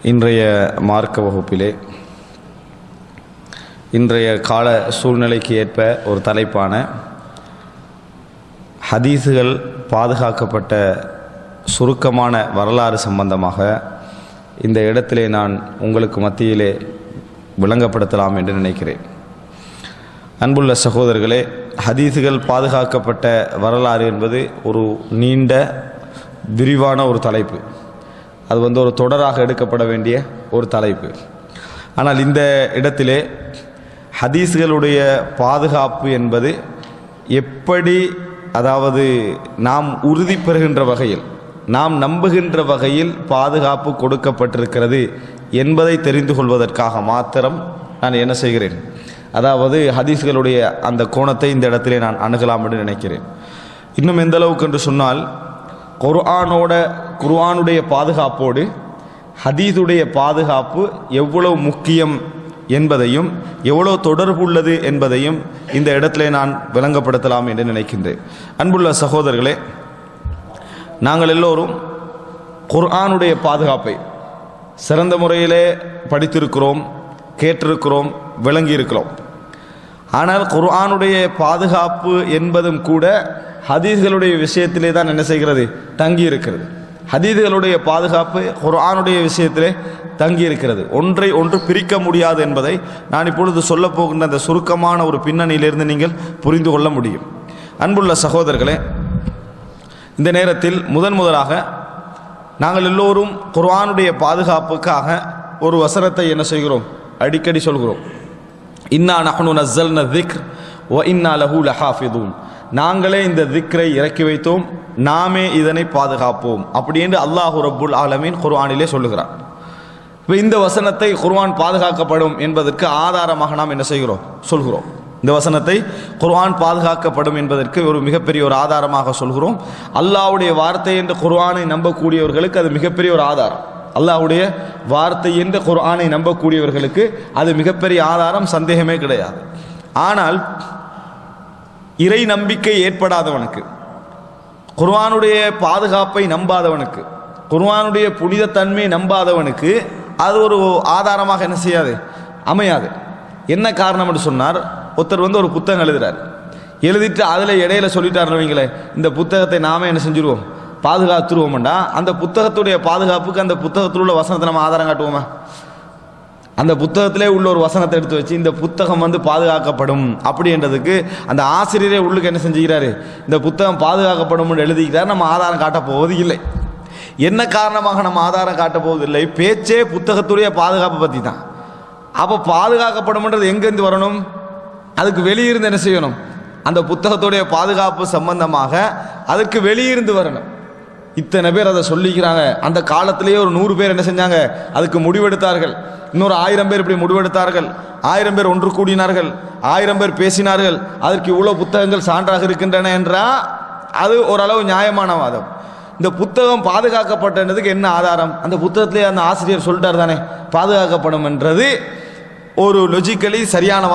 இன்றைய மார்க்க வகுப்பிலே இன்றைய கால சூழ்நிலைக்கு ஏற்ப ஒரு தலைப்பான ஹதீஸுகள் பாதுகாக்கப்பட்ட சுருக்கமான வரலாறு சம்பந்தமாக இந்த இடத்திலே நான் உங்களுக்கு மத்தியிலே விளங்கப்படுத்தலாம் என்று நினைக்கிறேன். அன்புள்ள சகோதரர்களே, ஹதீஸுகள் பாதுகாக்கப்பட்ட வரலாறு என்பது ஒரு நீண்ட விரிவான ஒரு தலைப்பு. அது ஒரு தொடராக எடுக்கப்பட வேண்டிய ஒரு தலைப்பு. ஆனால் இந்த இடத்திலே ஹதீஸ்களுடைய பாதுகாப்பு என்பது எப்படி, அதாவது நாம் உறுதி பெறுகின்ற வகையில், நாம் நம்புகின்ற வகையில் பாதுகாப்பு கொடுக்கப்பட்டிருக்கிறது என்பதை தெரிந்து கொள்வதற்காக மாத்திரம் நான் என்ன செய்கிறேன், அதாவது ஹதீஸ்களுடைய அந்த கோணத்தை இந்த இடத்திலே நான் அணுகலாம் என்று நினைக்கிறேன். இன்னும் எந்த அளவுக்கு என்று சொன்னால், குர்ஆனுடைய பாதுகாப்போடு ஹதீஸுடைய பாதுகாப்பு எவ்வளவு முக்கியம் என்பதையும் எவ்வளவு தொடர்பு உள்ளது என்பதையும் இந்த இடத்திலே நான் விளங்கப்படுத்தலாம் என்று நினைக்கின்றேன். அன்புள்ள சகோதரர்களே, நாங்கள் எல்லோரும் குர்ஆனுடைய பாதுகாப்பை சிறந்த முறையிலே படித்திருக்கிறோம், கேட்டிருக்கிறோம், விளங்கியிருக்கிறோம். ஆனால் குர்ஆனுடைய பாதுகாப்பு என்பதும் கூட ஹதீஸ்களுடைய விஷயத்திலே தான் என்ன செய்கிறது, தங்கி இருக்கிறது. ஹதீஸ்களுடைய பாதுகாப்பு குர்ஆனுடைய விஷயத்திலே தங்கி இருக்கிறது. ஒன்றை ஒன்று பிரிக்க முடியாது என்பதை நான் இப்பொழுது சொல்ல போகின்ற அந்த சுருக்கமான ஒரு பின்னணியிலிருந்து நீங்கள் புரிந்து கொள்ள முடியும். அன்புள்ள சகோதரர்களே, இந்த நேரத்தில் முதலாக நாங்கள் எல்லோரும் குர்ஆனுடைய பாதுகாப்புக்காக ஒரு வசனத்தை என்ன செய்கிறோம், அடிக்கடி சொல்கிறோம். இன்னா நஹ்னு நஸ்ஸல்னா ذிக்ர் வ இன்னா லஹு லஹாஃபிதூன். நாங்களே இந்த திக்ரை இறக்கி வைத்தோம், நாமே இதனை பாதுகாப்போம் அப்படி என்று அல்லாஹு ரப்புல் ஆலமீன் குர்ஆனிலே சொல்லுகிறார். இப்போ இந்த வசனத்தை குர்ஆன் பாதுகாக்கப்படும் என்பதற்கு ஆதாரமாக நாம் என்ன செய்கிறோம், சொல்கிறோம். இந்த வசனத்தை குர்ஆன் பாதுகாக்கப்படும் என்பதற்கு ஒரு மிகப்பெரிய ஒரு ஆதாரமாக சொல்கிறோம். அல்லாஹ்வுடைய வார்த்தை என்று குர்ஆனை நம்பக்கூடியவர்களுக்கு அது மிகப்பெரிய ஒரு ஆதாரம். அல்லாஹ்வுடைய வார்த்தை என்று குர்ஆனை நம்பக்கூடியவர்களுக்கு அது மிகப்பெரிய ஆதாரம், சந்தேகமே கிடையாது. ஆனால் இறை நம்பிக்கை ஏற்படாதவனுக்கு, குர்ஆனுடைய பாதுகாப்பை நம்பாதவனுக்கு, குர்ஆனுடைய புனித தன்மை நம்பாதவனுக்கு அது ஒரு ஆதாரமாக என்ன செய்யாது, அமையாது. என்ன காரணம் என்று சொன்னார், ஒருத்தர் ஒரு புத்தகம் எழுதுறார், எழுதிட்டு அதில் இடையில சொல்லிட்டார் வைங்களேன், இந்த புத்தகத்தை நாமே என்ன செஞ்சுருவோம், பாதுகாத்துருவோம்டா, அந்த புத்தகத்துடைய பாதுகாப்புக்கு அந்த புத்தகத்தில் உள்ள வசனத்தை நம்ம ஆதாரம் காட்டுவோமா? அந்த புத்தகத்திலே உள்ள ஒரு வசனத்தை எடுத்து வச்சு இந்த புத்தகம் பாதுகாக்கப்படும் அப்படின்றதுக்கு அந்த ஆசிரியரே உள்ளுக்கு என்ன செஞ்சுக்கிறாரு, இந்த புத்தகம் பாதுகாக்கப்படும் எழுதிக்கிறார். நம்ம ஆதாரம் காட்டப் போவது இல்லை. என்ன காரணமாக நம்ம ஆதாரம் காட்டப் போவதில்லை? பேச்சே புத்தகத்துடைய பாதுகாப்பை பற்றி தான். அப்போ பாதுகாக்கப்படும்ன்றது எங்கேருந்து வரணும்? அதுக்கு வெளியிருந்து என்ன செய்யணும், அந்த புத்தகத்துடைய பாதுகாப்பு சம்பந்தமாக அதுக்கு வெளியிருந்து வரணும். இத்தனை பேர் அதை சொல்லிக்கிறாங்க. அந்த காலத்திலேயே ஒரு 100 பேர் என்ன செஞ்சாங்க, அதுக்கு முடிவெடுத்தார்கள். இன்னொரு 1000 பேர் இப்படி முடிவெடுத்தார்கள். 1000 பேர் ஒன்று கூடினார்கள், 1000 பேர் பேசினார்கள். அதற்கு இவ்வளோ புத்தகங்கள் சான்றாக இருக்கின்றன என்றால் அது ஓரளவு நியாயமான வாதம். இந்த புத்தகம் பாதுகாக்கப்பட்டதுக்கு என்ன ஆதாரம்? அந்த புத்தகத்திலே அந்த ஆசிரியர் சொல்லிட்டார் தானே பாதுகாக்கப்படும் என்றது ஒரு லொஜிக்கலி சரியான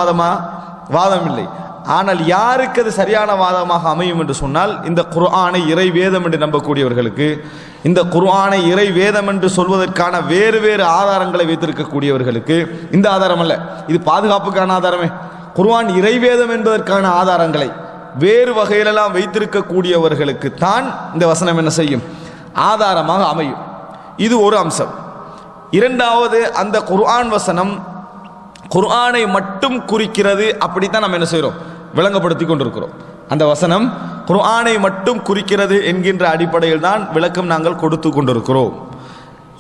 வாதம் இல்லை. ஆனால் யாருக்கு அது சரியான வாதமாக அமையும் என்று சொன்னால், இந்த குர்ஆனை இறை வேதம் என்று நம்பக்கூடியவர்களுக்கு, இந்த குர்ஆனை இறை வேதம் என்று சொல்வதற்கான வேறு வேறு ஆதாரங்களை வைத்திருக்கக்கூடியவர்களுக்கு. இந்த ஆதாரம் அல்ல, இது பாதுகாப்புக்கான ஆதாரமே. குர்ஆன் இறை வேதம் என்பதற்கான ஆதாரங்களை வேறு வகையிலெல்லாம் வைத்திருக்கக்கூடியவர்களுக்கு தான் இந்த வசனம் என்ன செய்யும், ஆதாரமாக அமையும். இது ஒரு அம்சம். இரண்டாவது, அந்த குர்ஆன் வசனம் குர்ஆனை மட்டும் குறிக்கிறது, அப்படித்தான் நம்ம என்ன செய்கிறோம், விளங்கப்படுத்தி கொண்டிருக்கிறோம். அந்த வசனம் குர்ஆனை மட்டும் குறிக்கிறது என்கின்ற அடிப்படையில் தான் விளக்கம் நாங்கள் கொடுத்து கொண்டிருக்கிறோம்.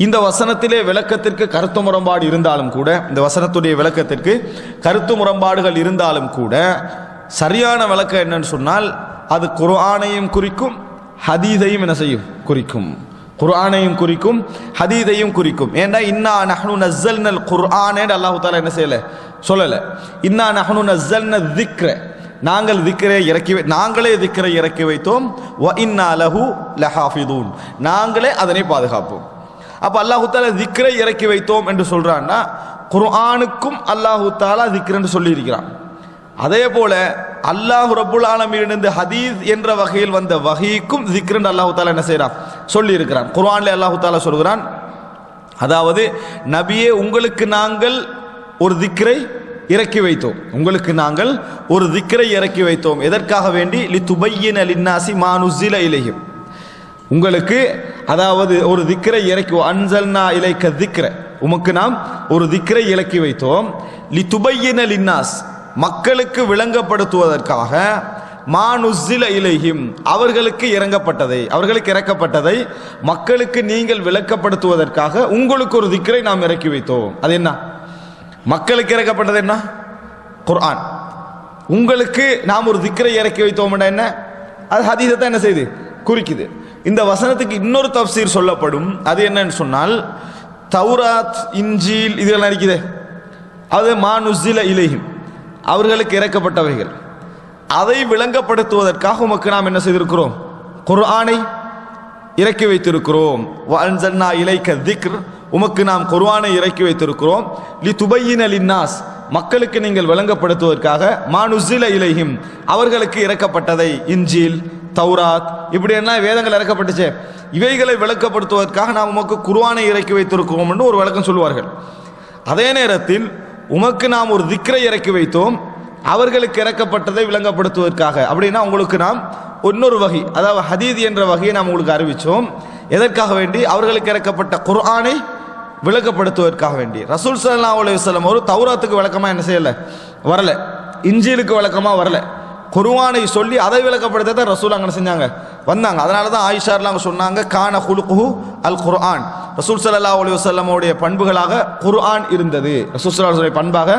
இந்த வசனத்திலே விளக்கத்திற்கு கருத்து முரண்பாடு இருந்தாலும் கூட, இந்த வசனத்துடைய விளக்கத்திற்கு கருத்து முரண்பாடுகள் இருந்தாலும் கூட, சரியான விளக்கம் என்னன்னு சொன்னால் அது குர்ஆனையும் குறிக்கும், ஹதீஸையும் என்ன செய்யும், குறிக்கும். குர்ஆனையும் குறிக்கும், ஹதீஸையும் குறிக்கும். ஏண்டா இன்னா நஹ்னு நஸ்ஸல்னல் குர்ஆன் என்று அல்லாஹ் தஆலா என்ன செய்யல, சொல்லல. இன்னா நஹ்னு நஸ்ஸல்னா ذிக்ர, நாங்களே திக்ரை இறக்கி வைத்தோம். வ இன்னா லஹு லஹாஃபிதூன், நாங்களே அதனை பாதுகாப்போம். அப்ப அல்லாஹ் தஆலா திக்ரை இறக்கி வைத்தோம் என்று சொல்றான்னா, குர்ஆனுக்கும் அல்லாஹ் தஆலா திக்ர் என்று சொல்லி இருக்கிறான். அதே போல அல்லாஹ் ரப்புல் ஆலமீன் ஹதீஸ் என்ற வகையில் வந்த வஹீக்கும் ஸிக்ர் என்று அல்லாஹ் தஆலா என்ன செய்றான், சொல்லி இருக்கிறான். குர்ஆன்ல அல்லாஹ் தஆலா சொல்கிறான், அதாவது நபியே உங்களுக்கு நாங்கள் ஒரு திக்ரை இறக்கி வைத்தோம், உங்களுக்கு நாங்கள் ஒரு திக்ரை இறக்கி வைத்தோம். எதற்காக வேண்டி? லிதுபய்யின லின்னாசி மா நுஸில இலைஹிம், உங்களுக்கு அதாவது ஒரு திக்ரை இறக்கி, அன்சல்னா இலைக்க திக்ர, உமக்கு நாம் ஒரு திக்ரை இறக்கி வைத்தோம். லிதுபய்யின லின்னாஸ், மக்களுக்கு விளங்கப்படுத்துவதற்காக, மா நுஸில இலைஹிம், அவர்களுக்கு இறங்கப்பட்டதை, அவர்களுக்கு இறக்கப்பட்டதை மக்களுக்கு நீங்கள் விளக்கப்படுத்துவதற்காக உங்களுக்கு ஒரு திக்ரை நாம் இறக்கி வைத்தோம். அது என்ன? மக்களுக்கு இறக்கப்பட்டது என்ன? குர்ஆன். உங்களுக்கு நாம் ஒரு திக்ரை இறக்கி வைத்தோம் என்ன? அது ஹதீஸை தான் என்ன செய்து குறிக்குது. இந்த வசனத்துக்கு இன்னொரு தஃப்சீர் சொல்லப்படும். அது என்னன்னு சொன்னால், தௌராத், இன்ஜீல் இதெல்லாம் இருக்குது, அது மா நுஸில இலைஹிம், அவர்களுக்கு இறக்கப்பட்டவைகள். அதை விளங்கப்படுத்துவதற்காக உமக்கு நாம் என்ன செய்திருக்கிறோம்? குர்ஆனை இறக்கி வைத்திருக்கிறோம். வஅன்ஸல்னா இலைக்க திக்ர், உமக்கு நாம் குர்ஆனை இறக்கி வைத்திருக்கிறோம். லிதுபய்யின லின்னாஸ், மக்களுக்கு நீங்கள் விளங்கப்படுத்துவதற்காக, மா நுஸில இலைஹிம், அவர்களுக்கு இறக்கப்பட்டதை, இன்ஜீல், தௌராத், இப்படி என்ன வேதங்கள் இறக்கப்பட்டுச்சு, இவைகளை விளக்கப்படுத்துவதற்காக நாம் உமக்கு குர்ஆனை இறக்கி வைத்திருக்கிறோம் என்று ஒரு விளக்கம் சொல்வார்கள். அதே நேரத்தில் உமக்கு நாம் ஒரு திக்ரை இறக்கி வைத்தோம், அவர்களுக்கு இறக்கப்பட்டதை விளங்கப்படுத்துவதற்காக. அப்படின்னா உங்களுக்கு நாம் இன்னொரு வகை, அதாவது ஹதீத் என்ற வகையை நாம் உங்களுக்கு அறிவித்தோம். எதற்காக வேண்டி? அவர்களுக்கு இறக்கப்பட்ட குர்ஆனை விளக்கப்படுத்துவதற்காக வேண்டி. ரசூல் ஸல்லல்லாஹு அலைஹி வஸல்லம் ஒரு தௌராத்துக்கு விளக்கமாக என்ன செய்யலை, வரல. இன்ஜீலுக்கு விளக்கமாக வரல. குர்ஆனை சொல்லி அதை விளக்கப்படுத்த தான் ரசூல் அங்கே செஞ்சாங்க, வந்தாங்க. அதனால தான் ஆயிஷார்லாம் அங்கே சொன்னாங்க, கான குலுகுஹு அல் குர்ஆன், ரசூல் ஸல்லல்லாஹு அலைஹி வஸல்லமோடைய பண்புகளாக குர்ஆன் இருந்தது, ரசூல் ஸல்லல்லாஹு அலைஹி வஸல்லம் பண்பாக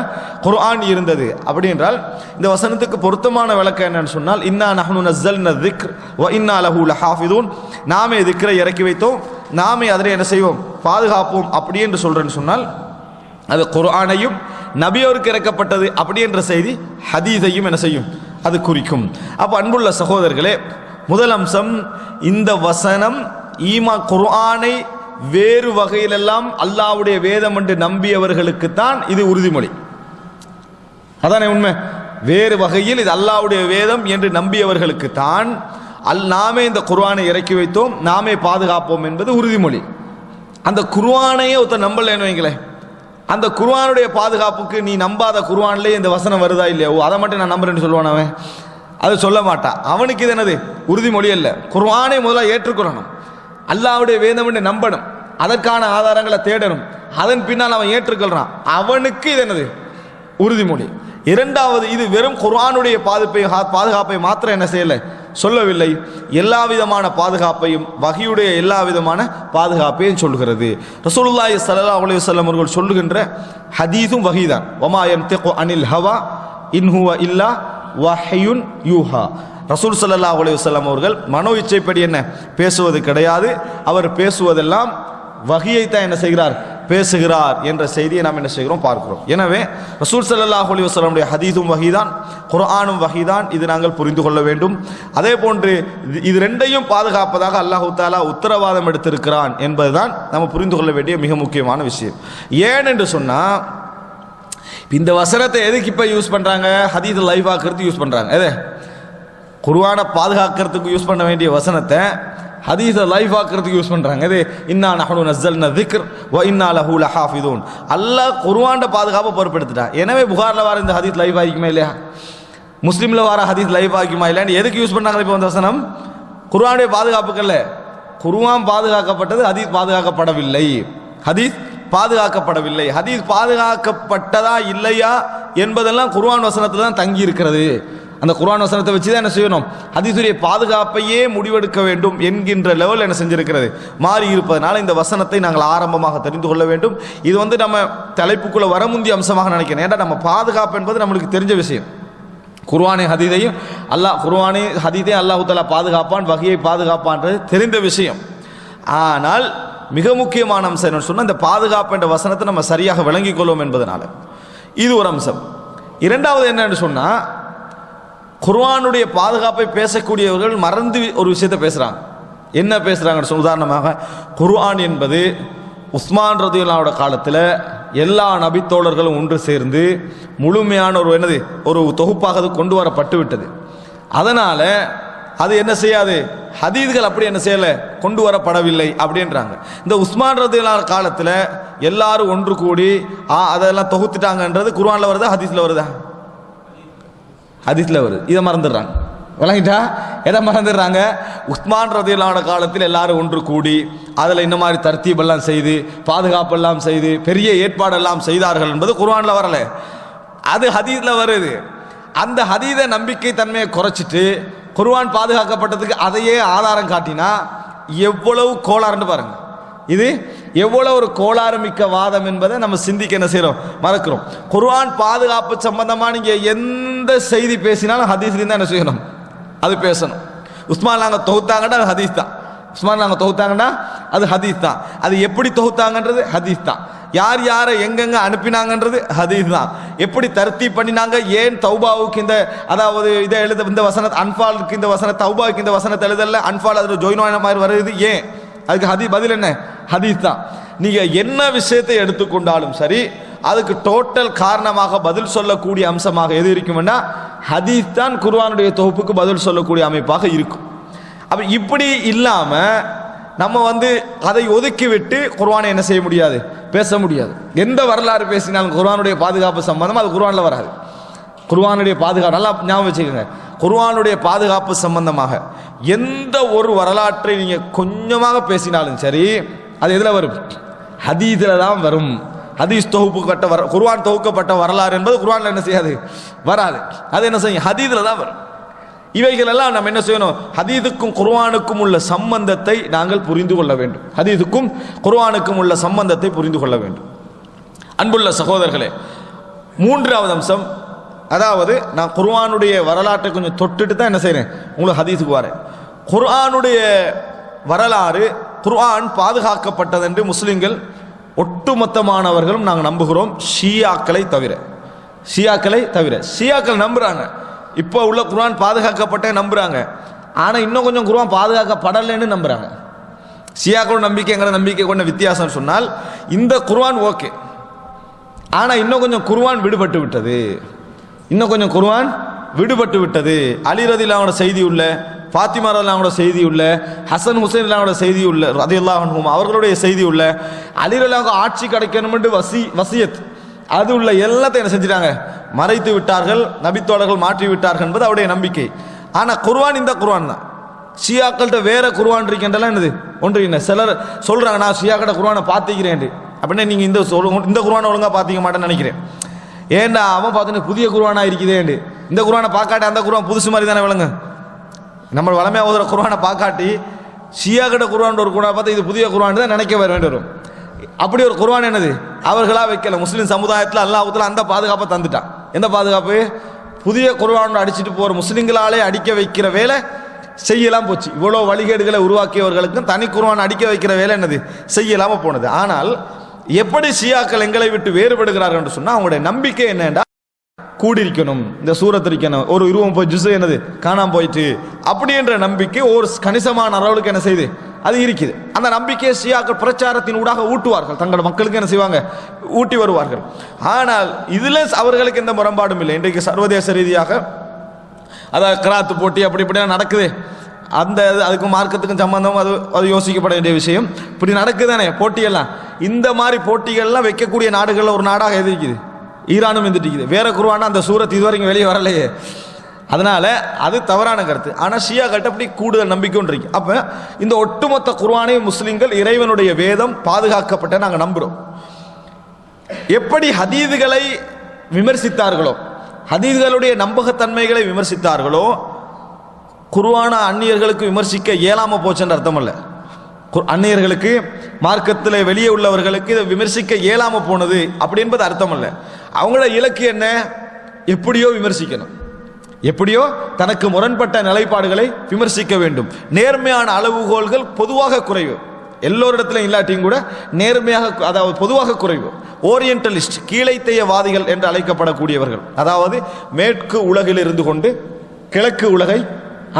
குர்ஆன் இருந்தது. அப்படி என்றால் இந்த வசனத்துக்கு பொருத்தமான விளக்கம் என்னன்னு சொன்னால், இன்னா நஹ்னு நஸ்ஸல்னா திக்ர் வ இன்னா லஹு லஹாஃபிதூன், நாமே திக்ரை இறக்கி வைத்தோம், நாமே அதில் என்ன செய்வோம், பாதுகாப்போம். அப்படி என்று சொல்றேன்னு சொன்னால் அது குர்ஆனையும் நபியோருக்கு இறக்கப்பட்டது அப்படி என்ற செய்தி ஹதீஸையும் என்ன செய்யும், அது குறிக்கும். அப்போ அன்புள்ள சகோதரர்களே, முதல் அம்சம், இந்த வசனம் ஈமா குர்ஆனை வேறு வகையிலெல்லாம் அல்லாஹ்வுடைய வேதம் என்று நம்பியவர்களுக்குத்தான் இது உறுதிமொழி. அதானே உண்மை. வேறு வகையில் இது அல்லாஹ்வுடைய வேதம் என்று நம்பியவர்களுக்குத்தான் நாமே இந்த குர்ஆனை இறக்கி வைத்தோம், நாமே பாதுகாப்போம் என்பது உறுதிமொழி. அந்த குர்ஆனையே ஒருத்தர் நம்பலன்னு வைங்களேன், அந்த குர்ஆனுடைய பாதுகாப்புக்கு நீ நம்பாத குர்ஆன்லேயே இந்த வசனம் வருதா இல்லையா, அதை மட்டும் நான் நம்புறேன்னு சொல்லுவான் அவன், அது சொல்ல மாட்டான். அவனுக்கு இது என்னது, உறுதிமொழி அல்ல. குர்ஆனை முதல்ல ஏற்றுக்கொள்ளணும், அல்லாஹ்வுடைய வேதம் என்று நம்பணும், அதற்கான ஆதாரங்களை தேடணும், அதன் பின்னால் அவன் ஏற்றுக்கொள்றான், அவனுக்கு இது என்னது, உறுதிமொழி. இரண்டாவது, இது வெறும் குர்ஆனுடைய பாதுகாப்பை மாத்திரம் என்ன செய்யலை, சொல்லவில்லை, எல்லா விதமான பாதுகாப்பையும், வஹியுடைய எல்லா விதமான பாதுகாப்பையும் சொல்லுகிறது. ரசூலுல்லாஹி ஸல்லல்லாஹு அலைஹி வஸல்லம் அவர்கள் சொல்லுகின்ற ஹதீஸும் வஹீதான். வமா யன்திகு அனில் ஹவா இன் ஹுவ இல்லா வஹ்யுன் யூஹா. ரசூல் ஸல்லல்லாஹு அலைஹி வஸல்லம் அவர்கள் மனோ இச்சைப்படி என்ன பேசுவது கிடையாது, அவர் பேசுவதெல்லாம் வஹியை தான் என்ன செய்கிறார், பேசுகிறார் என்ற செய்தியை நாம் என்ன செய்கிறோம், பார்க்கிறோம். எனவே ரசூல் ஸல்லல்லாஹு அலைஹி வஸல்லமுடைய ஹதீஸும் வஹீதான், குர்ஆனும் வஹீதான், இது நாங்கள் புரிந்து கொள்ள வேண்டும். அதே போன்று இது ரெண்டையும் பாதுகாப்பதாக அல்லாஹ் தஆலா உத்தரவாதம் எடுத்திருக்கிறான் என்பதுதான் நம்ம புரிந்து கொள்ள வேண்டிய மிக முக்கியமான விஷயம். ஏன் என்று சொன்னா, இந்த வசனத்தை எதுக்கு இப்ப யூஸ் பண்றாங்க, ஹதீஸ் லைவ் ஆக்கிறதுக்கு யூஸ் பண்றாங்க. எது, குர்ஆனை பாதுகாக்கிறதுக்கு யூஸ் பண்ண வேண்டிய வசனத்தை ஹதீஸை லைஃப் ஆக்கிறதுக்கு யூஸ் பண்ணுறாங்க. இது இன்னா நஹ்னு நஸ்ஸல்னா திக்ர் வ இன்னா லஹு லஹாஃபிதூன், அல்லாஹ் குர்ஆன் பாதுகாப்பை பொறுப்பெடுத்துட்டா. எனவே புகாரில் வர இந்த ஹதீஸ் லைஃப் ஆகிக்குமா இல்லையா, முஸ்லீமில் வர ஹதீஸ் லைஃப் ஆகிக்குமா இல்லையான்னு எதுக்கு யூஸ் பண்ணுறாங்க இப்போ இந்த வசனம்? குர்ஆனுடைய பாதுகாப்புக்கல்ல. குர்ஆன் பாதுகாக்கப்பட்டது, ஹதீஸ் பாதுகாக்கப்படவில்லை. ஹதீஸ் பாதுகாக்கப்படவில்லை. ஹதீஸ் பாதுகாக்கப்பட்டதா இல்லையா என்பதெல்லாம் குர்ஆன் வசனத்தில் தான் தங்கி இருக்கிறது. அந்த குர்ஆன் வசனத்தை வச்சு தான் என்ன செய்யணும், ஹதீஸுடைய பாதுகாப்பையே முடிவெடுக்க வேண்டும் என்கின்ற லெவல் என்ன செஞ்சிருக்கிறது, மாறி இருப்பதனால இந்த வசனத்தை நாங்கள் ஆரம்பமாக தெரிந்து கொள்ள வேண்டும். இது நம்ம தலைப்புக்குள்ள வர முந்திய அம்சமாக நினைக்கிறேன். ஏன்னா நம்ம பாதுகாப்பு என்பது நம்மளுக்கு தெரிஞ்ச விஷயம். குர்ஆனை ஹதீஸையும் குர்ஆனை ஹதீஸையும் அல்லாஹ் தஆலா பாதுகாப்பான், வஹியை பாதுகாப்பான்றது தெரிந்த விஷயம். ஆனால் மிக முக்கியமான அம்சம் என்னன்னு சொன்னால், இந்த பாதுகாப்பு என்ற வசனத்தை நம்ம சரியாக விளங்கிக் கொள்வோம் என்பதனால இது ஒரு அம்சம். இரண்டாவது என்னன்னு சொன்னால், குர்ஆனுடைய பாதுகாப்பை பேசக்கூடியவர்கள் மறந்து ஒரு விஷயத்தை பேசுகிறாங்க. என்ன பேசுகிறாங்கன்னு சொன்ன, உதாரணமாக குர்ஆன் என்பது உஸ்மான் ரதியல்லாஹு அன்ஹு காலத்தில் எல்லா நபித்தோழர்களும் ஒன்று சேர்ந்து முழுமையான ஒரு தொகுப்பாக அது கொண்டு வரப்பட்டு விட்டது. அதனால் அது என்ன செய்யாது, ஹதீஸ்கள் அப்படி என்ன செய்யல, கொண்டு வரப்படவில்லை அப்படின்றாங்க. இந்த உஸ்மான் ரலியல்லாஹு காலத்தில் எல்லாரும் ஒன்று கூடி அதெல்லாம் தொகுத்துட்டாங்கன்றது குர்ஆன்ல வருதா ஹதீஸ்ல வருதா? ஹதீஸ்ல வருது. இதை மறந்துடுறாங்க. விளங்கிட்டா? எதை மறந்துடுறாங்க? உஸ்மான் ரலியல்லாஹு காலத்தில் எல்லாரும் ஒன்று கூடி அதில் இந்த மாதிரி தர்த்தீபெல்லாம் செய்து பாதுகாப்பெல்லாம் செய்து பெரிய ஏற்பாடெல்லாம் செய்தார்கள் என்பது குர்ஆன்ல வரல, அது ஹதீஸ்ல வருது. அந்த ஹதீஸை நம்பிக்கை தன்மையை குறைச்சிட்டு குர்ஆன் பாதுகாக்கப்பட்டதுக்கு அதையே ஆதாரம் காட்டினா எவ்வளவு கோளாறுன்னு பாருங்க. இது எவ்வளவு ஒரு கோளாறு மிக்க வாதம் என்பதை நம்ம சிந்திக்க என்ன செய்யறோம், மறக்கிறோம். குர்ஆன் பாதுகாப்பு சம்பந்தமா நீங்க எந்த செய்தி பேசினாலும் ஹதீஸ்ல தான் என்ன செய்யணும், அது பேசணும். உஸ்மான் நாங்க தொகுத்தாங்கன்னா அது ஹதீஸ் தான். உஸ்மான் நாங்க தொகுத்தாங்கன்னா அது ஹதீஸ் தான். அது எப்படி தொகுத்தாங்கன்றது ஹதீஸ் தான். யார் யாரை எங்கெங்க அனுப்பினாங்கன்றது ஹதீஸ் தான். எப்படி தர்த்தி பண்ணினாங்க, ஏன் தௌபாவுக்கு இந்த அதாவது இதை எழுத இந்த வசனத்தை, அன்பாலுக்கு இந்த வசனம், தௌபாவுக்கு இந்த வசனத்தை எழுதல, அன்பால் அதில் ஜோயினான மாதிரி வருது, ஏன்? அதுக்கு ஹதீஸ் பதில் என்ன? ஹதீஸ் தான். நீங்க என்ன விஷயத்தை எடுத்துக்கொண்டாலும் சரி, அதுக்கு டோட்டல் காரணமாக பதில் சொல்லக்கூடிய அம்சமாக எது இருக்கும்னா ஹதீஸ் தான் குர்ஆனுடைய தொகுப்புக்கு பதில் சொல்லக்கூடிய அமைப்பாக இருக்கும். அப்ப இப்படி இல்லாம நம்ம அதை ஒதுக்கி விட்டு குர்ஆனை என்ன செய்ய முடியாது, பேச முடியாது. எந்த வரலாறு பேசினாலும் குர்ஆனுடைய பாதுகாப்பு சம்பந்தம் அது குர்ஆன்ல வராது. குர்ஆனுடைய பாதுகாப்பு நல்லா ஞாபகம் வச்சுக்கோங்க. குர்ஆனுடைய பாதுகாப்பு சம்பந்தமாக எந்த ஒரு வரலாற்றை நீங்க கொஞ்சமாக பேசினாலும் சரி, அது எதுல வரும்? ஹதீஸ்ல தான் வரும். ஹதீஸ் தொகுப்புப்பட்ட குர்ஆன் தொகுக்கப்பட்ட வரலாறு என்பது குர்ஆன்ல என்ன செய்யாது, வராது. அது என்ன செய்யும், ஹதீஸ்ல தான் வரும். இவைகள் எல்லாம் நம்ம என்ன செய்யணும், ஹதீஸுக்கும் குர்ஆனுக்கும் உள்ள சம்பந்தத்தை நாங்கள் புரிந்து கொள்ள வேண்டும். ஹதீஸுக்கும் குர்ஆனுக்கும் உள்ள சம்பந்தத்தை புரிந்து கொள்ள வேண்டும். அன்புள்ள சகோதரர்களே, மூன்றாவது அம்சம், அதாவது நான் குர்ஆனுடைய வரலாற்றை கொஞ்சம் தொட்டுட்டு தான் என்ன செய்றேன், உங்களுக்கு ஹதீஸுக்கு வரேன். குர்ஆனுடைய வரலாறு, குர்ஆன் பாதுகாக்கப்பட்டது என்று முஸ்லிம்கள் ஒட்டுமொத்தமானவர்களும் நாங்கள் நம்புகிறோம், ஷியாக்களை தவிர. ஷியாக்கள் நம்புறாங்க, இப்போ உள்ள குர்ஆன் பாதுகாக்கப்பட்ட நம்புறாங்க. ஆனால் இன்னும் கொஞ்சம் குர்ஆன் பாதுகாக்கப்படலைன்னு நம்புறாங்க. ஷியாக்களோட நம்பிக்கை எங்களை நம்பிக்கை கொண்ட வித்தியாசம் சொன்னால், இந்த குர்ஆன் ஓகே, ஆனால் இன்னும் கொஞ்சம் குர்ஆன் விடுபட்டு விட்டது. விடுபட்டு விட்டது. அலி ரலியல்லாஹு செய்தி உள்ள, ஃபாத்திமா ரலியல்லாஹு செய்தி உள்ள, ஹசன் ஹுசைன் ரலியல்லாஹு செய்தி உள்ள, ரலியல்லாஹு அன்ஹும் அவர்களுடைய செய்தி உள்ள, அலி ரலியல்லாஹு ஆட்சி கிடைக்கணும் என்று வசியத் அது உள்ள எல்லாத்தையும் என்ன செஞ்சிட்டாங்க, மறைத்து விட்டார்கள், நபித்தோழர்கள் மாற்றி விட்டார்கள் என்பது அவருடைய நம்பிக்கை. ஆனால் குர்ஆன் இந்த குர்ஆன் தான். ஷியாக்கள்கிட்ட வேற குர்ஆன் இருக்கின்றலாம் என்னது ஒன்று என்ன, சிலர் சொல்றாங்க நான் ஷியாக்கிட்ட குர்ஆனை பார்த்துக்கிறேன் அப்படின்னா, நீங்க இந்த குர்ஆனை ஒழுங்கா பார்த்திக்க மாட்டேன்னு நினைக்கிறேன். ஏண்டா அவன் பார்த்தோன்னே புதிய குர்ஆனா இருக்குதேண்டு, இந்த குர்ஆனை பார்க்காட்டி அந்த குர்ஆன் புதுசு மாதிரி தானே விளங்கு. நம்ம வளமையாக ஓதுற குர்ஆனை பார்க்காட்டி ஷியாக்கிட்ட குர்ஆன் ஒரு குர்ஆனை பார்த்து இது புதிய குர்ஆன் தான் நினைக்க வேண்டி வரும். அப்படி ஒரு குர்ஆன் என்னது அவர்களா வைக்கல. முஸ்லிம் சமுதாயத்தில் அல்லாஹ் அந்த பாதுகாப்பை தந்துட்டான். எந்த பாதுகாப்பு? புதிய குர்ஆன் அடிச்சுட்டு போற முஸ்லிம்களாலே அடிக்க வைக்கிற வேலை செய்யலாம் போச்சு. இவ்வளோ வழிகேடுகளை உருவாக்கியவர்களுக்கும் தனி குர்ஆன் அடிக்க வைக்கிற வேலை என்னது செய்யலாம போனது. ஆனால் எப்படி ஷியாக்கள் எங்களை விட்டு வேறுபடுகிறார்கள் என்று சொன்னா, அவங்களுடைய நம்பிக்கை என்னன்னா கூடியிருக்கணும், இந்த சூரத் இருக்கணும், ஒரு 20 ஜுஸ் என்னது காணாம போயிட்டு அப்படி என்ற நம்பிக்கை ஒரு கணிசமான அளவுக்கு என்ன செய்யுது, அது இருக்குது. அந்த நம்பிக்கையை ஷியாக்கள் பிரச்சாரத்தின் ஊடாக ஊட்டுவார்கள், தங்கள் மக்களுக்கு என்ன செய்வாங்க, ஊட்டி வருவார்கள். ஆனால் இதுல அவர்களுக்கு எந்த முரண்பாடும் இல்லை. இன்றைக்கு சர்வதேச ரீதியாக அதாவது கிராத்து போட்டி அப்படி இப்படிலாம் நடக்குது. அதுக்கும் மார்க்கத்துக்கும் சம்பந்தம் அது யோசிக்கப்பட வேண்டிய விஷயம். இப்படி நடக்குதானே போட்டியெல்லாம். இந்த மாதிரி போட்டிகள்லாம் வைக்கக்கூடிய நாடுகளில் ஒரு நாடாக எது இருக்குது, ஈரானும் இருந்துட்டு வேற குர்ஆன் அந்த சூரத் இதுவரைக்கும் வெளியே வரலையே. அதனால அது தவறான கருத்து. ஆனால் ஷியா கட்டப்படி கூடுதல் நம்பிக்கை ஒன்று இருக்கு. அப்ப இந்த ஒட்டுமொத்த குர்ஆனை முஸ்லிம்கள் இறைவனுடைய வேதம் பாதுகாக்கப்பட்ட நாங்கள் நம்புறோம். எப்படி ஹதீதுகளை விமர்சித்தார்களோ, ஹதீதுகளுடைய நம்பகத்தன்மைகளை விமர்சித்தார்களோ, குர்ஆன அந்நியர்களுக்கு விமர்சிக்க இயலாம போச்சுன்ற அர்த்தம் அல்ல. அந்நியர்களுக்கு மார்க்கத்தில் வெளியே உள்ளவர்களுக்கு இதை விமர்சிக்க இயலாம போனது அப்படி என்பது அர்த்தம் அல்ல. அவங்களோட இலக்கு என்ன, எப்படியோ விமர்சிக்கணும், எப்படியோ தனக்கு முரண்பட்ட நிலைப்பாடுகளை விமர்சிக்க வேண்டும். நேர்மையான அளவுகோல்கள் பொதுவாக குறைவு, எல்லோரிடத்திலும் இல்லாட்டியும் கூட நேர்மையாக, அதாவது பொதுவாக குறைவு. ஓரியன்டலிஸ்ட், கீழைத்தையவாதிகள் என்று அழைக்கப்படக்கூடியவர்கள், அதாவது மேற்கு உலகில் இருந்து கொண்டு கிழக்கு உலகை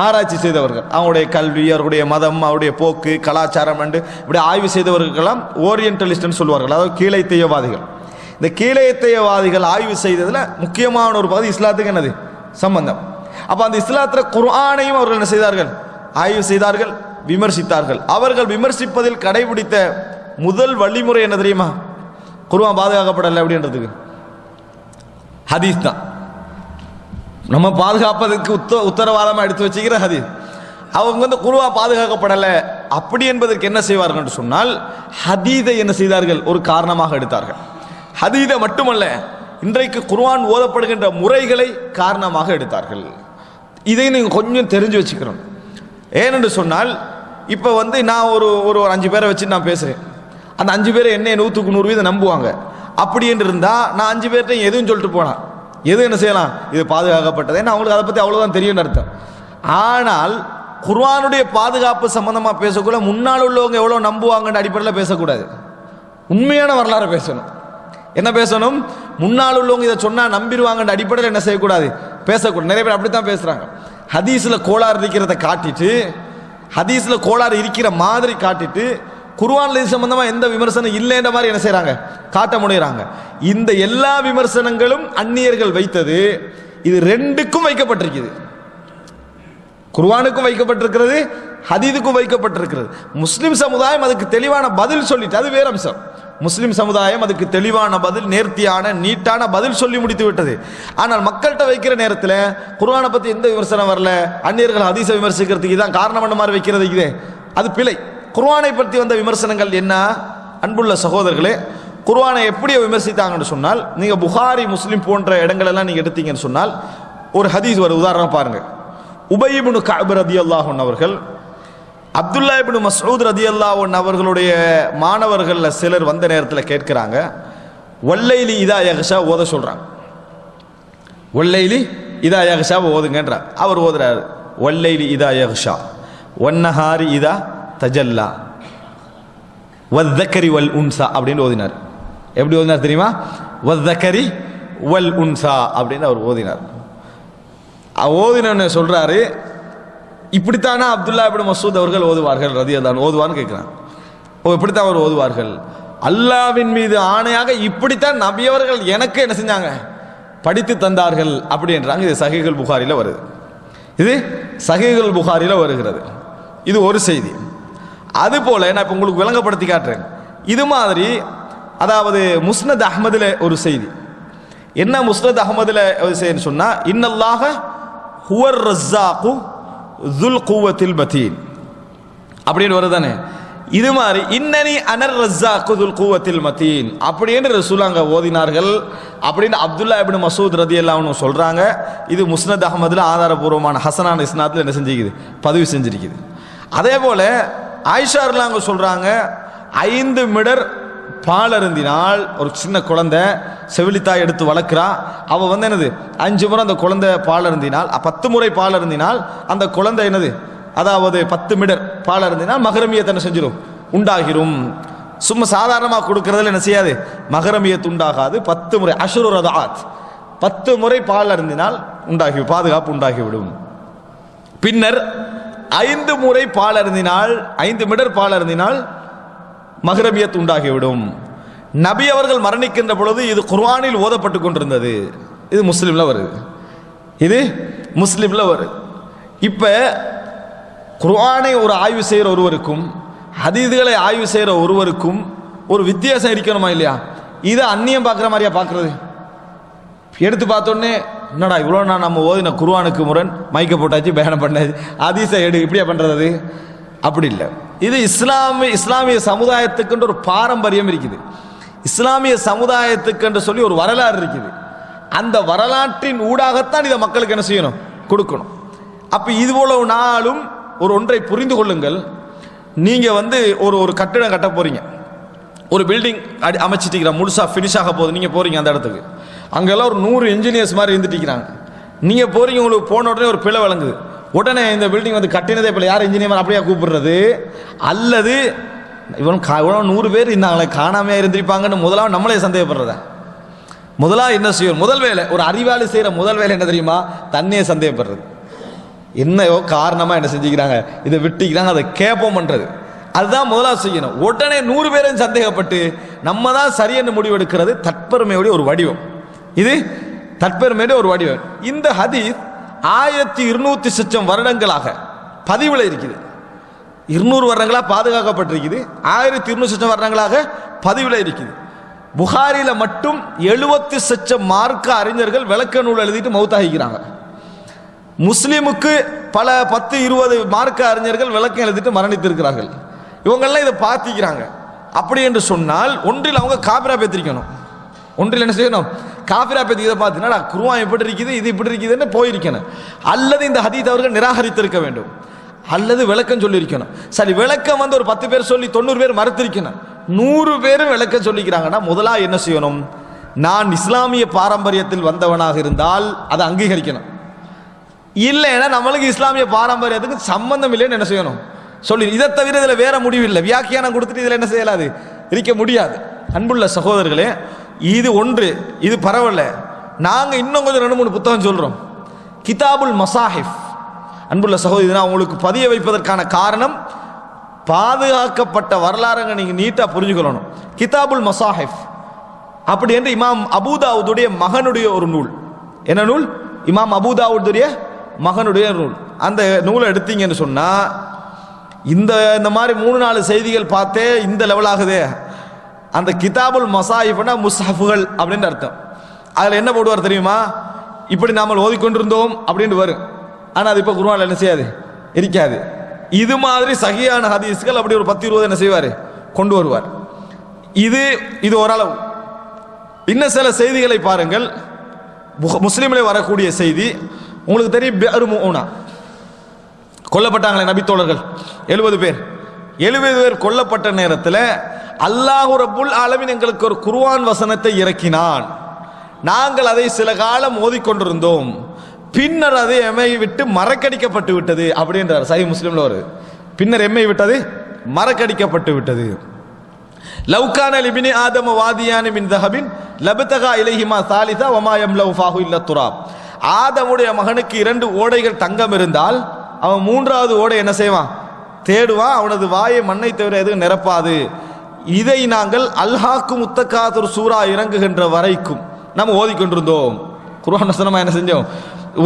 ஆராய்ச்சி செய்தவர்கள், அவருடைய கல்வி, அவருடைய மதம், அவருடைய போக்கு, கலாச்சாரம் என்று இப்படி ஆய்வு செய்தவர்களெல்லாம் ஓரியன்டலிஸ்ட்னு சொல்வார்கள், அதாவது கீழைத்தையவாதிகள். இந்த கீழைத்தையவாதிகள் ஆய்வு செய்ததில் முக்கியமான ஒரு பகுதி இஸ்லாத்துக்கு என்னது சம்பந்தம். அப்ப அந்த இஸ்லாத்துல குர்ஆனையும் அவர்கள் என்ன செய்தார்கள்? ஆய்வு செய்தார்கள், விமர்சித்தார்கள். அவர்கள் விமர்சிப்பதில் கடைபிடித்த முதல் வழிமுறை என்ன தெரியுமா? குர்ஆன் பாதுகாக்கப்படலை அப்படின்றதுக்கு ஹதீஸ் தான். நம்ம பாதுகாப்பதற்கு உத்தரவாதமா எடுத்து வச்சுக்கிற ஹதீஸ். அவங்க குர்ஆன் பாதுகாக்கப்படலை அப்படி என்பதற்கு என்ன செய்வார்கள் என்று சொன்னால், ஹதீதை என்ன செய்தார்கள்? ஒரு காரணமாக எடுத்தார்கள். ஹதீதை மட்டுமல்ல, இன்றைக்கு குர்ஆன் ஓதப்படுகின்ற முறைகளை காரணமாக எடுத்தார்கள். இதை நீங்க கொஞ்சம் தெரிஞ்சு வச்சுக்கிறோம். ஏனென்று சொன்னால், இப்போ நான் ஒரு 5 பேரை வச்சு நான் பேசுறேன். அந்த 5 பேரை என்ன 100க்கு 100% நம்புவாங்க. அப்படி என்று இருந்தா நான் 5 பேர்கிட்ட எதுவும் சொல்லிட்டு போனா எது என்ன செய்யலாம்? இது பாதுகாக்கப்பட்டது, ஏன்னா அவங்களுக்கு அதை பத்தி அவ்வளவுதான் தெரியும் அர்த்தம். ஆனால் குர்ஆனுடைய பாதுகாப்பு சம்பந்தமா பேசக்கூட முன்னால் உள்ளவங்க எவ்வளவு நம்புவாங்கன்ற அடிப்படையில் பேசக்கூடாது. உண்மையான வரலாறு பேசணும். என்ன பேசணும்? முன்னால் உள்ளவங்க இதை சொன்னா நம்பிடுவாங்கன்ற அடிப்படையில் என்ன செய்யக்கூடாது? பேசக்கூடாது. நிறைய பேர் அப்படித்தான் பேசுறாங்க. ஹதீஸ்ல கோளாறு இருக்கிறத காட்டிட்டு, ஹதீஸ்ல கோளாறு இருக்கிற மாதிரி காட்டிட்டு, குர்ஆன்ல இது சம்பந்தமா எந்த விமர்சனம் இல்லைன்ற மாதிரி என்ன செய்யறாங்க? காட்ட முடியறாங்க. இந்த எல்லா விமர்சனங்களும் அந்நியர்கள் வைத்தது. இது ரெண்டுக்கும் வைக்கப்பட்டிருக்குது. குர்ஆனுக்கும் வைக்கப்பட்டிருக்கிறது, ஹதீதுக்கும் வைக்கப்பட்டிருக்கிறது. முஸ்லிம் சமுதாயம் அதுக்கு தெளிவான பதில் சொல்லிட்டு, அது வேற அம்சம். முஸ்லிம் சமுதாயம் அதுக்கு தெளிவான பதில், நேர்த்தியான நீட்டான பதில் சொல்லி முடித்து விட்டது. ஆனால் மக்கள்கிட்ட வைக்கிற நேரத்தில் குர்ஆனை பத்தி எந்த விமர்சனம் வரல, அந்நியர்கள் ஹதீஸை விமர்சிக்கிறதுக்கு இதான் காரணம் என்ன மாதிரி வைக்கிறது, இதே அது பிழை. குர்ஆனை பற்றி வந்த விமர்சனங்கள் என்ன? அன்புள்ள சகோதரர்களே, குர்ஆனை எப்படி விமர்சித்தாங்கன்னு சொன்னால், நீங்க புகாரி முஸ்லிம் போன்ற இடங்கள் எல்லாம் நீங்க எடுத்தீங்கன்னு சொன்னால், ஒரு ஹதீஸ் ஒரு உதாரணம் பாருங்க. உபய் இப்னு கஅப் ரலியல்லாஹு அன்ஹு அவர்கள் அப்துல்லா இப்னு மஸ்ஊத் ரலியல்லாஹு அன்ஹு அவர்களுடைய மாணவர்கள்ல சிலர் வந்த நேரத்தில் கேட்கிறாங்க, வல்லைலி இதா யக்ஷா ஓத சொல்றாங்க. வல்லைலி இதா யக்ஷா ஓதுங்கன்றார். அவர் ஓதுறாரு, வல்லைலி இதா யக்ஷா வன்னஹாரி இதா தஜல்லா வஸ்ஸக்கரி வல் உன்சா அப்படின்னு ஓதினார். எப்படி ஓதினார் தெரியுமா? வஸ்ஸக்கரி வல் உன்சா அப்படின்னு அவர் ஓதினார். ஓதின சொல்றாரு, இப்படித்தானா அப்துல்லா இப்னு மஸ்ஊத் அவர்கள் ஓதுவார்கள் ரலியல்லாஹு ஓதுவான்னு கேட்கிறான். இப்படித்தான் அவர் ஓதுவார்கள். அல்லாஹ்வின் மீது ஆணையாக இப்படித்தான் நபி அவர்கள் எனக்கு என்ன செஞ்சாங்க? படித்து தந்தார்கள் அப்படின்றாங்க. இது சஹீஹுல் புகாரில வருது. இது சஹீஹுல் புகாரில வருகிறது. இது ஒரு செய்தி. அதுபோல நான் இப்போ உங்களுக்கு விளங்கப்படுத்தி காட்டுறேன். இது மாதிரி அதாவது முஸ்னத் அஹ்மதுல ஒரு செய்தி. என்ன முஸ்னத் அஹ்மதுல ஒரு செய்தின்னு சொன்னா, இன்னல்லாஹ ஹுவர் ரஸ்ஸாகு ذுல் குவத்தில் மதீன் அப்படின்னு வருதானே. இது மாதிரி இன்னனி அனர் ரஸ்ஸாகு ذுல் குவத்தில் மதீன் அப்படின்னு ரசூலுல்லாஹ் ஓதினார்கள் அப்படின்னு அப்துல்லா இப்னு மஸ்ஊத் ரலியல்லாஹு அன்ஹு சொல்றாங்க. இது முஸ்னத் அஹ்மதுல ஆதாரபூர்வமான ஹசனான இஸ்னாத்ல என்ன செஞ்சிருக்குது? பதிவு செஞ்சிருக்குது. அதே போல ஆயிஷா ரலியல்லாஹு அன்ஹா சொல்றாங்க, 5 மிடர் பால் அருந்தினால், ஒரு சின்ன குழந்தை செவிலித்தாய் எடுத்து வளர்க்கிறா, அவ என்னது 5 முறை அந்த குழந்தை பால் அருந்தினால், 10 முறை பால் அருந்தினால் அந்த குழந்தை என்னது, அதாவது 10 மிடர் பால் அருந்தினால் மஹரமியத் என்ன செஞ்சிடும்? உண்டாகிரும். சும்மா சாதாரணமாக கொடுக்கறதுல என்ன செய்யாது? மஹரமியத் உண்டாகாது. 10 முறை அஷ்ரு ரதாத் 10 முறை பால் அருந்தினால் உண்டாகி பாதுகாப்பு உண்டாகிவிடும். பின்னர் 5 முறை பால் அருந்தினால், 5 மிடர் பால் அருந்தினால் மஹரமியத் உண்டாகிவிடும். நபி அவர்கள் மரணிக்கின்ற பொழுது இது குர்ஆனில் ஓதப்பட்டு கொண்டிருந்தது. இது முஸ்லிம்ல வருது. இது முஸ்லிம்ல வருது. இப்ப குர்ஆனை ஒரு ஆய்வு செய்கிற ஒருவருக்கும் ஹதீதுகளை ஆய்வு செய்கிற ஒருவருக்கும் ஒரு வித்தியாசம் இருக்கணுமா இல்லையா? இதை அந்நியம் பார்க்குற மாதிரியா பார்க்கறது? எடுத்து பார்த்தோன்னே என்னடா இவ்வளோ நான் நம்ம ஓதின குர்ஆனுக்கு முரண், மைக்க போட்டாச்சு, பயணம் பண்ணாச்சு, ஹதீஸை எடு, இப்படியா பண்ணுறது? அப்படி இல்லை. இது இஸ்லாமிய சமுதாயத்துக்கு ஒரு பாரம்பரியம் இருக்குது. இஸ்லாமிய சமுதாயத்துக்கு என்று சொல்லி ஒரு வரலாறு இருக்குது. அந்த வரலாற்றின் ஊடாகத்தான் இதை மக்களுக்கு என்ன செய்யணும்? கொடுக்கணும். அப்ப இது போல நாளும் ஒன்றை புரிந்து கொள்ளுங்கள். நீங்க ஒரு கட்டிடம் கட்ட போறீங்க, ஒரு பில்டிங் அமைச்சிட்டு முழுசா பினிஷ் ஆக போகுது. நீங்க போறீங்க அந்த இடத்துக்கு, அங்கெல்லாம் ஒரு 100 இன்ஜினியர்ஸ் மாதிரி இருந்துட்டு நீங்க போறீங்க. உங்களுக்கு போன உடனே ஒரு பிழை வழங்குது. உடனே இந்த பில்டிங் கட்டினதே இப்போ யார் இன்ஜினியர் அப்படியே கூப்பிடுறது? அல்லது இவன் 100 பேர் இருந்தாங்களே காணாமையா இருந்திருப்பாங்கன்னு முதலாவது நம்மளே சந்தேகப்படுறத. முதலாவது என்ன செய்யும்? முதல் வேலை, ஒரு அறிவாளி செய்யற முதல் வேலை என்ன தெரியுமா? தண்ணியை சந்தேகப்படுறது. என்னையோ காரணமா என்ன செஞ்சுக்கிறாங்க, இதை விட்டுக்கிறாங்க, அதை கேட்போம் பண்றது. அதுதான் முதலாவது செய்யணும். உடனே 100 பேரையும் சந்தேகப்பட்டு நம்ம தான் சரியென்று முடிவெடுக்கிறது தற்பெருமையுடைய ஒரு வடிவம். இது தற்பெருமையுடைய ஒரு வடிவம். இந்த ஹதீஸ் 1200 சொச்சம் வருடங்களாக பதிவில் இருக்குது. 200 வருடங்களாக பாதுகாக்கப்பட்டிருக்குது. 1200 சொச்சம் வருடங்களாக பதிவில் இருக்குது. புகாரில மட்டும் 70 சொச்சம் மார்க்க அறிஞர்கள் விளக்க நூல் எழுதிட்டு மௌத்தாகிக்கிறாங்க. முஸ்லிமுக்கு பல 10-20 மார்க்க அறிஞர்கள் விளக்கம் எழுதிட்டு மரணித்திருக்கிறார்கள். இவங்கெல்லாம் இதை பார்த்திக்கிறாங்க. அப்படி என்று சொன்னால் ஒன்றில் அவங்க காபிரா பேத்திருக்கணும். ஒன்றில் என்ன செய்யணும்? காபிரா பேத்தி இதை பார்த்தீங்கன்னா குர்ஆன் எப்படி இருக்குது, இது இப்படி இருக்குதுன்னு போயிருக்கணும். அல்லது இந்த ஹதீஸ் அவர்கள் நிராகரித்திருக்க வேண்டும், அல்லது விளக்கம் சொல்லியிருக்கணும். சரி, விளக்கம் வந்து ஒரு 10 பேர் சொல்லி 90 பேர் மறுத்திருக்கணும். 100 பேரும் விளக்கம் சொல்லிக்கிறாங்கன்னா முதலா என்ன செய்யணும்? நான் இஸ்லாமிய பாரம்பரியத்தில் வந்தவனாக இருந்தால் அதை அங்கீகரிக்கணும். இல்லைன்னா நம்மளுக்கு இஸ்லாமிய பாரம்பரியத்துக்கு சம்பந்தம் இல்லைன்னு என்ன செய்யணும்? சொல்லி இதை தவிர இதில் வேற முடிவு இல்லை. வியாக்கியானம் கொடுத்துட்டு இதில் என்ன செய்யலாது? இருக்க முடியாது. அன்புள்ள சகோதரர்களே, இது ஒன்று, இது பரவாயில்ல. நாங்கள் இன்னும் கொஞ்சம் 2-3 புத்தகம் சொல்கிறோம். கிதாபுல் மசாஹிஃப். அன்புள்ள சகோதரி, நான் உங்களுக்கு பதிய வைப்பதற்கான காரணம் பாதுகாக்கப்பட்ட வரலாறுங்க நீங்கள் நீட்டாக புரிஞ்சுக்கணும். கிதாபுல் மசாஹிஃப் அப்படி என்று இமாம் அபூதாவுடைய மகனுடைய ஒரு நூல். என்ன நூல்? இமாம் அபூதாவுடைய மகனுடைய நூல். அந்த நூலை எடுத்தீங்கன்னு சொன்னால் இந்த மாதிரி 3-4 செய்திகள் பார்த்தே இந்த லெவல் ஆகுதே. அந்த கிதாபுல் மசாஹிஃப்னா முஸ்ஹஃபுகள் அப்படின்னு அர்த்தம். அதில் என்ன போடுவார் தெரியுமா? இப்படி நாம் ஓதிக்கொண்டிருந்தோம் அப்படின்னு வரும். ஆனால் அது இப்போ குர்ஆன்ல என்ன செய்யாது? இருக்காது. இது மாதிரி சஹீஹான ஹதீஸ்கள் அப்படி ஒரு 10-20 என்ன செய்வார்? கொண்டு வருவார். இது ஓரளவு. இன்னும் சில செய்திகளை பாருங்கள். முஸ்லிமில் வரக்கூடிய செய்தி உங்களுக்கு தெரியும். பிஅர் முஊனா கொல்லப்பட்டாங்களே நபித்தோழர்கள் 70 பேர். 70 பேர் கொல்லப்பட்ட நேரத்தில் அல்லாஹ் ரப்புல் ஆலமீன் எங்களுக்கு ஒரு குர்ஆன் வசனத்தை இறக்கினான். நாங்கள் அதை சில காலம் ஓதிக்கொண்டிருந்தோம். பின்னர் அது எம்மை விட்டு மறக்கடிக்கப்பட்டு விட்டது அப்படின்றார். சஹீஹ் முஸ்லிம்ல வருது. பின்னர் எம்மை விட்டது மறக்கடிக்கப்பட்டு விட்டது. லவ்கான லிபினி ஆதம வாதியானி மின் தஹபின் லபதகா இலைஹிமா சாலிசா வமா யம்லவு ஃபாஹு இல்ல துராப். ஆதமுடைய மகனுக்கு 2 ஓடைகள் தங்கம் இருந்தால் அவன் 3வது ஓடை என்ன செய்வான்? தேடுவான். அவனது வாயை மண்ணை தவிர எதுவும் நிரப்பாது. இதை நாங்கள் அல்ஹாக்கு முத்தகாதுர் சூரா இறங்குகின்ற வரைக்கும் நம்ம ஓதிக்கொண்டிருந்தோம். குர்ஆன் வசனமா என்ன செஞ்சோம்?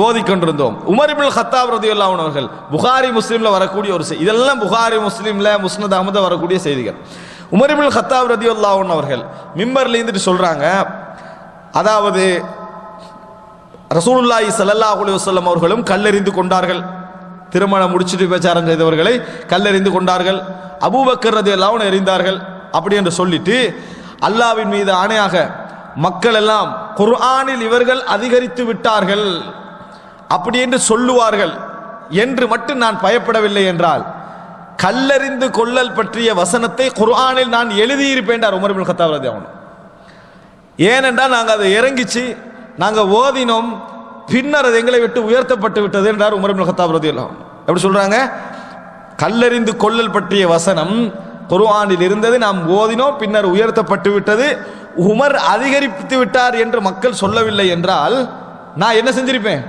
ஓதிக்கொண்டிருந்தோம். உமர் இப்னு கத்தாப் ரலியல்லாஹு அன்ஹு அவர்கள் புகாரி முஸ்லிம்ல வரக்கூடிய ஒரு செய்தி. இதெல்லாம் புகாரி முஸ்லிம்ல முஸ்னத் அஹ்மத்ல வரக்கூடிய செய்திகள். உமர் இப்னு கத்தாப் ரலியல்லாஹு அன்ஹு அவர்கள் மிம்பர்ல இருந்துட்டு சொல்றாங்க, அதாவது ரசூலுல்லாஹி ஸல்லல்லாஹு அலைஹி வஸல்லம் அவர்களும் கல்லெறிந்து கொண்டார்கள். திருமணம் முடிச்சுட்டு விபச்சாரம் செய்தவர்களை கல்லெறிந்து கொண்டார்கள். அபூபக்கர் ரலியல்லாஹு அன்ஹு எறிந்தார்கள். அப்படி என்று சொல்லிட்டு அல்லாஹ்வின் மீது ஆணையாக மக்கள் எல்லாம் குர்ஆனில் இவர்கள் அதிகரித்து விட்டார்கள் அப்படி என்று சொல்லுவார்கள் என்று மட்டும் நான் பயப்படவில்லை என்றால் கல்லறிந்து கொள்ளல் பற்றிய வசனத்தை குர்ஆனில் நான் எழுதியிருப்பேன் உமர் இப்னு கத்தாப் ரலியல்லாஹு அன்ஹு. ஏனென்றால் நாங்கள் அதை இறங்கிச்சு, நாங்கள் ஓதினோம், பின்னர் அது எங்களை விட்டு உயர்த்தப்பட்டு விட்டது என்றார் உமர் இப்னு கத்தாப் ரலியல்லாஹு அன்ஹு. எப்படி சொல்றாங்க? கல்லறிந்து கொள்ளல் பற்றிய வசனம் குர்ஆனில் இருந்தது, நாம் ஓதினோம், பின்னர் உயர்த்தப்பட்டு விட்டது. உமர் அதிகரித்து விட்டார் என்று மக்கள் சொல்லவில்லை என்றால் நான் என்ன செஞ்சிருப்பேன்?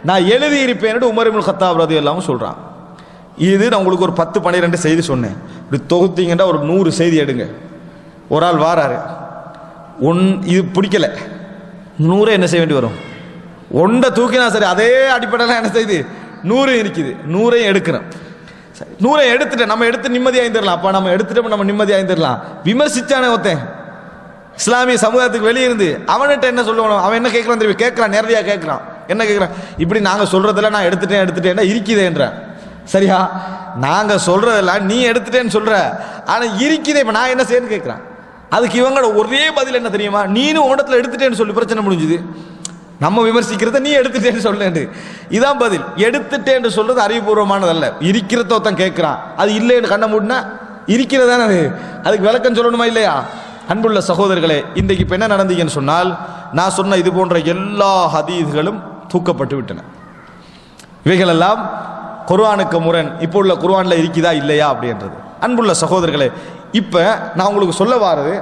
நான் எழுதியிருப்பேன் என்று உமர் இப்னு கத்தாப் ரலியல்லாஹு அன்ஹு சொல்றான். இது நான் உங்களுக்கு ஒரு 10-12 செய்தி சொன்னேன். இப்படி தொகுத்தீங்கன்னா ஒரு 100 செய்தி எடுங்க. ஒரு ஆள் வாராரு, இது பிடிக்கல, 100 என்ன செய்ய வேண்டி வரும்? ஒன்றை தூக்கினா சரி, அதே அடிப்படையில் என்ன செய்யுது? 100 இருக்குது. 100 எடுக்கணும். 100 எடுத்துட்டு நம்ம எடுத்து நிம்மதியாக இருந்துடலாம். அப்போ நம்ம எடுத்துட்டு நம்ம நிம்மதியாக இருந்துடலாம். விமர்சிச்சானே ஒருத்தன் இஸ்லாமிய சமுதாயத்துக்கு வெளியே இருந்து அவன்கிட்ட என்ன சொல்லுவானோ, அவன் என்ன கேட்கறான் தெரியும்? கேட்கறான், நேரடியாக கேட்கறான். என்ன கேட்கறான்? இப்படி நாங்கள் சொல்றதெல்லாம் நான் எடுத்துட்டேன் இருக்குதேன்ற. சரியா? நாங்கள் சொல்றதெல்லாம் நீ எடுத்துட்டேன்னு சொல்ற, ஆனால் இருக்குதே, இப்போ நான் என்ன செய்யணும்னு கேட்குறான். அதுக்கு இவங்களோட ஒரே பதில் என்ன தெரியுமா? நீனும் உடத்துல எடுத்துட்டேன்னு சொல்லி பிரச்சனை முடிஞ்சுது. நம்ம விமர்சிக்கிறத நீ எடுத்துட்டேன்னு சொல்லேன். இதான் பதில். எடுத்துட்டேன்னு சொல்றது அறிவுபூர்வமானதல்ல. இருக்கிறத ஒருத்தன் கேட்கிறான், அது இல்லைன்னு கண்ண மூடினா இருக்கிறதான அது, அதுக்கு விளக்கம் சொல்லணுமா இல்லையா? அன்புள்ள சகோதரர்களே, இன்றைக்கு இப்போ என்ன நடந்தீங்கன்னு சொன்னால், நான் சொன்ன இது போன்ற எல்லா ஹதீஸ்களும் தூக்கப்பட்டு விட்டன. இவைகளெல்லாம் குர்ஆனுக்கு முரண். இப்போ உள்ள குர்ஆன்ல இருக்குதா இல்லையா அப்படின்றது. அன்புள்ள சகோதரர்களே, இப்போ நான் உங்களுக்கு சொல்ல வாரது,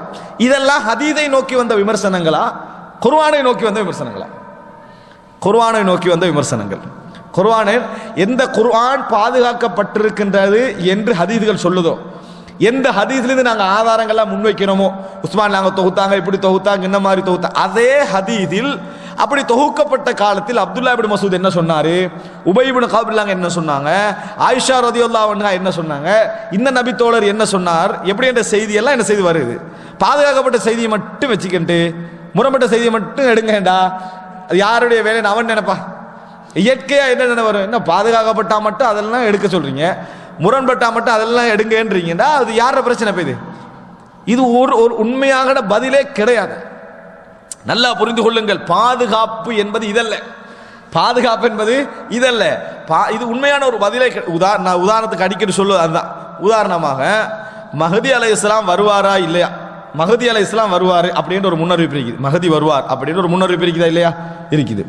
இதெல்லாம் ஹதீஸை நோக்கி வந்த விமர்சனங்களா, குர்ஆனை நோக்கி வந்த விமர்சனங்களா? குர்ஆனை நோக்கி வந்த விமர்சனங்கள். குர்ஆனில் எந்த குர்ஆன் பாதுகாக்கப்பட்டிருக்கின்றது என்று ஹதீஸ்கள் சொல்லுதோ, எந்த ஹதீஸ்லேருந்து நாங்கள் ஆதாரங்கள்லாம் முன்வைக்கிறோமோ, உஸ்மான் நாங்கள் தொகுத்தாங்க, இப்படி தொகுத்தாங்க, இந்த மாதிரி தொகுத்தாங்க, அதே ஹதீஸில் அப்படி தொகுக்கப்பட்ட காலத்தில் அப்துல்லா இப்னு மசூத் என்ன சொன்னாரு, உபய் இப்னு கஅப் என்ன சொன்னாங்க, ஆயிஷா ரலியல்லாஹு அன்ஹா என்ன சொன்னாங்க, இந்த நபி தோழர் என்ன சொன்னார், எப்படி என்ற செய்தி எல்லாம் என்ன செய்தி வருது. பாதுகாக்கப்பட்ட செய்தியை மட்டும் வச்சுக்கிட்டு முரண்பட்ட செய்தியை மட்டும் எடுங்கடா, அது யாருடைய வேலைன்னு அவன் நினைப்பா. இயற்கையா என்ன வரும், என்ன பாதுகாக்கப்பட்டா மட்டும் அதெல்லாம் எடுக்க சொல்றீங்க, முரண்பட்டா மட்டும் அதெல்லாம் எடுங்கன்றீங்கடா, அது யார பிரச்சனை போயுது. இது ஒரு உண்மையான பதிலே கிடையாது. நல்லா புரிந்து கொள்ளுங்கள், பாதுகாப்பு என்பது இதல்ல, பாதுகாப்பு என்பது இதல்ல. இது உண்மையான ஒரு பதிலே. உதாரணத்துக்கு அடிக்கடி சொல்லுவது அதுதான். உதாரணமாக மஹதி அலைஹிஸ்ஸலாம் வருவாரா இல்லையா, மஹதி அலைஹிஸ்ஸலாம் வருவார் அப்படின்ற ஒரு முன்னறிவிப்பு இருக்குது, மஹதி வருவார் அப்படின்னு ஒரு முன்னறிவிப்பு இருக்குதா இல்லையா, இருக்குது.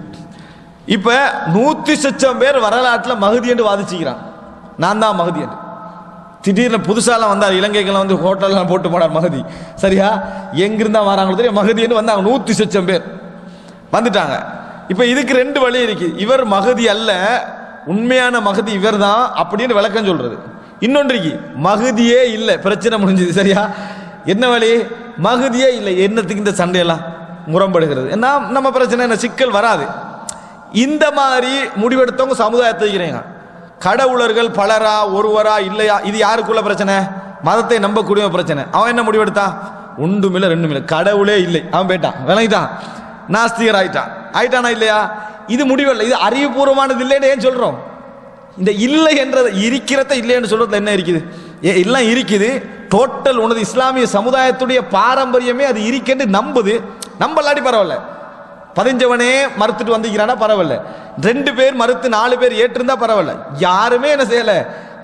இப்ப 100,000 பேர் வரலாற்றில் மஹதி என்று வாதிச்சுக்கிறான், நான் தான் மஹதி என்று. திடீர்னு புதுசாலாம் வந்தார், இலங்கைக்கெல்லாம் வந்து ஹோட்டல்லாம் போட்டு போனார் மஹதி. சரியா, எங்கிருந்தா வராங்களோ தெரியும், மஹதி என்று வந்தாங்க 100,000 பேர் வந்துட்டாங்க. இப்ப இதுக்கு 2 வழி இருக்கு. இவர் மஹதி அல்ல, உண்மையான மஹதி இவர் தான் அப்படின்னு விளக்கம் சொல்றது. இன்னொன்றைக்கு மஹதியே இல்லை, பிரச்சனை முடிஞ்சது. சரியா, என்ன வழி, மஹதியே இல்லை, என்னத்துக்கு இந்த சண்டையெல்லாம் முரண்படுகிறது, நம்ம பிரச்சனை என்ன, சிக்கல் வராது. இந்த மாதிரி முடிவெடுத்தவங்க சமுதாயத்தை இருக்கிறீங்க. கடவுளர்கள் பலரா ஒருவரா இல்லையா, இது யாருக்குள்ள பிரச்சனை, மதத்தை நம்பக்கூடிய பிரச்சனை. அவன் என்ன முடிவெடுத்தான், ஒன்றுமில்லை ரெண்டுமில்லை, கடவுளே இல்லை, அவன் போயிட்டான், விளங்கிட்டான், நாஸ்திகர் ஆயிட்டானா இல்லையா. இது முடிவல்ல, இது அறிவுபூர்வமானது இல்லைன்னு ஏன் சொல்றோம். இந்த இல்லை என்றது இருக்கிறத இல்லைன்னு சொல்றதுல என்ன இருக்குது, எல்லாம் இருக்குது. டோட்டல் உனது இஸ்லாமிய சமுதாயத்துடைய பாரம்பரியமே அது இருக்கேன்னு நம்புது. நம்பலாடி பரவாயில்ல, பதிஞ்சவனே மறுத்துட்டு வந்திருக்கிறானா பரவாயில்ல, 2 பேர் மறுத்து 4 பேர் ஏற்றிருந்தா பரவாயில்ல, யாருமே என்ன செய்யல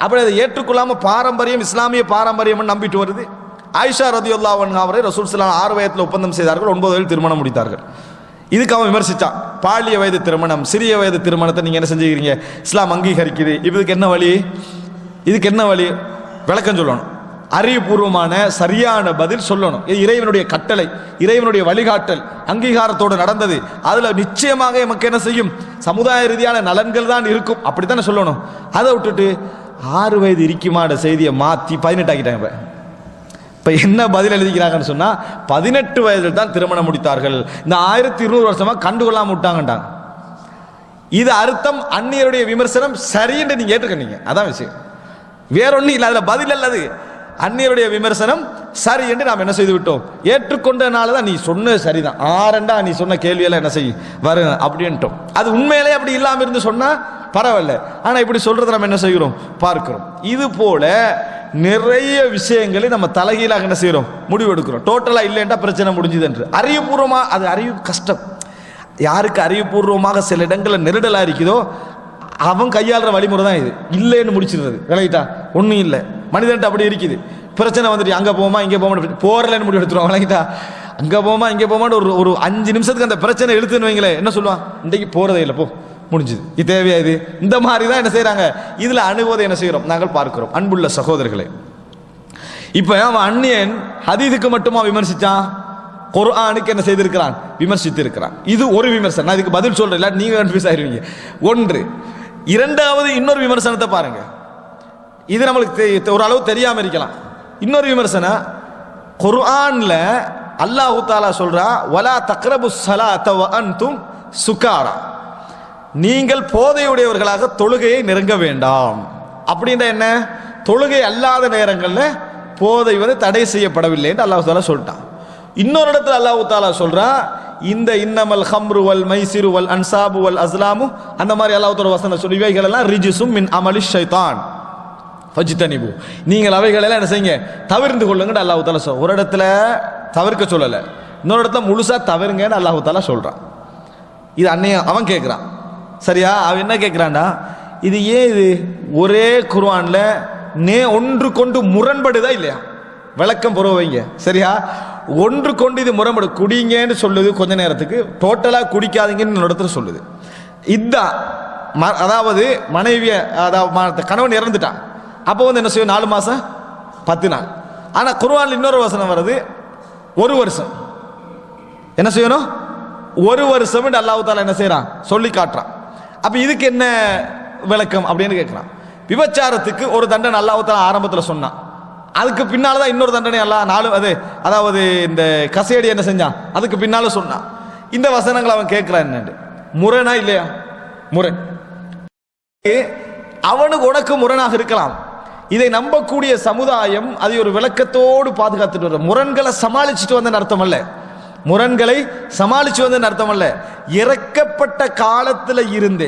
அப்படி அதை ஏற்றுக்கொள்ளாம பாரம்பரியம் இஸ்லாமிய பாரம்பரியம் நம்பிட்டு வருது. ஆயிஷா ரலியல்லாஹு அன்ஹா அவரை ரசூல் ஸல்லல்லாஹு 6 வயதில் ஒப்பந்தம் செய்தார்கள், 9 வயதில் திருமணம் முடித்தார்கள். இதுக்கு அவன் விமர்சிச்சான், பாலிய வயது திருமணம் சிறிய வயது திருமணத்தை நீங்க என்ன செஞ்சுக்கிறீங்க, இஸ்லாம் அங்கீகரிக்குது, இதுக்கு என்ன வழி, இதுக்கு என்ன வழி, விளக்கம் சொல்லணும், அறிவுபூர்வமான சரியான பதில் சொல்லணும். இது இறைவனுடைய கட்டளை, இறைவனுடைய வழிகாட்டல், அங்கீகாரத்தோடு நடந்தது. அதுல நிச்சயமாக நமக்கு என்ன செய்யும், சமுதாய ரீதியான நலன்கள் தான் இருக்கும், அப்படித்தானே சொல்லணும். அதை விட்டுட்டு 6 வயது இருக்குமான செய்தியை மாத்தி 18 ஆக்கிட்டாங்க. இப்ப என்ன பதில் எழுதிக்கிறாங்கன்னு சொன்னா, 18 வயதில் தான் திருமணம் முடித்தார்கள், இந்த 1200 வருஷமா கண்டுகொள்ளாம விட்டாங்கட்டாங்க. இது அர்த்தம் அந்நியருடைய விமர்சனம் சரின்னு நீங்க ஏற்றுக்கீங்க, அதான் விஷயம், வேறொன்னும் இல்லை. அதுல பதில் அல்லது அந்நியருடைய விமர்சனம் சரி என்று நாம் என்ன செய்து விட்டோம், ஏற்றுக்கொண்டனால தான் நீ சொன்ன சரிதான், ஆரண்டா நீ சொன்ன கேள்வியெல்லாம் என்ன செய்யும் வரும் அப்படின்ட்டோம். அது உண்மையிலே அப்படி இல்லாம இருந்து சொன்னா பரவாயில்ல, ஆனா இப்படி சொல்றதை நம்ம என்ன செய்கிறோம் பார்க்கிறோம். இது போல நிறைய விஷயங்களை நம்ம தலைகீழாக என்ன செய்யறோம், முடிவெடுக்கிறோம். டோட்டலா இல்லைன்றா பிரச்சனை முடிஞ்சது என்று. அறிவுபூர்வமா அது அறிவு கஷ்டம். யாருக்கு அறிவுபூர்வமாக சில இடங்களில் நெருடலா இருக்குதோ அவன் கையாளுற வழிமுறை தான் இது, இல்லைன்னு முடிச்சிடுறது. விளையிட்டா ஒன்றும் இல்லை, மனிதன்ட்டு அப்படி இருக்குது. பிரச்சனை வந்துட்டு அங்கே போமா இங்கே போமா போறலன்னு முடிவு எடுத்துருவான். விளங்கிட்டா, அங்கே போமா இங்கே போமான்னு ஒரு 5 நிமிஷத்துக்கு அந்த பிரச்சனை எடுத்துன்னு வைங்களேன், என்ன சொல்லுவான், இன்றைக்கு போறதே இல்லை, போ முடிஞ்சுது, இது தேவையா, இது இந்த மாதிரி தான் என்ன செய்யறாங்க. இதுல அணுகுவதை என்ன செய்யறோம் நாங்கள் பார்க்கிறோம். அன்புள்ள சகோதரர்களே, இப்ப அவன் அந்நியன் ஹதீஸுக்கு மட்டுமா விமர்சிச்சான், குர்ஆனுக்கு என்ன செய்திருக்கிறான், விமர்சித்து இருக்கிறான். இது ஒரு விமர்சனம், நான் இதுக்கு பதில் சொல்றேன், இல்ல நீங்க கன்ஃபியூஸ் ஆயிருவீங்க. ஒன்று. இரண்டாவது இன்னொரு விமர்சனத்தை பாருங்க, இது நம்மளுக்கு ஒரு அளவு தெரியாம இருக்கலாம். இன்னொரு விமர்சனம், குர்ஆன்ல அல்லாஹ் தஆலா சொல்றா, வலா தக்ரபுஸ் ஸலாத வ அன்தும் சுகாரா, நீங்கள் போதையுடையவர்களாக தொழுகையை நெருங்க வேண்டாம். அப்படின்ற என்ன, தொழுகை அல்லாத நேரங்களில் போதை வந்து தடை செய்யப்படவில்லை என்று அல்லாஹ் தஆலா சொல்லிட்டான். இன்னொரு இடத்துல அல்லாஹ் தஆலா சொல்றா, இந்த இன்னமல் ஹம்ரு வல் மைசிரு வல் அன்சாபு வல் அஸ்லாமு, அந்த மாதிரி அல்லாஹ் தஆலா வசனம் சொல்லி, இவைகள் எல்லாம் ரிஜிசும் மின் அமலி ஷைத்தான் ஃபஜ்தனிபு, நீங்கள் அவைகள் எல்லாம் என்ன செய்யுங்க, தவிர்ந்து கொள்ளுங்க அல்லாஹ் தஆலா சொல்ற. ஒரு இடத்துல தவிர்க்க சொல்லல, இன்னொரு இடத்துல முழுசா தவிருங்கன்னு அல்லாஹ் தஆலா சொல்றான். இது அன்னைய அவன் கேட்கிறான். சரியா, அவன் என்ன கேட்கிறான்டா, இது ஏன் இது ஒரே குர்ஆன்ல ஒன்று கொண்டு முரண்படுதா இல்லையா, விளக்கம் புற வைங்க. சரியா, ஒன்று கொண்டு இது முரண்படு, குடிங்கன்னு சொல்லுது கொஞ்ச நேரத்துக்கு, டோட்டலா குடிக்காதீங்கன்னு இடத்துல சொல்லுது. இதுதான், அதாவது மனைவிய, அதாவது கணவன் இறந்துட்டான், அப்போ வந்து என்ன செய்யும், 4 மாசம் 10 நாள். ஆனா குர்ஆன்ல இன்னொரு வசனம் வருது, 1 வருஷம். என்ன செய்யணும், 1 வருஷம் அல்லாஹ் தஆலா என்ன செய்யறான், சொல்லி காட்டுறான். அப்ப இதுக்கு என்ன விளக்கம் அப்படின்னு கேட்கிறான். விபச்சாரத்துக்கு ஒரு தண்டனை அல்லாஹ் தஆலா ஆரம்பத்தில் சொன்னான், அதுக்கு பின்னால்தான் இன்னொரு தண்டனை அல்லாஹ் அதாவது இந்த கசையடி என்ன செஞ்சான், அதுக்கு பின்னால சொன்னான். இந்த வசனங்களை அவன் கேட்கிறான் என்னண்டு முரணா இல்லையா? முரண். அவனுக்கு உனக்கு முரணாக இருக்கலாம். இதை நம்பக்கூடிய சமுதாயம் அதை ஒரு விளக்கத்தோடு பாதுகாத்துட்டு வர முரண்களை சமாளிச்சுட்டு வந்த அர்த்தம் அல்ல. முரண்களை சமாளிச்சு வந்த அர்த்தம் அல்ல. இறக்கப்பட்ட காலத்தில் இருந்து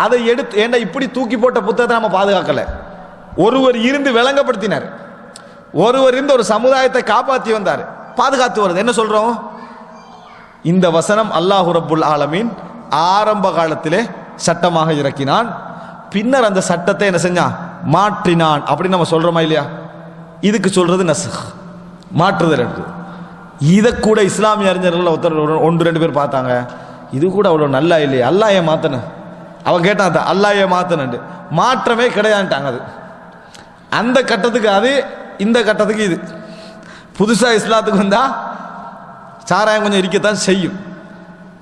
அதை எடுத்து ஏண்டா இப்படி தூக்கி போட்ட புத்தகத்தை நம்ம பாதுகாக்கல. ஒருவர் இருந்து விளங்கப்படுத்தினார், ஒருவர் இருந்து ஒரு சமுதாயத்தை காப்பாற்றி வந்தார், பாதுகாத்து வருது. என்ன சொல்றோம்? இந்த வசனம் அல்லாஹு ரப்புல் ஆலமீன் ஆரம்ப காலத்திலே சட்டமாக இறக்கினான், பின்னர் அந்த சட்டத்தை என்ன செஞ்சான்? மாற்றினான். அப்படி நம்ம சொல்றோமா இல்லையா? இதுக்கு சொல்றது நஸ்ஹ், மாற்றுதல் என்று. இதை கூட இஸ்லாமிய அறிஞர்கள் ஒருத்தர் ஒன்று ரெண்டு பேர் பார்த்தாங்க, இது கூட அவ்வளோ நல்லா இல்லையே, அல்லாஹ் ஏன் மாத்தன? அவன் கேட்டான், அல்லாஹ் ஏன் மாத்தனு? மாற்றமே கிடையாதுட்டாங்க. அது அந்த கட்டத்துக்கு அது, இந்த கட்டத்துக்கு இது. புதுசா இஸ்லாத்துக்கு வந்தா சாராயம் கொஞ்சம் இருக்கத்தான் செய்யும்,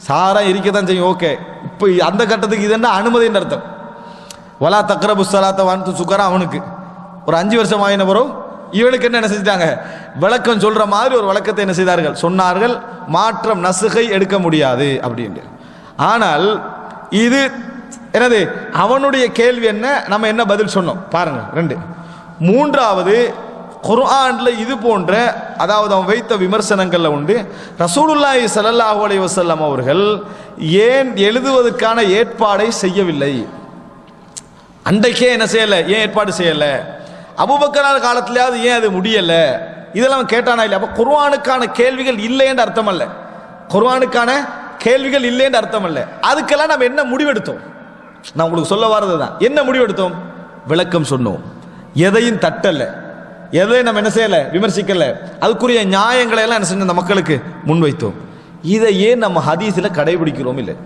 சாராயம் இருக்கத்தான் செய்யும். ஓகே, இப்போ அந்த கட்டத்துக்கு இதுன்னா அனுமதின்னு அர்த்தம். வலா தக்ரபு ஸலாத்த வஅன்து சுகரா, அவனுக்கு ஒரு 5 வருஷம் ஆயின பிறகு இவனுக்கு என்ன செஞ்சிட்டாங்க? விளக்கம் சொல்ற மாதிரி ஒரு விளக்கத்தை என்ன செய்தார்கள்? சொன்னார்கள். மாற்றம் நசுகை எடுக்க முடியாது அப்படின்னு. ஆனால் இது என்னது? அவனுடைய கேள்வி என்ன, நம்ம என்ன பதில் சொன்னோம் பாருங்க. 2. மூன்றாவது, குர்ஆன்ல இது போன்ற, அதாவது அவன் வைத்த விமர்சனங்கள்ல உண்டு, ரசூலுல்லாஹி ஸல்லல்லாஹு அலைஹி வஸல்லம் அவர்கள் ஏன் எழுதுவதற்கான ஏற்பாடை செய்யவில்லை? அன்றைக்கே என்ன செய்யல? ஏன் ஏற்பாடு செய்யல? அபூபக்கர் காலத்திலேயாவது ஏன் அது முடியல? இதெல்லாம் கேட்டானா இல்லை? அப்ப குர்ஆனுக்கான கேள்விகள் இல்லை என்று அர்த்தம் அல்ல. குர்ஆனுக்கான கேள்விகள் இல்லை என்று அர்த்தம் அல்ல. அதுக்கெல்லாம் நம்ம என்ன முடிவெடுத்தோம்? நான் உங்களுக்கு சொல்ல வர்றது தான். என்ன முடிவெடுத்தோம்? விளக்கம் சொன்னோம். எதையும் தட்டல, எதையும் நம்ம என்ன செய்யல? விமர்சிக்கல. அதுக்குரிய நியாயங்களை எல்லாம் என்ன செஞ்ச? அந்த மக்களுக்கு முன்வைத்தோம். இதை ஏன் நம்ம ஹதீஸ்ல கடைபிடிக்கிறோம்? இல்லை.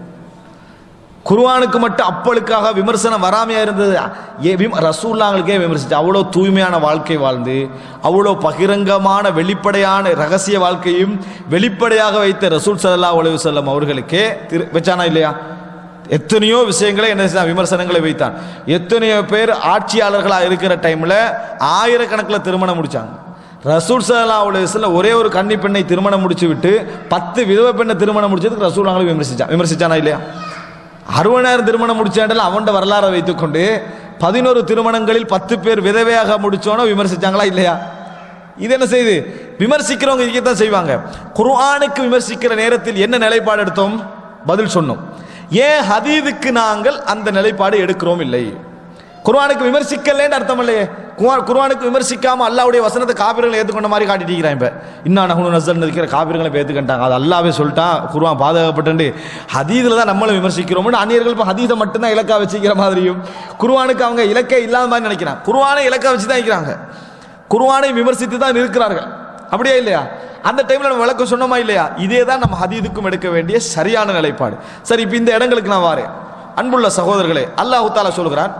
குர்ஆனுக்கு மட்டும் அப்பளுக்காக விமர்சனம் வராமையா இருந்தது. ரசூலுல்லாஹ்களுக்கே விமர்சிச்சு, அவ்வளோ தூய்மையான வாழ்க்கை வாழ்ந்து, அவ்வளோ பகிரங்கமான வெளிப்படையான ரகசிய வாழ்க்கையும் வெளிப்படையாக வைத்த ரசூல் ஸல்லல்லாஹு அலைஹி வஸல்லம் அவர்களுக்கே வச்சானா இல்லையா? எத்தனையோ விஷயங்களை என்ன செய்தான்? விமர்சனங்களை வைத்தான். எத்தனையோ பேர் ஆட்சியாளர்களாக இருக்கிற டைம்ல ஆயிரக்கணக்கில் திருமணம் முடிச்சாங்க. ரசூல் ஸல்லல்லாஹு அலைஹி வஸல்லம் ஒரே ஒரு கன்னி பெண்ணை திருமணம் முடிச்சு விட்டு 10 விதவை பெண்ணை திருமணம் முடிச்சதுக்கு ரசூலுல்லாஹ்களை விமர்சிச்சானா இல்லையா? 60,000 திருமணம் முடிச்சாண்டல அவன் வரலாறை வைத்துக்கொண்டு 11 திருமணங்களில் 10 பேர் விதவையாக முடிச்சோன்னா விமர்சிச்சாங்களா இல்லையா? இது என்ன செய்யுது? விமர்சிக்கிறவங்க இருக்கத்தான் செய்வாங்க. குர்ஆனுக்கு விமர்சிக்கிற நேரத்தில் என்ன நிலைப்பாடு எடுத்தோம்? பதில் சொன்னோம். ஏன் ஹதீதுக்கு நாங்கள் அந்த நிலைப்பாடு எடுக்கிறோம் இல்லை? குர்ஆனுக்கு விமர்சிக்கலன்னு அர்த்தம் இல்லையே. குர்ஆனுக்கு விமர்சிக்காம அல்லாஹ்வுடைய வசனத்தை காபிர்களை ஏற்றுக்கொண்ட மாதிரி காட்டிட்டு இருக்கிறான். இப்ப இன்னா நஹ்னு நஸல்னா இருக்கிற காபிர்களை ஏற்றுக்கிட்டாங்க. அது அல்லாஹ்வே சொல்லிட்டான், குர்ஆன் பாதுகாக்கப்பட்டு. ஹதீதுல தான் நம்மளை விமர்சிக்கிறோம்னு அந்நியர்கள் இப்போ ஹதீதை மட்டும்தான் இலக்கா வச்சுக்கிற மாதிரியும், குர்ஆனுக்கு அவங்க இலக்கே இல்லாத மாதிரி நினைக்கிறாங்க. குர்ஆனை இலக்கா வச்சு தான் இருக்கிறாங்க, குர்ஆனை விமர்சித்து தான் இருக்கிறார்கள். அப்படியே இல்லையா? அந்த டைம்ல நம்ம விளக்கம் சொன்னோமா இல்லையா? இதே தான் நம்ம ஹதீதுக்கும் எடுக்க வேண்டிய சரியான நிலைப்பாடு. சரி, இப்போ இந்த இடங்களுக்கு நான் வாரேன். அன்புள்ள சகோதரர்களே, அல்லாஹ் தஆலா சொல்கிறான்,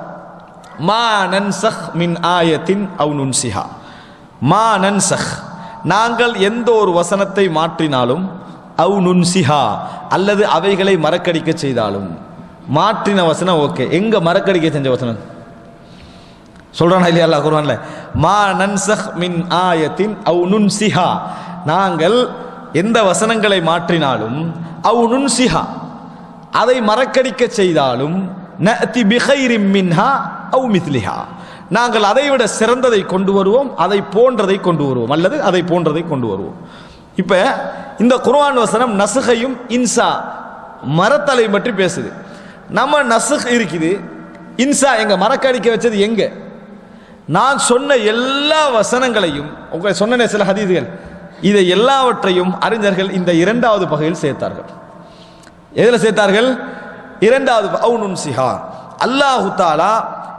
மா நன்சஹ் மின் ஆயத்தின் அவ் நுன்சிஹா. மா நன்சஹ், நாங்கள் எந்த ஒரு வசனத்தை மாற்றினாலும், அவ் நுன்சிஹா, அல்லது அவைகளை மறக்கடிக்க செய்தாலும். மாற்றின வசனம் ஓகே, எங்க மறக்கடிக்க செஞ்ச வசனம் சொல்றானா இல்லையா அல்லாஹ் குர்ஆன்ல? மா நன்சஹ் மின் ஆயத்தின் அவ் நுன்சிஹா, நாங்கள் எந்த வசனங்களை மாற்றினாலும், அவ் நுன்சிஹா, அதை மறக்கடிக்க செய்தாலும், நஅதி பிகைரின் மின்ஹா அவ் மித்லிஹா, நாங்கள் அதை விட சிறந்ததை கொண்டு வருவோம், அதை போன்றதை கொண்டு வருவோம், அல்லது அதை போன்றதை கொண்டு வருவோம். இப்ப இந்த குர்ஆன் வசனம் நஸ்கையும் இன்சா மரத்தலை பற்றி பேசுது. நம்ம நஸ்க் இருக்குது, இன்சா எங்க மறக்கடிக்க வச்சது எங்க? நான் சொன்ன எல்லா வசனங்களையும், உங்க சொன்ன சில ஹதீதுகள், இதை எல்லாவற்றையும் அறிஞர்கள் இந்த 2வது பகுதியில் சேர்த்தார்கள். எதுல சேர்த்தார்கள்? 2வது அவ் நுன்சிஹா. அல்லாஹு தஆலா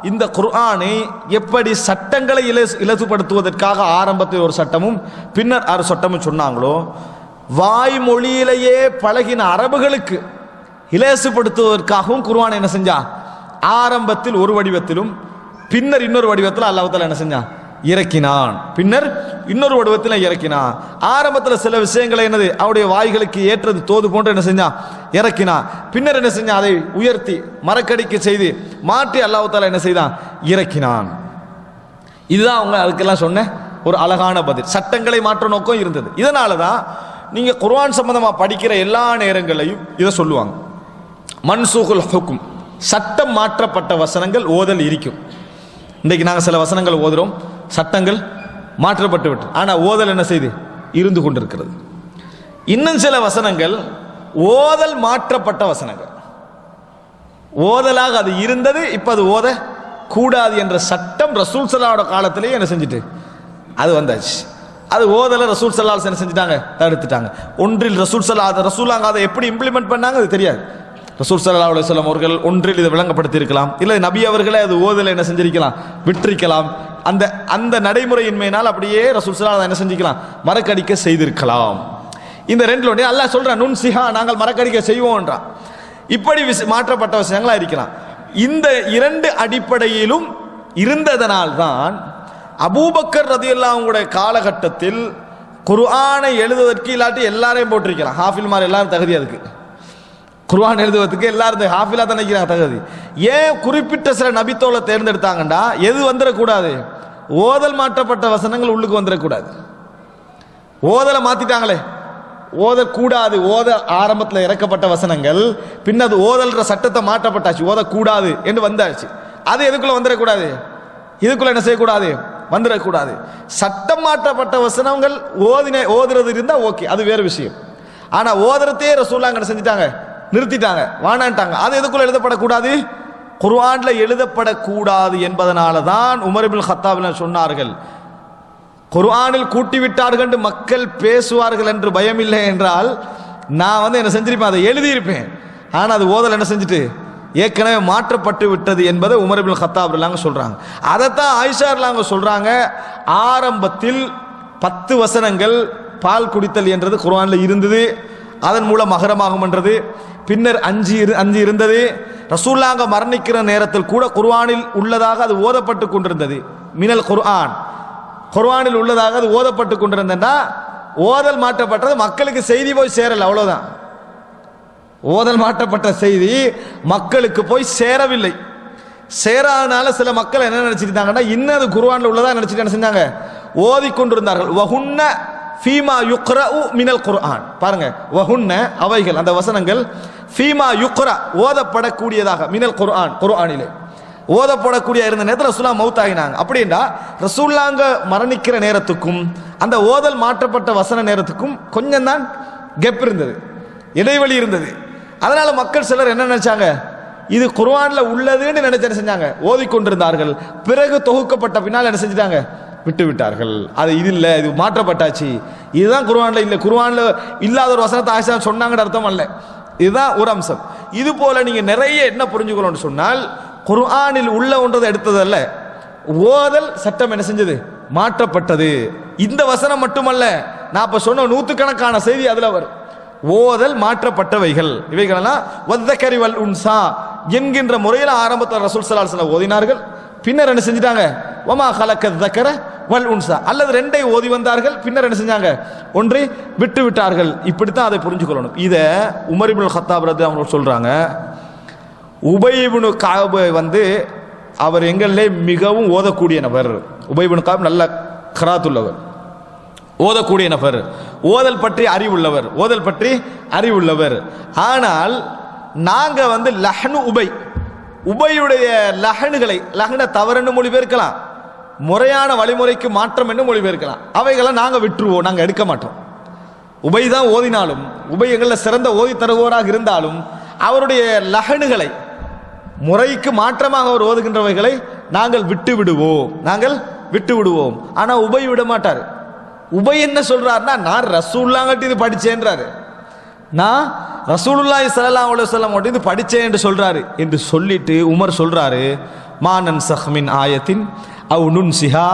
இந்த குர்ஆனை எப்படி சட்டங்களை இலசுபடுத்துவதற்காக ஆரம்பத்தில் ஒரு சட்டமும் பின்னர் 6 சட்டமும் சொன்னாங்களோ, வாய்மொழியிலேயே பழகின அரபுகளுக்கு இலசுபடுத்துவதற்காகவும் குர்ஆனை என்ன செஞ்சா? ஆரம்பத்தில் ஒரு வடிவத்திலும் பின்னர் இன்னொரு வடிவத்தில் அல்லாஹ் தஆலா என்ன செஞ்சான்? இறக்கினான். பின்னர் இன்னொரு வடிவத்தில் இறக்கினான். ஆரம்பத்தில் சில விஷயங்களை என்னது அவருடைய வாய்களுக்கு ஏற்றது தோது போன்று என்ன செஞ்சான்? இறக்கினான். பின்னர் என்ன செஞ்சான்? அதை உயர்த்தி மறக்கடிக்க செய்து மாற்றி அல்லாஹ் தஆலா என்ன செய்தான்? இறக்கினான். இதுதான் அவங்க அதுக்கெல்லாம் சொன்ன ஒரு அழகான பதில். சட்டங்களை மாற்ற நோக்கம் இருந்தது. இதனால தான் நீங்க குர்ஆன் சம்பந்தமா படிக்கிற எல்லா நேரங்களையும் இதை சொல்லுவாங்க. மன்சூகுல் ஹுக்கும், சட்டம் மாற்றப்பட்ட வசனங்கள் ஓதல் இருக்கும். இன்றைக்கு நாங்கள் சில வசனங்கள் ஓதுறோம், சட்டங்கள் மாற்றப்பட்டு விட்டு, ஆனா ஓதல் என்ன செய்து இருந்து கொண்டிருக்கிறது. இன்னும் சில வசனங்கள் ஓதல் மாற்றப்பட்ட வசனங்கள், ஓதலாக அது இருந்தது, இப்ப அது ஓத கூடாது என்ற சட்டம் ரசூல் ஸல்லல்லாஹு காலத்திலேயே என்ன செஞ்சுட்டு அது வந்தாச்சு. அது ஓதல ரசூல் ஸல்லல்லாஹு அலைஹி வஸல்லம் செஞ்சுட்டாங்க, தடுத்துட்டாங்க. ஒன்றில் ரசூலாங்க அதை எப்படி இம்ப்ளிமெண்ட் பண்ணாங்க அது தெரியாது. ரசூல் ஸல்லல்லாஹு அலைஹி வஸல்லம் அவர்கள் ஒன்றில் இதை விளங்கப்படுத்தி இருக்கலாம், இல்லை நபி அவர்களே அது ஓதல என்ன செஞ்சிருக்கலாம், விட்டிருக்கலாம். அந்த அந்த நடைமுறையின்மையினால் அப்படியே ரசூல் ஸல்லல்லாஹு என்ன செஞ்சிக்கலாம், மறக்கடிக்க செய்திருக்கலாம். இந்த ரெண்டுல ஒண்ணே அல்லாஹ் சொல்றான், நுன் சிஹா, நாங்கள் மறக்கடிக்க செய்வோம்ன்றான். இப்படி மாற்றப்பட்ட விஷயங்களா இருக்கலாம். இந்த இரண்டு அடிப்படையிலும் இருந்ததனால் தான் அபூபக்கர் ரலியல்லாஹு அன்ஹுடைய காலகட்டத்தில் குர்ஆனை எழுதுவதற்கு இல்லாட்டி எல்லாரையும் போட்டிருக்கலாம். ஹாஃபில்மார் எல்லாரும் தகுதி, அதுக்கு குர்ஆன் எழுதுவதற்கு எல்லாரும் ஹாஃபிலா தான் நினைக்கிறாங்க தகுதி. ஏன் குறிப்பிட்ட சில நபித்தோலை தேர்ந்தெடுத்தாங்கண்டா, எது வந்துடக்கூடாது, ஓதல் மாற்றப்பட்ட வசனங்கள் உள்ளுக்கு வந்துடக்கூடாது. ஓதலை மாத்திட்டாங்களே, ஓதக்கூடாது, ஓத ஆரம்பத்தில் இறக்கப்பட்ட வசனங்கள் பின்னது ஓதல்ற சட்டத்தை மாற்றப்பட்டாச்சு, ஓதக்கூடாது என்று வந்தாச்சு. அது எதுக்குள்ள வந்துடக்கூடாது, இதுக்குள்ள என்ன செய்யக்கூடாது, வந்துடக்கூடாது. சட்டம் மாற்றப்பட்ட வசனங்கள் ஓதுறது இருந்தா ஓகே, அது வேறு விஷயம். ஆனா ஓதுறதே ரசூலுல்லாஹ் என்ன செஞ்சிட்டாங்க, நிறுத்திட்டாங்க, வானான்ட்டாங்க. அது எதுக்குள்ள எழுதப்படக்கூடாது, குர்ஆன்ல எழுதப்படக்கூடாது என்பதனால தான் உமர் இப்னு கத்தாப் சொன்னார்கள், குர்ஆனில் கூட்டி விட்டார்கள் என்று மக்கள் பேசுவார்கள் என்று பயமில்லை என்றால் நான் என்ன செஞ்சிருப்பேன், அதை எழுதியிருப்பேன். ஆனால் அது ஓதல் என்ன செஞ்சுட்டு ஏற்கனவே மாற்றப்பட்டு விட்டது என்பதை உமர் இப்னு கத்தாப் சொல்றாங்க. அதைத்தான் ஆயிஷா சொல்றாங்க, ஆரம்பத்தில் 10 வசனங்கள் பால் குடித்தல் என்றது குர்ஆனில் இருந்தது, அதன் மூலம் மகரமாகும் என்றது. பின்னர் 5 இருந்தது. ரசூலுல்லாஹ் மரணிக்கிற நேரத்தில் கூட குர்ஆனில் உள்ளதாக அது ஓதப்பட்டு கொண்டிருந்தது. மினல் குர்ஆனில் உள்ளதாக அது ஓதப்பட்டு கொண்டிருந்தா, ஓதல் மாற்றப்பட்டது மக்களுக்கு செய்தி போய் சேரல, அவ்வளவுதான். ஓதல் மாற்றப்பட்ட செய்தி மக்களுக்கு போய் சேரவில்லை. சேராதனால சில மக்கள் என்ன நினைச்சிருந்தாங்கன்னா, இன்னும் அது குர்ஆன்ல உள்ளதா நினைச்சிட்டு என்ன செஞ்சாங்க, ஓதிக்கொண்டிருந்தார்கள். வஹுன்ன ஃபீமா யுக்ரஉ மினல் குர்ஆன், பாருங்க, வஹுன்ன அவைகள், அந்த வசனங்கள், ஃபீமா யுக்ரா ஓதப்படக்கூடியதாக, மினல் குர்ஆன் குர்ஆனிலே ஓதப்படக்கூடிய இருந்த நேரத்தில் ரசூலுல்லாஹ் மௌத்தாகினாங்க. அப்படின்னா ரசூலுல்லாஹ் மரணிக்கிற நேரத்துக்கும் அந்த ஓதல் மாற்றப்பட்ட வசன நேரத்துக்கும் கொஞ்சம் தான் கேப் இருந்தது, இடைவெளி இருந்தது. அதனால மக்கள் சிலர் என்ன நினைச்சாங்க, இது குர்ஆன்ல உள்ளதுன்னு நினைச்சு செஞ்சாங்க, ஓதிக்கொண்டிருந்தார்கள். பிறகு தொகுக்கப்பட்ட பின்னால் என்ன செஞ்சிட்டாங்க, விட்டு விட்டார்கள். அது இது இல்ல, இது மாற்றப்பட்டாச்சு, இதுதான் குர்ஆன்ல இல்ல, குர்ஆன்ல இல்லாத ஒரு வசனத்தை ஆயிஷா சொன்னாங்கன்னு அர்த்தம் அல்ல. இதுதான் ஒரு அம்சம். இது போல நீங்க நிறைய என்ன புரிஞ்சுக்கணும்னு சொன்னால், குர்ஆனில் உள்ள ஒன்றதை எடுத்ததல்ல, ஓதல் சட்டம் என்ன செஞ்சது, மாற்றப்பட்டது. இந்த வசனம் மட்டுமல்ல, நான் இப்ப சொன்ன 100கணக்கான செய்தி அதுல வரும். ஓதல் மாற்றப்பட்டவைகள் இவைகளெல்லாம் வத்தக்கரி வல் உன்சா என்கின்ற முறையில் ஆரம்பத்தில் ரசூல் ஸல்லல்லாஹு அலைஹி வஸல்லம் ஓதினார்கள். பின்னர் என்ன செஞ்சிட்டாங்க, வமா கலக்கத் தக்கர வல் உன்சா, அல்லது 2ஐ ஓதி வந்தார்கள், பின்னர் என்ன செஞ்சாங்க, ஒன்றை விட்டு விட்டார்கள். இப்படித்தான் அதை புரிஞ்சுக்கொள்ளணும். இதை உமர் இப்னு கத்தாப் ரலியல்லாஹு அன்ஹு சொல்றாங்க. உபை இப்னு கஅப் அவர் எங்களிலே மிகவும் ஓதக்கூடிய நபர். உபை இப்னு கஅப் நல்ல கராத்துள்ளவர், ஓதக்கூடிய நபர், ஓதல் பற்றி அறிவுள்ளவர். ஆனால் நாங்க லஹ்னு உபையுடைய லஹனுகளை, லஹன தவறுன்னு மொழிபெயர்க்கலாம், முறையான வழிமுறைக்கு மாற்றம் என்று மொழிபெயர்க்கலாம். அவைகளை நாங்க விட்டுருவோம், நாங்க எடுக்க மாட்டோம். உபை தான் ஓதினாலும், உபை எங்கள சிறந்த ஓதி தருவோராக இருந்தாலும், அவருடைய லஹனுகளை, முறைக்கு மாற்றமாக அவர் ஓதுகின்றவைகளை நாங்கள் விட்டு விடுவோம். ஆனா உபை விட மாட்டார். உபை என்ன சொல்றாருன்னா, நான் ரசூலுல்லாஹ் இது படிச்சேன்றாரு, நான் ரசூலுல்லாஹி ஸல்லல்லாஹு அலைஹி வஸல்லம் இது படிச்சேன் என்று சொல்றாரு. என்று சொல்லிட்டு உமர் சொல்றாரு, மா நன்ஸஹ் மின் ஆயத்தின் அவ் நுன்ஸிஹா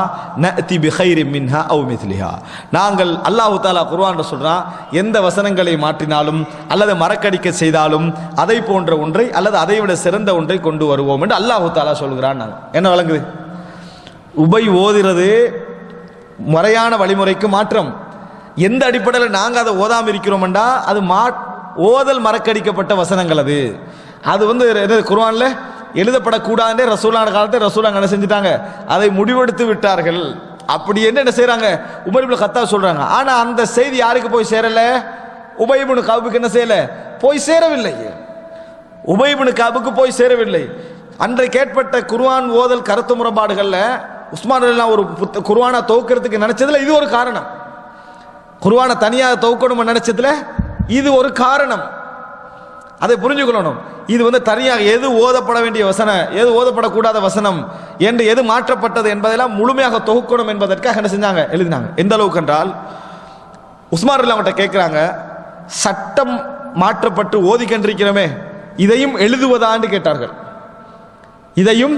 நஅதி பிகைரின் மின்ஹா அவ் மித்லிஹா. நாங்கள் அல்லாஹ் தஆலா குர்ஆன்ல சொல்றான், எந்த வசனங்களை மாற்றினாலும் அல்லது மறக்கடிக்க செய்தாலும் அதை போன்ற ஒன்றை அல்லது அதை விட சிறந்த ஒன்றை கொண்டு வருவோம் என்று அல்லாஹ் தஆலா சொல்கிறான். என்ன வழங்குது, உபை ஓதுறது முறையான வழிமுறைக்கு மாற்றம். எந்த அடிப்படையில் நாங்கள் அதை ஓதாமல் இருக்கிறோம்டா, அது ஓதல் மறக்கடிக்கப்பட்ட வசனங்கள். அது குர்ஆன்ல எழுதப்படக்கூடாது. ரசூலுல்லாஹ் காலத்தை ரசூலுல்லாஹ் என்ன செஞ்சிட்டாங்க, அதை முடிவெடுத்து விட்டார்கள். அப்படி என்ன செய்யறாங்க, உமர் இப்னு கத்தாப் சொல்றாங்க. ஆனா அந்த செய்தி யாருக்கு போய் சேரல? உபய் இப்னு கஅபுக்கு என்ன செய்யல? போய் சேரவில்லை. உபய் இப்னு கஅபுக்கு போய் சேரவில்லை. அன்றைக்கு ஏற்பட்ட குர்ஆன் ஓதல் கருத்து முரண்பாடுகள்ல உஸ்மான் ரலியல்லாஹு ஒரு குர்ஆனை துவக்கிறதுக்கு நினைச்சதுல இது ஒரு காரணம். குர்ஆனை தனியாக துவக்கணும் நினைச்சதுல இது ஒரு காரணம். அதை புரிஞ்சுக்கொள்ளணும். இது தனியாக எது ஓதப்பட வேண்டிய வசனம், எது ஓதப்படக்கூடாத வசனம் என்று எது மாற்றப்பட்டது என்பதெல்லாம் முழுமையாக தொகுக்கணும் என்பதற்காக என்ன செஞ்சாங்க, எழுதினாங்க. எந்த அளவுக்கு என்றால் உஸ்மான் ரலியல்லாஹு அவங்கள்ட்ட கேட்கிறாங்க, சட்டம் மாற்றப்பட்டு ஓதிக்கொண்டிருக்கிறோமே இதையும் எழுதுவதான்னு கேட்டார்கள். இதையும்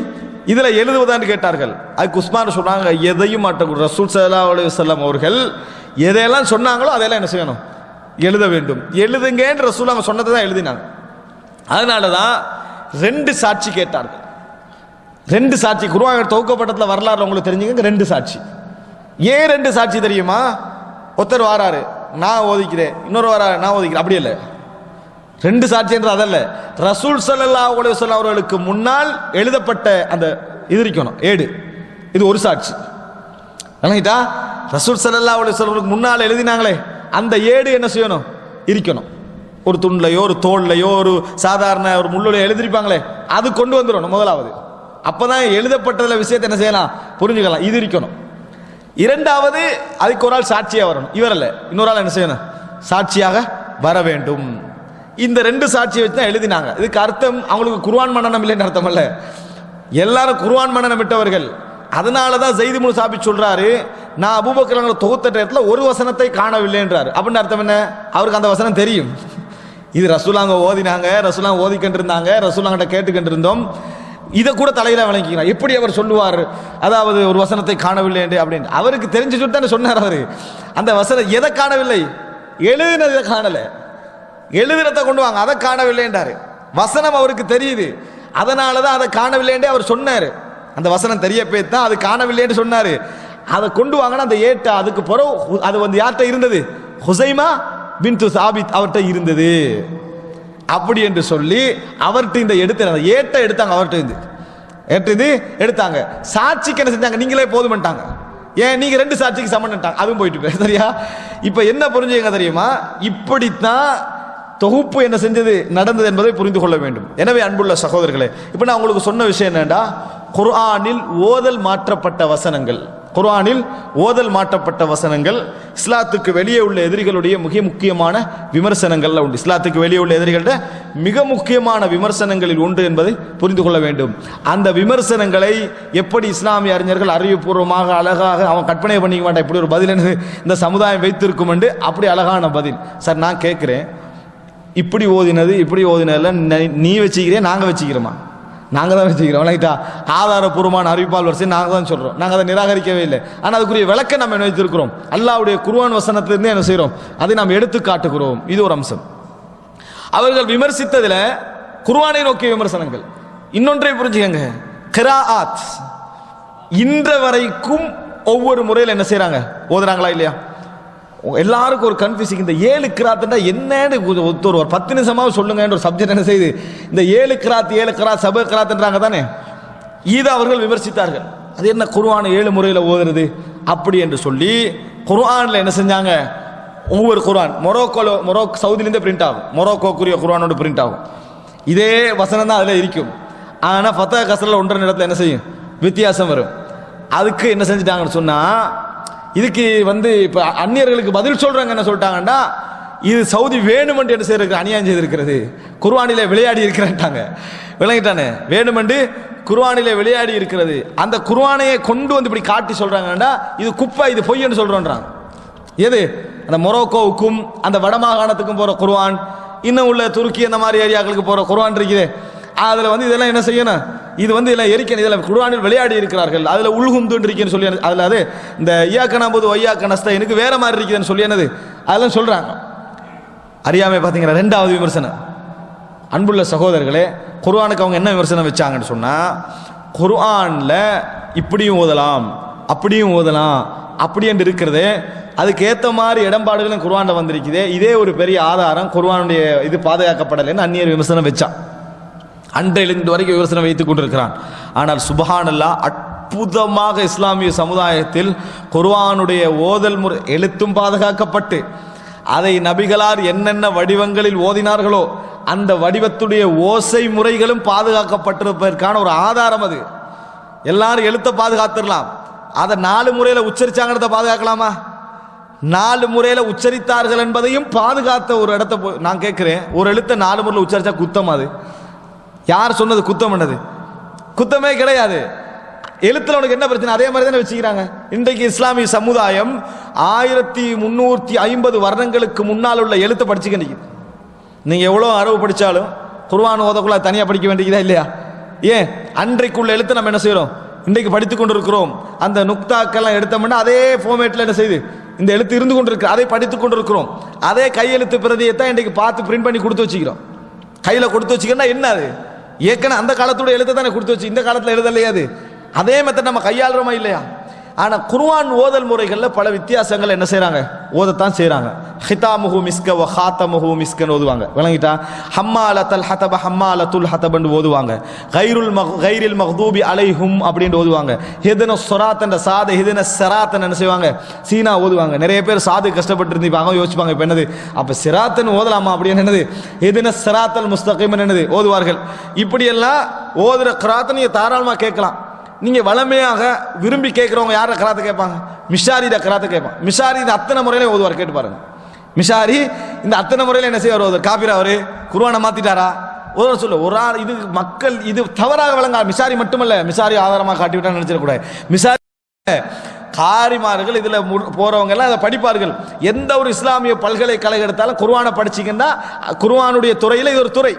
இதுல எழுதுவதான்னு கேட்டார்கள். அதுக்கு உஸ்மான் சொன்னாங்க, எதையும் மாற்றக்கூடாது. ரசூல் ஸல்லல்லாஹு அலைஹி வஸல்லம் அவர்கள் எதையெல்லாம் சொன்னாங்களோ அதையெல்லாம் என்ன செய்யணும், எழுத வேண்டும். எழுதுங்கன்ற ரசூல் அவங்க சொன்னதை தான் எழுதினாங்க. அதனால தான் 2 சாட்சி கேட்டார்கள். 2 சாட்சி குர்ஆன் தொகுக்கப்பட்டதுல வரலாறு உங்களுக்கு தெரிஞ்சுங்க. 2 சாட்சி. ஏன் 2 சாட்சி தெரியுமா? ஒருத்தர் வாராரு, நான் ஓதிக்கிறேன், இன்னொரு வாராரு, நான் ஓதிக்கிறேன். அப்படி இல்லை. 2 சாட்சி என்று அதல்ல, ரசூல் ஸல்லல்லாஹு அலைஹி வஸல்லம் அவர்களுக்கு முன்னால் எழுதப்பட்ட அந்த இது இருக்கணும், ஏடு. இது ஒரு சாட்சி. விளங்கிட்டா? ரசூல் ஸல்லல்லாஹு அலைஹி வஸல்லம் முன்னால் எழுதினாங்களே அந்த ஏடு என்ன செய்யணும், இருக்கணும். ஒரு துண்லையோ ஒரு தோல்லையோ ஒரு சாதாரண ஒரு முள்ளுலையோ எழுதிருப்பாங்களே அது கொண்டு வந்துடணும் முதலாவது. அப்பதான் எழுதப்பட்டதுல விஷயத்தை என்ன செய்யலாம், புரிஞ்சுக்கலாம். இது இருக்கணும். இரண்டாவது அதுக்கு ஒரு ஆள் சாட்சியா வரணும். இவர் அல்ல, இன்னொரு ஆள் என்ன செய்யணும், சாட்சியாக வர வேண்டும். இந்த 2 சாட்சியை வச்சு தான் எழுதினாங்க. இதுக்கு அர்த்தம் அவங்களுக்கு குர்ஆன் மனனம் இல்லைன்னு அர்த்தம் அல்ல. எல்லாரும் குர்ஆன் மனனம் விட்டவர்கள். அதனாலதான் ஸைத் இப்னு சாபித் சொல்றாரு, நான் அபூபக்கர் தொகுத்த நேரத்தில் ஒரு வசனத்தை காணவில்லை என்றார். அப்படின்னு அர்த்தம் என்ன, அவருக்கு அந்த வசனம் தெரியும். இது ரசூலாங்க ஓதினாங்க, ரசூலாங்க ஓதிக்கிட்டு இருந்தாங்க, ரசூலாங்கிட்ட கேட்டுக்கிட்டு இருந்தோம். இதை கூட தலையில விளங்கிக்கிறார். எப்படி அவர் சொல்லுவார், அதாவது ஒரு வசனத்தை காணவில்லை என்று அப்படின்னு அவருக்கு தெரிஞ்சு சொல்லிட்டு சொன்னார். அவரு அந்த வசனம் எதை காணவில்லை, எழுதினதை காணல, எழுதினத்தை கொண்டு வாங்க, அதை காணவில்லை என்றாரு. வசனம் அவருக்கு தெரியுது, அதனாலதான் அதை காணவில்லை என்றே அவர் சொன்னாரு. அந்த வசனம் தெரிய போய்தான் அது காணவில்லைன்னு சொன்னாரு. அதை கொண்டு வாங்கினா அந்த ஏட்டை அதுக்கு பிறகு அது யார்கிட்ட இருந்தது, ஹுசைமா பின்து சாபித் அவர்கிட்ட இருந்தது. அப்படி என்று சொல்லி அவர்கிட்ட இந்த ஏட்டை எடுத்தாங்க. அவர்கிட்ட இருந்து ஏற்றது எடுத்தாங்க. சாட்சிக்கு என்ன செஞ்சாங்க, நீங்களே போதுமட்டாங்க. ஏன் நீங்க 2 சாட்சிக்கு சமன்ட்டாங்க, அதுவும் போயிட்டு சரியா. இப்ப என்ன புரிஞ்சுங்க தெரியுமா, இப்படித்தான் தொகுப்பு என்ன செஞ்சது நடந்தது என்பதை புரிந்து கொள்ள வேண்டும். எனவே அன்புள்ள சகோதரர்களே, இப்ப நான் உங்களுக்கு சொன்ன விஷயம் என்னடா, குர்ஆனில் ஓதல் மாற்றப்பட்ட வசனங்கள், குர்ஆனில் ஓதல் மாற்றப்பட்ட வசனங்கள் இஸ்லாத்துக்கு வெளியே உள்ள எதிரிகளுடைய மிக முக்கியமான விமர்சனங்கள்ல உண்டு. இஸ்லாத்துக்கு வெளியே உள்ள எதிரிகளோட மிக முக்கியமான விமர்சனங்களில் உண்டு என்பதை புரிந்து கொள்ள வேண்டும். அந்த விமர்சனங்களை எப்படி இஸ்லாமிய அறிஞர்கள் அறிவுபூர்வமாக அழகாக அவன் கற்பனை பண்ணிக்க மாட்டான், இப்படி ஒரு பதில் இந்த சமுதாயம் வைத்திருக்கும் என்று அப்படி அழகான பதில். சார் நான் கேட்கிறேன், இப்படி ஓதினது இப்படி ஓதினதுல நீ வச்சுக்கிறேன், நாங்க வச்சுக்கிறோமா? நாங்க தான் வச்சுக்கிறோம். விளங்கிட்டா? ஆதாரபூர்வமான அறிவிப்பால் வரிசை நாங்க தான் சொல்றோம், நாங்க அதை நிராகரிக்கவே இல்லை. ஆனா அதுக்குரிய விளக்கம் நம்ம வைத்திருக்கிறோம். அல்லாஹ்வுடைய குர்ஆன் வசனத்திலிருந்து என்ன செய்யறோம், அதை நாம் எடுத்து காட்டுகிறோம். இது ஒரு அம்சம். அவர்கள் விமர்சித்ததுல குர்ஆனை நோக்கிய விமர்சனங்கள். இன்னொன்றை புரிஞ்சுக்கங்க, கிராஆத் இன்ற வரைக்கும் ஒவ்வொரு முறையில் என்ன செய்யறாங்க, ஓதுறாங்களா இல்லையா? எல்லாருக்கும் ஒரு கன்ஃபியூசிங், இந்த 7 கிராத்னா என்னன்னு ஒரு 10 நிமிஷமாவது சொல்லுங்க ஒரு சப்ஜெக்ட் என்ன செய்யுது. இந்த 7 கிராத் சப கிராத்ன்றாங்க தானே, இதை அவர்கள் விமர்சித்தார்கள். அது என்ன குர்ஆன் 7 முறையில் ஓதுறது அப்படி என்று சொல்லி குர்ஆன்ல என்ன செஞ்சாங்க, ஒவ்வொரு குர்ஆன் மொரோக்கோ சவுதியிலேருந்து பிரிண்ட் ஆகும், மொரோக்கோக்குரிய குர்ஆனோட பிரிண்ட் ஆகும். இதே வசனம் தான் அதில் இருக்கும். ஆனால் ஃபத்தா கஸ்ரில் 1.5 இடத்துல என்ன செய்யும், வித்தியாசம் வரும். அதுக்கு என்ன செஞ்சுட்டாங்கன்னு சொன்னா, இதுக்கு இப்போ அந்நியர்களுக்கு பதில் சொல்றாங்க. என்ன சொல்லிட்டாங்கன்னா, இது சவுதி வேணுமென்று என்ன செய்யறது, அநியாயம் செய்திருக்கிறது, குர்ஆனிலே விளையாடி இருக்கிறாங்க. விளங்கிட்டானே, வேணுமென்று குர்ஆனிலே விளையாடி இருக்கிறது. அந்த குர்ஆனையை கொண்டு இப்படி காட்டி சொல்றாங்கன்னா, இது குப்பை, இது பொய் என்று சொல்றோன்றாங்க. எது, அந்த மொரோக்கோவுக்கும் அந்த வடமாகாணத்துக்கும் போற குர்ஆன், இன்னும் உள்ள துருக்கி அந்த மாதிரி ஏரியாக்களுக்கு போற குர்ஆன் இருக்குது. அதுல இதெல்லாம் என்ன செய்யணும், இது இதெல்லாம் எரிக்கணும், இதில் குர்ஆனில் விளையாடி இருக்கிறார்கள், அதுல உள்ஹும்து இருக்குன்னு சொல்லி அதுல அது இந்த இய்யாக்க நஅபுது வ இய்யாக்க நஸ்தஈனுக்கு வேற மாதிரி இருக்குதுன்னு சொல்லி என்னது அதெல்லாம் சொல்றாங்க. அறியாமை பார்த்தீங்கன்னா. 2வது விமர்சனம், அன்புள்ள சகோதரர்களே, குர்ஆனுக்கு அவங்க என்ன விமர்சனம் வச்சாங்கன்னு சொன்னா, குர்ஆன்ல இப்படியும் ஓதலாம் அப்படியும் ஓதலாம் அப்படி என்று இருக்கிறது, அதுக்கு ஏற்ற மாதிரி இடம்பாடுகளும் குர்ஆன்ல வந்திருக்குது, இதே ஒரு பெரிய ஆதாரம், குர்ஆனுடைய இது பாதுகாக்கப்படலைன்னு அந்நியர் விமர்சனம் வச்சான். அன்றையிலிருந்து வரைக்கும் விமர்சனம் வைத்துக் கொண்டிருக்கிறான். ஆனால் சுப்ஹானல்லாஹ், அற்புதமாக இஸ்லாமிய சமுதாயத்தில் குர்ஆனுடைய ஓதல் முறை எழுத்தும் பாதுகாக்கப்பட்டு அதை நபிகளார் என்னென்ன வடிவங்களில் ஓதினார்களோ அந்த வடிவத்துடைய ஓசை முறைகளும் பாதுகாக்கப்பட்டிருப்பதற்கான ஒரு ஆதாரம் அது. எல்லாரும் எழுத்த பாதுகாத்துடலாம், அதை 4 முறையில் உச்சரிச்சாங்கிறத பாதுகாக்கலாமா? 4 முறையில் உச்சரித்தார்கள் என்பதையும் பாதுகாத்த ஒரு இடத்த நான் கேட்கிறேன். ஒரு எழுத்தை 4 முறையில் உச்சரிச்சா குத்தம்? அது யார் சொன்னது குத்தம் என்னது? குத்தமே கிடையாது. எழுத்துல உனக்கு என்ன பிரச்சனை? அதே மாதிரி தானே வச்சுக்கிறாங்க. இன்றைக்கு இஸ்லாமிய சமுதாயம் 1350 வருடங்களுக்கு முன்னால் உள்ள எழுத்தை படிச்சுக்க நிற்குது. நீங்க எவ்வளோ அரபு படிச்சாலும் குர்ஆன் ஓதக்குள்ள தனியாக படிக்க வேண்டியதா இல்லையா? ஏன் அன்றைக்குள்ள எழுத்தை நம்ம என்ன செய்யறோம்? இன்றைக்கு படித்துக் கொண்டிருக்கிறோம். அந்த நுக்தாக்கெல்லாம் எடுத்தோம்னா அதே ஃபார்மேட்டில் என்ன செய்யுது? இந்த எழுத்து இருந்து கொண்டிருக்கு, அதை படித்துக் கொண்டிருக்கிறோம். அதே கையெழுத்து பிரதியை தான் இன்றைக்கு பார்த்து பிரிண்ட் பண்ணி கொடுத்து வச்சுக்கிறோம். கையில் கொடுத்து வச்சுக்கிறோம்னா என்ன அது? ஏற்கனவே அந்த காலத்தோட எழுத்தை தானே கொடுத்து வச்சு, இந்த காலத்தில் எழுதலையா? அது அதே மெத்தட் நம்ம கையாளுறோமா இல்லையா? ஆனால் குர்ஆன் ஓதல் முறைகளில் பல வித்தியாசங்கள் என்ன செய்கிறாங்க? ஓதத்தான் செய்கிறாங்க. ஹிதாமுஹு மிஸ்க வ ஹாத்தமுஹு மிஸ்கன்னு ஓதுவாங்க. விளங்கிட்டா? ஹம்மாலத்தல் ஹதப ஹம்மாலத்துல் ஹதபன்னு ஓதுவாங்க. கைரில் மக்தூபி அலைஹும் அப்படின்னு ஓதுவாங்க. ஹிதன சொராத்தன் சாத ஹிதன செராத்தன் என்ன செய்வாங்க? சீனா ஓதுவாங்க. நிறைய பேர் சாது கஷ்டப்பட்டு இருந்திருப்பாங்க, யோசிப்பாங்க இப்போ என்னது அப்போ சிராத்தன் ஓதலாமா அப்படின்னு. என்னது ஹிதன செராத்தல் முஸ்தகிமன் என்னது ஓதுவார்கள். இப்படியெல்லாம் ஓதுற கிராத்தை நீங்கள் தாராளமாக கேட்கலாம். நீங்க வளமையாக விரும்பி கேட்கிறவங்க யார கராத்தை கேட்பாங்க? மிஷாரி கராத்தை கேட்பாங்க. மிஷாரி இந்த அத்தனை முறையில ஓதுவார். கேட்டு பாருங்க. மிஷாரி இந்த அத்தனை முறையில என்ன செய்வார்? ஓதுவார். காபிரா அவரு குர்ஆனை மாத்திட்டாரா? ஒரு சொல்ல ஒரு ஆள் இது மக்கள் இது தவறாக வழங்க. மிஷாரி மட்டுமல்ல, மிஷாரி ஆதாரமாக காட்டி விட்டா நினைச்சிடக்கூடாது. மிஷாரி காரிமார்கள் இதுல போறவங்க எல்லாம் அதை படிப்பார்கள். எந்த ஒரு இஸ்லாமிய பல்கலைக்கழகம் எடுத்தாலும் குர்ஆனை படிச்சீங்கன்னா குர்ஆனுடைய துறையில இது ஒரு துறை.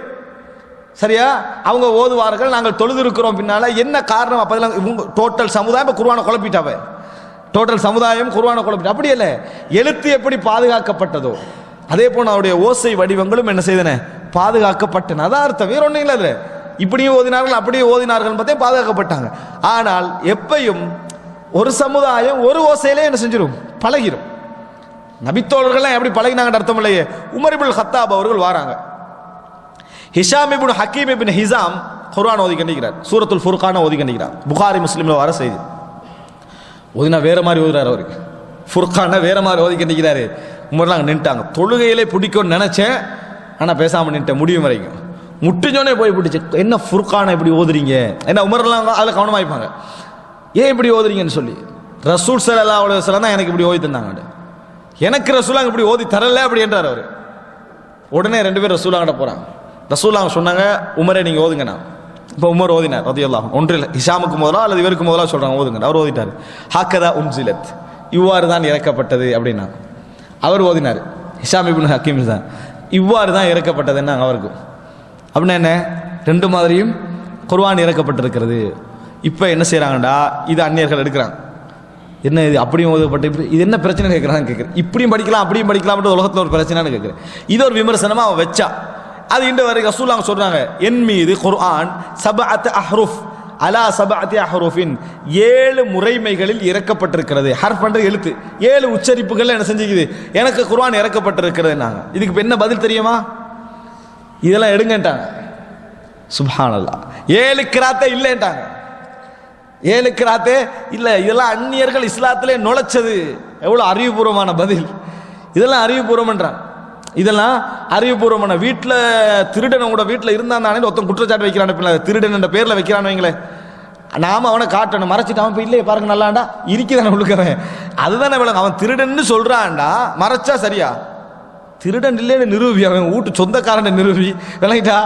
சரியா? அவங்க ஓதுவார்கள். நாங்கள் தொழுது இருக்கிறோம். பின்னால என்ன காரணம்? அப்பதெல்லாம் இவங்க டோட்டல் சமுதாயம் குர்ஆனை குழப்பிட்டாவே. டோட்டல் சமுதாயம் குர்ஆனை குழப்பிட்டு. அப்படி இல்லை, எழுத்து எப்படி பாதுகாக்கப்பட்டதோ அதே போல அவருடைய ஓசை வடிவங்களும் என்ன செய்தன? பாதுகாக்கப்பட்டன. அதான் அர்த்தம், வேற ஒன்றும் இல்லை. அதில் இப்படியும் ஓதினார்கள் அப்படியே ஓதினார்கள் பார்த்தே பாதுகாக்கப்பட்டாங்க. ஆனால் எப்பையும் ஒரு சமுதாயம் ஒரு ஓசையிலே என்ன செஞ்சிடும்? பழகிடும். நபித்தோழர்கள்லாம் எப்படி பழகினாங்க அர்த்தம் இல்லையே. உமர் இப்னு கத்தாப் அவர்கள் வராங்க. ஹிஷாம் இப்னு ஹக்கீம் இப்னு ஹிசாம் குர்ஆன் ஓதி கண்டிக்கிறார். சூரத்துல் ஃபுர்கான ஓதி கண்டிக்கிறார். புகாரி முஸ்லிம்ல வர செய்தி. ஓதினா வேற மாதிரி ஓதுறாரு. அவருக்கு ஃபுர்கான வேற மாதிரி ஓதி கண்டிக்கிறாரு. உமர்லாம் நின்ட்டாங்க. தொழுகையிலே பிடிக்கும்னு நினைச்சேன், ஆனால் பேசாமல் நின்ட்டேன் முடியும் வரைக்கும். முட்டுச்சோனே போய் பிடிச்சி என்ன ஃபுர்கானை இப்படி ஓதுறீங்க? ஏன்னா உமர்லாம் அதில் கவனமாயிப்பாங்க. ஏன் இப்படி ஓதுறீங்கன்னு சொல்லி. ரசூல் ஸல்லல்லாஹு அலைஹி வஸல்லம் தான் எனக்கு இப்படி ஓதி தந்தாங்க. எனக்கு ரசூலாங்க இப்படி ஓதி தரல அப்படி என்றார் அவர். உடனே 2 பேர் ரசூலாங்கிட்ட போறாங்க. ரசூலுல்லாஹ் சொன்னாங்க, உமரே நீங்க ஓதுங்க. நான் இப்போ உமர் ஓதினார் ரலியல்லாஹு அன்ஹு. ஒன்றில் ஹிஷாமுக்கு முதலா அல்லது இவருக்கு முதலா சொல்றாங்க ஓதுங்க. அவர் ஓதிட்டார். ஹக்கதா உன்சிலத், இவ்வாறு தான் இறக்கப்பட்டது அப்படின்னா அவர் ஓதினார். ஹிஷாம் இப்னு ஹக்கீம் தான் இவ்வாறு தான் இறக்கப்பட்டதுன்னா அவருக்கு அப்படின்னா என்ன? 2 மாதிரியும் குர்ஆன் இறக்கப்பட்டிருக்கிறது. இப்போ என்ன செய்யறாங்கடா, இது அந்நியர்கள் எடுக்கிறாங்க. என்ன இது அப்படியும் ஓதப்பட்டு இது என்ன பிரச்சனை கேட்குறான்னு கேட்குறேன். இப்படியும் படிக்கலாம் அப்படியும் படிக்கலாம்ன்றது உலகத்தில் ஒரு பிரச்சனைன்னு கேட்குறேன். இது ஒரு விமர்சனமாக அவன் வச்சா. அது இன்று வரைக்கும் ரசூலுல்லாஹ் சொல்றாங்க, என் மீது குர்ஆன் சபஅத் அஹ்ருஃப் அலா சபஅத்தி அஹ்ருஃபின் 7 முறைமைகளில் இறக்கப்பட்டிருக்கிறது. ஹர்ஃப் என்ற எழுத்து 7 உச்சரிப்புகள் என்ன செஞ்சுக்குது? எனக்கு குர்ஆன் இறக்கப்பட்டிருக்கிறது. நாங்கள் இதுக்கு இப்போ என்ன பதில் தெரியுமா? இதெல்லாம் எடுங்கட்டாங்க. சுப்ஹானல்லாஹ். 7 கிராத்தே இல்லைன்ட்டாங்க. 7 கிராத்தே இல்லை. இதெல்லாம் அந்நியர்கள் இஸ்லாத்திலே நுழைச்சது. எவ்வளோ அறிவுபூர்வமான பதில். இதெல்லாம் அறிவுபூர்வம்ன்றாங்க. இதெல்லாம் அறிவுபூர்வமான. வீட்டில் திருடன் கூட வீட்டில் இருந்தான் தானே ஒருத்தன் குற்றச்சாட்டு வைக்கிறான். திருடன் என்ற பேரில் வைக்கிறான் வைங்களேன். நாம அவனை காட்டணும். மறைச்சிட்டு அவன் இப்போ இல்லையே பாருங்க நல்லாண்டா இருக்குதானே உள்ளுக்கிறேன். அதுதானே விளங்க. அவன் திருடன்னு சொல்றான்டா, மறைச்சா சரியா? திருடன் இல்லைன்னு நிரூபி. அவன் வீட்டு சொந்தக்காரன் நிரூபி. விளங்கிட்டா?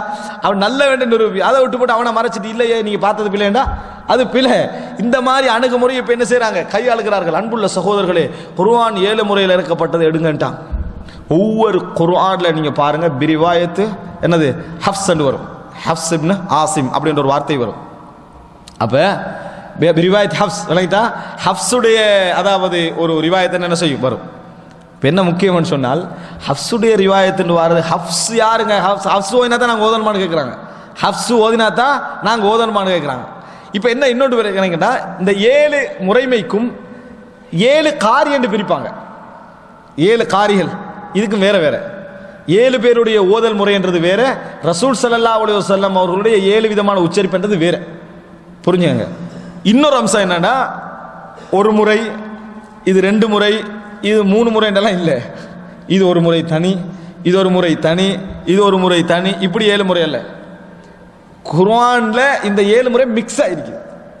அவன் நல்ல வேண்ட நிரூபி. அதை விட்டு போட்டு அவனை மறைச்சிட்டு இல்லையே நீங்க பார்த்தது பிள்ளைண்டா அது பிள்ளை. இந்த மாதிரி அணுகுமுறையை இப்போ என்ன செய்யறாங்க? கையாளுகிறார்கள். அன்புள்ள சகோதரர்களே, குர்ஆன் 7 முறையில் இறக்கப்பட்டது எடுங்கட்டான். ஒவ்வொரு குர்ஆன்ல நீங்க பாருங்க, பிரிவாயத்து என்னது ஹஃப்ஸ் வரும். ஹஃப்ஸ் இப்னு ஆசிம் அப்படின்ற ஒரு வார்த்தை வரும். அப்ப பிரிவாயத் ஹஃப்ஸ் விளங்கிட்டா? ஹஃப்ஸுடைய அதாவது ஒரு ரிவாயத்தை என்ன செய்யும் வரும். இப்போ என்ன முக்கியம்னு சொன்னால், ஹஃப்ஸுடைய ரிவாயத்துன்னு வாரது. ஹஃப்ஸ் யாருங்க? ஹஃப்ஸ் ஓதினா தான் நாங்கள் ஓதணுமான்னு கேட்குறாங்க. ஹஃப்ஸ் ஓதினா தான் நாங்கள் ஓதணுமான்னு கேட்குறாங்க. இப்போ என்ன இன்னொன்று கேட்டா, இந்த 7 முறைமைக்கும் 7 காரி என்று பிரிப்பாங்க. 7 காரிகள் இதுக்கும் வேற வேற. 7 பேருடைய ஓதல் முறை என்றது வேற. ரசூல் ஸல்லல்லாஹு அலைஹி வஸல்லம் அவர்களுடைய 7 விதமான உச்சரிப்புன்றது வேற. புரிஞ்சுங்க. இன்னொரு அம்சம் என்னன்னா, ஒரு முறை, இது 2 முறை, இது 3 முறைன்றெல்லாம் இல்லை. இது ஒரு முறை தனி, இது ஒரு முறை தனி, இது ஒரு முறை தனி, இப்படி 7 முறை அல்ல. குர்ஆன்ல இந்த 7 முறை மிக்ஸ் ஆயிருக்கு.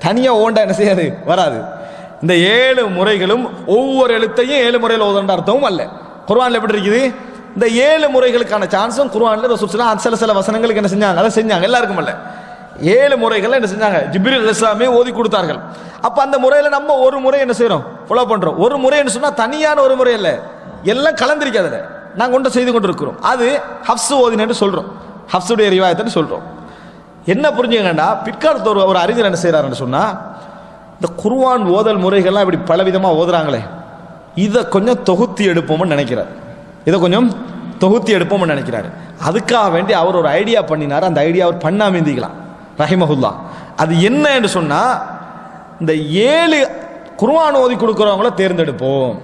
தனியா ஓண்டா என்ன செய்யாது, வராது. இந்த 7 முறைகளும் ஒவ்வொரு எழுத்தையும் 7 முறையில் ஓதுன்ற அர்த்தமும் அல்ல. குர்ஆன்ல எப்படி இருக்குது, இந்த 7 முறைகளுக்கான சான்ஸும் குர்ஆன்ல ரசூல் ஸல்லல்லாஹு அலைஹி வஸல்லம் சில வசனங்களுக்கு என்ன செஞ்சாங்க, அதை செஞ்சாங்க. எல்லாருக்கும் அல்ல, 7 முறைகள் என்ன செஞ்சாங்க, ஜிப்ரீல் அலைஹிஸ்ஸலாமே ஓதி கொடுத்தார்கள். அப்ப அந்த முறையில நம்ம ஒரு முறை என்ன செய்யறோம், ஃபாலோ பண்றோம். ஒரு முறை என்ன சொன்னா தனியான ஒரு முறை இல்ல, எல்லாம் கலந்திருக்காதுல நாங்க கொண்டு செய்து கொண்டிருக்கிறோம். அது ஹஃப்ஸ் ஓதினு சொல்றோம், ஹஃப்ஸுடைய ரிவாயத்தை சொல்றோம். என்ன புரிஞ்சுக்கங்கடா, பிற்காலத்து ஒரு அறிஞர் என்ன செய்யறாருன்னு சொன்னா, இந்த குர்ஆன் ஓதல் முறைகள்லாம் இப்படி பலவிதமா ஓதுறாங்களே, இதை கொஞ்சம் தொகுத்தி எடுப்போம்னு நினைக்கிறார். இதை கொஞ்சம் தொகுத்தி எடுப்போம்னு நினைக்கிறாரு. அதுக்காக வேண்டி அவர் ஒரு ஐடியா பண்ணினார். அந்த ஐடியா அவர் பண்ணாம இருந்திக்கலாம் ரஹிமஹுல்லா. அது என்ன என்று சொன்னா, இந்த 7 குர்ஆன் ஓதி கொடுக்கிறவங்கள தேர்ந்தெடுப்போம்.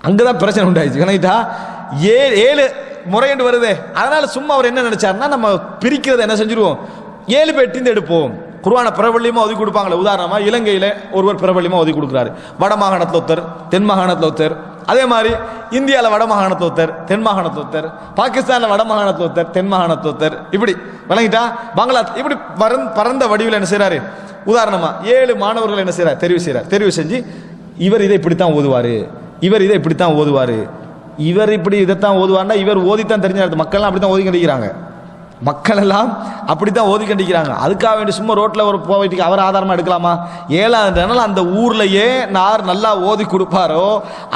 அங்கதான் பிரச்சனை உண்டாயிடுச்சு. கணக்கிட்டா 7 முறை என்று வருது. அதனால சும்மா அவர் என்ன நினைச்சாருன்னா, நம்ம பிரிக்கிறத என்ன செஞ்சிருவோம், 7 பேர்ட்டிந்து எடுப்போம். குர்ஆனை பிரபல்யமா ஓதி கொடுப்பாங்களே, உதாரணமா இலங்கையில ஒருவர் பிரபல்யமா ஓதி கொடுக்குறாரு, வட மாகாணத்தில் ஒருத்தர், தென் மாகாணத்தில் ஒருத்தர். அதே மாதிரி இந்தியாவில் வட மாகாணத்தில் ஒருத்தர், தென் மாகாணத்தில் ஒருத்தர், பாகிஸ்தானில் வட மாகாணத்தில் ஒருத்தர், தென் மாகாணத்தில் ஒருத்தர், இப்படி விளங்கிட்டா பங்களா இப்படி பரந்த வடிவில் என்ன செய்யறாரு, உதாரணமா 7 மாணவர்கள் என்ன செய்யறாரு, தெரிவு செஞ்சு இவர் இதை இப்படித்தான் ஓதுவாரு, இவர் இதை இப்படித்தான் ஓதுவாரு, இவர் இப்படி இதைத்தான் ஓதுவார்னா இவர் ஓதித்தான் தெரிஞ்ச மக்கள்லாம் அப்படித்தான் ஓதி கண்டிக்கிறாங்க. மக்கள் எல்லாம் அப்படித்தான் ஓதி கண்டிக்கிறாங்க. அதுக்காக வேண்டி சும்மா ரோட்ல ஒரு போயிட்டு அவர் ஆதாரமா எடுக்கலாமா? 7 அந்த ஊர்லயே நார் நல்லா ஓதி கொடுப்பாரோ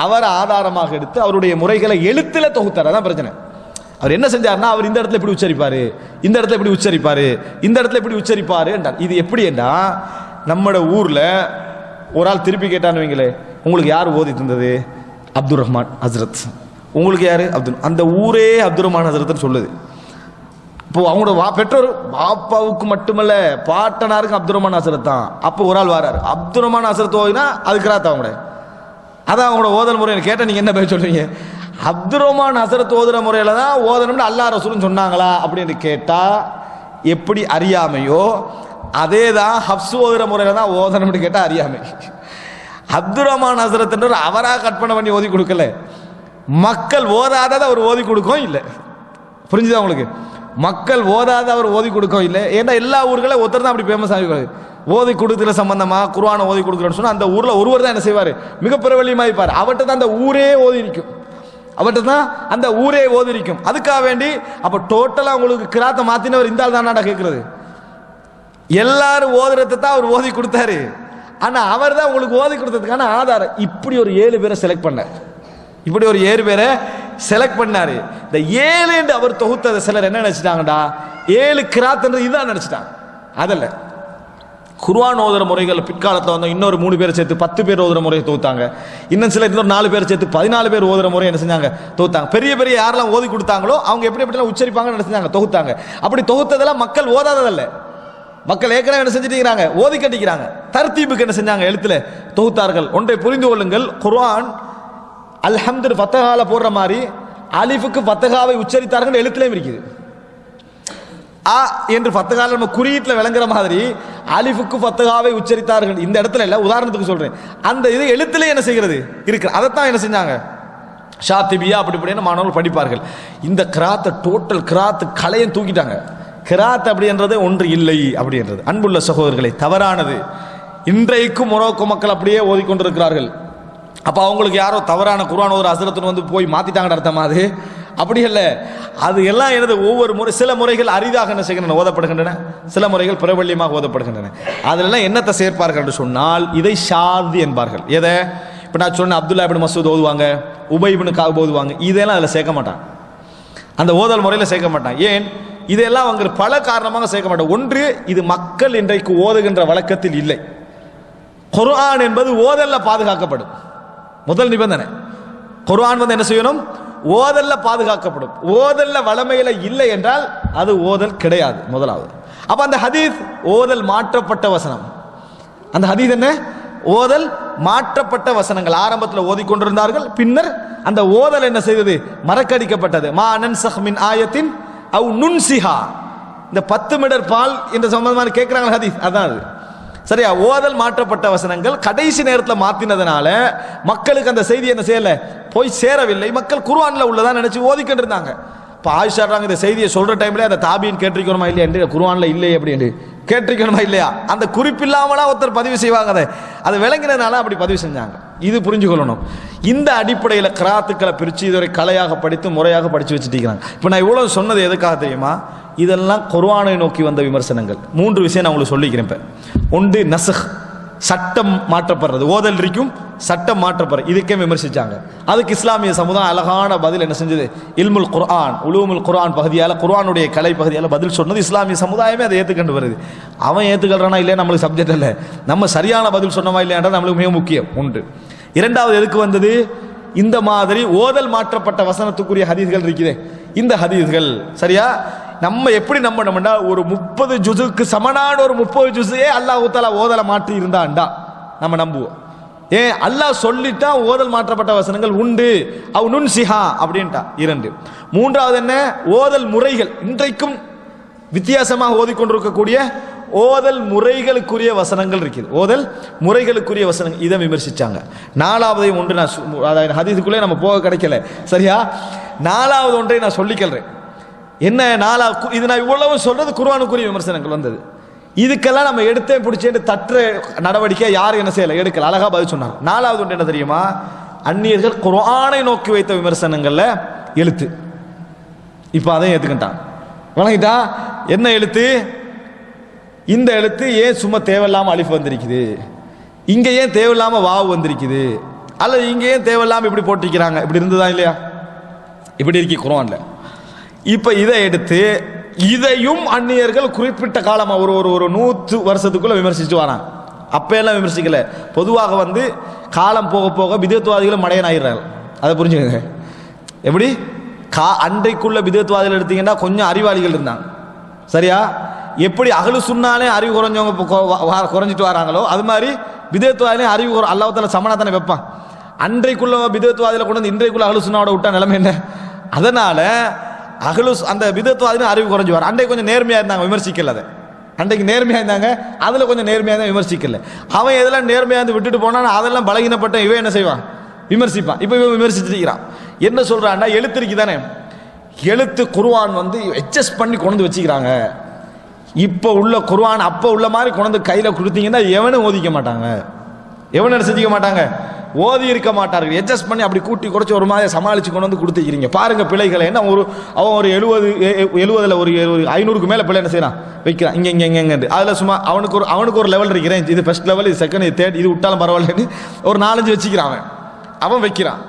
அவர் ஆதாரமாக எடுத்து அவருடைய முறைகளை எழுத்துல தொகுத்தார். அதான் பிரச்சனை. அவர் என்ன செஞ்சார்னா, அவர் இந்த இடத்துல இப்படி உச்சரிப்பாரு, இந்த இடத்துல இப்படி உச்சரிப்பாரு, இந்த இடத்துல இப்படி உச்சரிப்பாரு என்றார். இது எப்படி என்றா, நம்மட ஊர்ல ஒரு ஆள் திருப்பி கேட்டான்னு வைங்களே, உங்களுக்கு யார் ஓதி தந்தது? அப்துல் ரஹ்மான் ஹசரத். உங்களுக்கு யாரு? அந்த ஊரே அப்துல் ரஹ்மான் ஹசரத்னு சொல்லுது. இப்போ அவங்களோட பெற்றோர் பாப்பாவுக்கு மட்டுமல்ல பாட்டனாருக்கு அப்துல் ரஹ்மான் ஹசரத் தான். அப்போ ஒரு ஆள் வராரு, அப்துல் ரஹ்மான் ஹசரத் ஓதினா அதுக்கு ராத் அவங்கள, அதான் அவங்களோட ஓதல் முறை. கேட்ட நீங்க என்ன பேர் சொல்றீங்க? அப்துல் ரஹ்மான் ஹசரத் ஓதுற முறையில தான் ஓதணும்னு அல்லாஹ் ரசூலும் சொன்னாங்களா அப்படின்னு கேட்டா, எப்படி அறியாமையோ அதே தான் ஹப்ஸ் ஓதுற முறையில தான் ஓதணும்னு கேட்டா அறியாமை. அப்துல் ரஹ்மான் ஹசரத் அவராக கற்பனை பண்ணி ஓதி கொடுக்கல, மக்கள் ஓதாததை அவர் ஓதி கொடுக்கவும் இல்லை. புரிஞ்சுதா உங்களுக்கு? மக்கள் ஓதாத அவர் ஓதி கொடுக்கவும் இல்லை. ஏன்னா எல்லா ஊர்களும் ஒருத்தர் தான் அப்படி ஃபேமஸ் ஆகிருக்காரு. ஓதி கொடுக்குற சம்பந்தமா குர்ஆனை ஓதி கொடுக்குறேன்னு சொன்னா அந்த ஊர்ல ஒருவர் தான் என்ன செய்வார், மிக பிரபல்யமா இருப்பார். அவர்கிட்ட தான் அந்த ஊரே ஓதி இருக்கும், அவர்கிட்ட தான் அந்த ஊரே ஓதி இருக்கும். அதுக்காக வேண்டி அப்ப டோட்டலா உங்களுக்கு கிராத்தை மாத்தினவர் இந்த ஆள் தானாடா கேட்கறது. எல்லாரும் ஓதுறதை தான் அவர் ஓதி கொடுத்தாரு. ஆனா அவர் தான் உங்களுக்கு ஓதி கொடுத்ததுக்கான ஆதாரம். இப்படி ஒரு 7 பேரை செலக்ட் பண்ணார், இப்படி ஒரு 7 பேரை செலக்ட் பண்ணாரு. இந்த 7 என்று அவர் தொகுத்ததை சிலர் என்ன நினைச்சிட்டாங்கடா, 7 கிராத்ன்றது இதான் நினைச்சிட்டாங்க. அதல்ல, குர்ஆன் ஓதுற முறைகள் பிற்காலத்தில் வந்து இன்னொரு 3 பேரை சேர்த்து 10 பேர் ஓதுற முறையை தொகுத்தாங்க. இன்னும் சில இன்னொரு 4 பேர் சேர்த்து 14 பேர் ஓதுற முறை என்ன செஞ்சாங்க, தொகுத்தாங்க. பெரிய பெரிய யாரெல்லாம் ஓதி கொடுத்தாங்களோ அவங்க எப்படி எப்படிலாம் உச்சரிப்பாங்கன்னு நினைச்சாங்க, தொகுத்தாங்க. அப்படி தொகுத்ததெல்லாம் மக்கள் ஓதாததல்ல, மக்கள் ஏற்கனவே என்ன செஞ்சுட்டு ஓதி கட்டிக்கிறாங்க. தர்தீபுக்கு என்ன செஞ்சாங்க, எழுத்துல தொகுத்தார்கள். ஒன்றை புரிந்து கொள்ளுங்கள், குர்ஆன் அல்ஹம்து ஃபத்தஹால போடுற மாதிரி அலிஃபுக்கு ஃபத்தஹாவை உச்சரித்தார்கள் எழுத்துலயும் இருக்குது. ஆ என்று ஃபத்தஹால நம்ம குறியீட்டில் விளங்குற மாதிரி அலிஃபுக்கு ஃபத்தஹாவை உச்சரித்தார்கள். இந்த இடத்துல இல்ல, உதாரணத்துக்கு சொல்றேன். அந்த இது எழுத்துல என்ன செய்கிறது இருக்கு, அதைத்தான் என்ன செஞ்சாங்க ஷாத்திபியா அப்படி இப்படின்னு மாணவர்கள் படிப்பார்கள். இந்த கிராத்தை டோட்டல் கிராத்து கலையும் தூக்கிட்டாங்க. கிராத் அப்படின்றது ஒன்று இல்லை அப்படின்றது. அன்புள்ள சகோதரர்களை, தவறானது. இன்றைக்கும் மொரோக்கோ மக்கள் அப்படியே ஓதிக்கொண்டிருக்கிறார்கள். அப்ப அவங்களுக்கு யாரோ தவறான குர்ஆன் ஒரு ஹசரத்துன்னு வந்து போய் மாத்திட்டாங்கன்னு அர்த்தமா? அது அப்படி இல்ல. அது எல்லாம் எனது ஒவ்வொரு முறை, சில முறைகள் அரிதாக என்ன செய்கின்றன, ஓதப்படுகின்றன, சில முறைகள் பிரபல்யமாக ஓதப்படுகின்றன. அதெல்லாம் என்னத்தை சேர்ப்பார்கள் என்று சொன்னால் இதை ஷாதி என்பார்கள். எதை இப்ப நான் சொன்ன அப்துல்லா இப்னு மஸ்ஊத் ஓதுவாங்க, உபை இப்னு கஅப் ஓதுவாங்க, இதெல்லாம் அதில் சேர்க்க மாட்டான், அந்த ஓதல் முறையில் சேர்க்க மாட்டான். ஏன்? இதெல்லாம் அவங்க பல காரணமாக சேர்க்க மாட்டான். ஒன்று, இது மக்கள் இன்றைக்கு ஓதுகின்ற வழக்கத்தில் இல்லை. குர்ஆன் என்பது ஓதல்ல பாதுகாக்கப்படும். முதல் நிபந்தனை, குர்ஆன் வந்து என்ன செய்யணும், ஓதல்ல பாதுகாக்கப்படும். ஓதல்ல வளமையில இல்லை என்றால் அது ஓதல் கிடையாது முதலாவது. அப்ப அந்த ஹதீஸ் ஓதல் மாற்றப்பட்ட வசனம். அந்த ஹதீஸ் என்ன, ஓதல் மாற்றப்பட்ட வசனங்கள். ஆரம்பத்தில் ஓதிக்கொண்டிருந்தார்கள், பின்னர் அந்த ஓதல் என்ன செய்தது, மறக்கடிக்கப்பட்டது. மா நன்சஹ் மின் ஆயத்தின் அவ் நுன்சிஹா. இந்த 10 மிடர் பால் என்ற சம்பந்தமான கேட்கிறாங்க ஹதீஸ். அதான் அது. சரியா? ஓதல் மாற்றப்பட்ட வசனங்கள் கடைசி நேரத்தில் மாத்தினதுனால மக்களுக்கு அந்த செய்தி என்ன செய்யல, போய் சேரவில்லை. மக்கள் குர்ஆன்ல உள்ளதான் நினைச்சு ஓதிக்கிட்டு இருந்தாங்க. இப்போ ஆயிஷாறாங்க இந்த செய்தியை சொல்ற டைம்ல அந்த தாபியின் கேட்டிருக்கணுமா இல்லையா என்று, குர்ஆன்ல இல்லை அப்படின்னு கேட்டிருக்கணுமா இல்லையா, அந்த குறிப்பில்லாமலா ஒருத்தர் பதிவு செய்வாங்க. அதை விளங்கினதுனால அப்படி பதிவு செஞ்சாங்க. இது புரிஞ்சு கொள்ளணும். இந்த அடிப்படையில் கிராத்துக்களை பிரித்து இதுவரை கலையாக படித்து முறையாக படித்து வச்சுட்டிருக்கிறாங்க. இப்போ நான் இவ்வளவு சொன்னது எதுக்காக தெரியுமா? இதெல்லாம் குர்ஆனை நோக்கி வந்த விமர்சனங்கள். 3 விஷயம் நான் உங்களுக்கு சொல்லிக்கிறேன். இப்போ ஒன்று நஸ்ஹ், சட்டம் மாற்றப்படுறது, ஓதல் இருக்கும் சட்டம் மாற்றப்படுறது, இதுக்கே விமர்சிச்சாங்க. அதுக்கு இஸ்லாமிய சமுதாயம் அழகான பதில் என்ன செஞ்சது? இல்முல் குர்ஆன், உலூமுல் குர்ஆன் பகுதியால், குர்ஆனுடைய கலை பகுதியால் பதில் சொன்னது. இஸ்லாமிய சமுதாயமே அதை ஏற்றுக்கொண்டு வருது. அவன் ஏற்றுக்கொள்றானா இல்லையா நம்மளுக்கு சப்ஜெக்ட் இல்லை, நம்ம சரியான பதில் சொன்னமா இல்லையான்றது நம்மளுக்கு மிக முக்கியம். ஒன்று. இரண்டாவது எதுக்கு வந்தது? இந்த மாதிரி ஓதல் மாற்றப்பட்ட வசனத்துக்குரிய ஹதீஸ்கள் இருக்குது. இந்த ஹதீஸ்கள் சரியா நம்ம எப்படி நம்பணும்னா, ஒரு 30 ஜுஸுக்கு சமனான ஒரு 30 ஜுஸே அல்லாஹ் தஆலா ஓதலை மாற்றி இருந்தாண்டா நம்ம நம்புவோம். ஏன் அல்லாஹ் சொல்லிட்டா ஓதல் மாற்றப்பட்ட வசனங்கள் உண்டு, அவ் நுன்சிஹா அப்படின்ட்டா. 2. மூன்றாவது என்ன? ஓதல் முறைகள் இன்றைக்கும் வித்தியாசமாக ஓதிக்கொண்டிருக்கக்கூடிய ஓதல் முறைகளுக்குரிய வசனங்கள் இருக்குது. ஓதல் முறைகளுக்குரிய வசனங்கள், இதை விமர்சிச்சாங்க. 4வது ஒன்று நான் ஹதீஸுக்குள்ளே நம்ம போக கிடைக்கல சரியா. 4வது ஒன்றை நான் சொல்லிக்கிறேன். என்ன 4? இது நான் இவ்வளவு சொல்றது குர்ஆனுக்குரிய விமர்சனங்கள் வந்தது. இதுக்கெல்லாம் நம்ம எடுத்தே பிடிச்சேன்னு தற்ற நடவடிக்கை யாரும் என்ன செய்யல, எடுக்கல. அழகா பதில் சொன்னாங்க. 4வது ஒன்று என்ன தெரியுமா? அந்நியர்கள் குர்ஆனை நோக்கி வைத்த விமர்சனங்கள்ல எழுத்து. இப்ப அதையும் ஏத்துக்கிட்டான், வணங்கிட்டா. என்ன எழுத்து? இந்த எழுத்து ஏன் சும்மா தேவையில்லாம அலிஃப் வந்திருக்குது, இங்க ஏன் தேவையில்லாம வாவு வந்திருக்குது, அல்லது இங்க ஏன் தேவையில்லாம இப்படி போட்டிருக்கிறாங்க, இப்படி இருந்ததா இல்லையா? இப்படி இருக்கு குர்ஆன்ல. இப்ப இதை எடுத்து இதையும் அந்நியர்கள் குறிப்பிட்ட காலமா ஒரு 100 வருஷத்துக்குள்ள விமர்சிச்சு வராங்க. அப்ப எல்லாம் விமர்சிக்கல. பொதுவாக காலம் போக போக பிதத்வாதிகளும் மடையன் ஆயிடுறாங்க. அதை புரிஞ்சுக்கங்க. எப்படி அன்றைக்குள்ள பிதத்வாதிகள் எடுத்தீங்கன்னா கொஞ்சம் அறிவாளிகள் இருந்தாங்க சரியா. எப்படி அகலு சுன்னாலே அறிவு குறைஞ்சவங்க குறைஞ்சிட்டு வராங்களோ அது மாதிரி பிதத்வாதிலையும் அறிவு அல்லாஹ் தஆலா சமனா தானே வைப்பான். அன்றைக்குள்ள பிதத்வாதில கொண்டு வந்து இன்றைக்குள்ள அகலு சுன்னாவோட விட்டா நிலைமை என்ன? அதனால அந்த பிதத்வாதிலும் அறிவு குறைஞ்சு வர. அன்றைக்கு கொஞ்சம் நேர்மையா இருந்தாங்க, விமர்சிக்கல. அதை அன்றைக்கு நேர்மையா இருந்தாங்க, அதுல கொஞ்சம் நேர்மையா தான் விமர்சிக்கல. அவன் எதெல்லாம் நேர்மையா இருந்து விட்டுட்டு போனான், அதெல்லாம் பலகீனப்பட்ட இவன் என்ன செய்வான், விமர்சிப்பான். இப்ப இவன் விமர்சிச்சிருக்கிறான். என்ன சொல்றான்னா, எழுத்து இருக்கு தானே, எழுத்து குர்ஆன் அட்ஜஸ்ட் பண்ணி கொண்டு வச்சுக்கிறாங்க. இப்ப உள்ள குர்ஆன் அப்ப உள்ள மாதிரி கொண்டு கையில கொடுத்தீங்கன்னா எவனும் ஓதிக்க மாட்டாங்க, எவனும் செஞ்சுக்க மாட்டாங்க, ஓதி இருக்க மாட்டார்கள். அட்ஜஸ்ட் பண்ணி அப்படி கூட்டி குறைச்சி ஒரு மாதிரி சமாளிச்சு கொண்டு வந்து கொடுத்துக்கிறீங்க. பாருங்க பிழைகளை. என்ன அவன் ஒரு 70 ஒரு 500க்கு மேல பிள்ளை என்ன செய்யறான், வைக்கிறான் இங்க இங்க இங்க. அதுல சும்மா அவனுக்கு ஒரு லெவல் இருக்கிறேன், இது ஃபர்ஸ்ட் லெவல், இது செகண்ட், இது தேர்ட், இது விட்டாலும் பரவாயில்லன்னு ஒரு 4-5 வச்சுக்கிறான். அவன் வைக்கிறான்.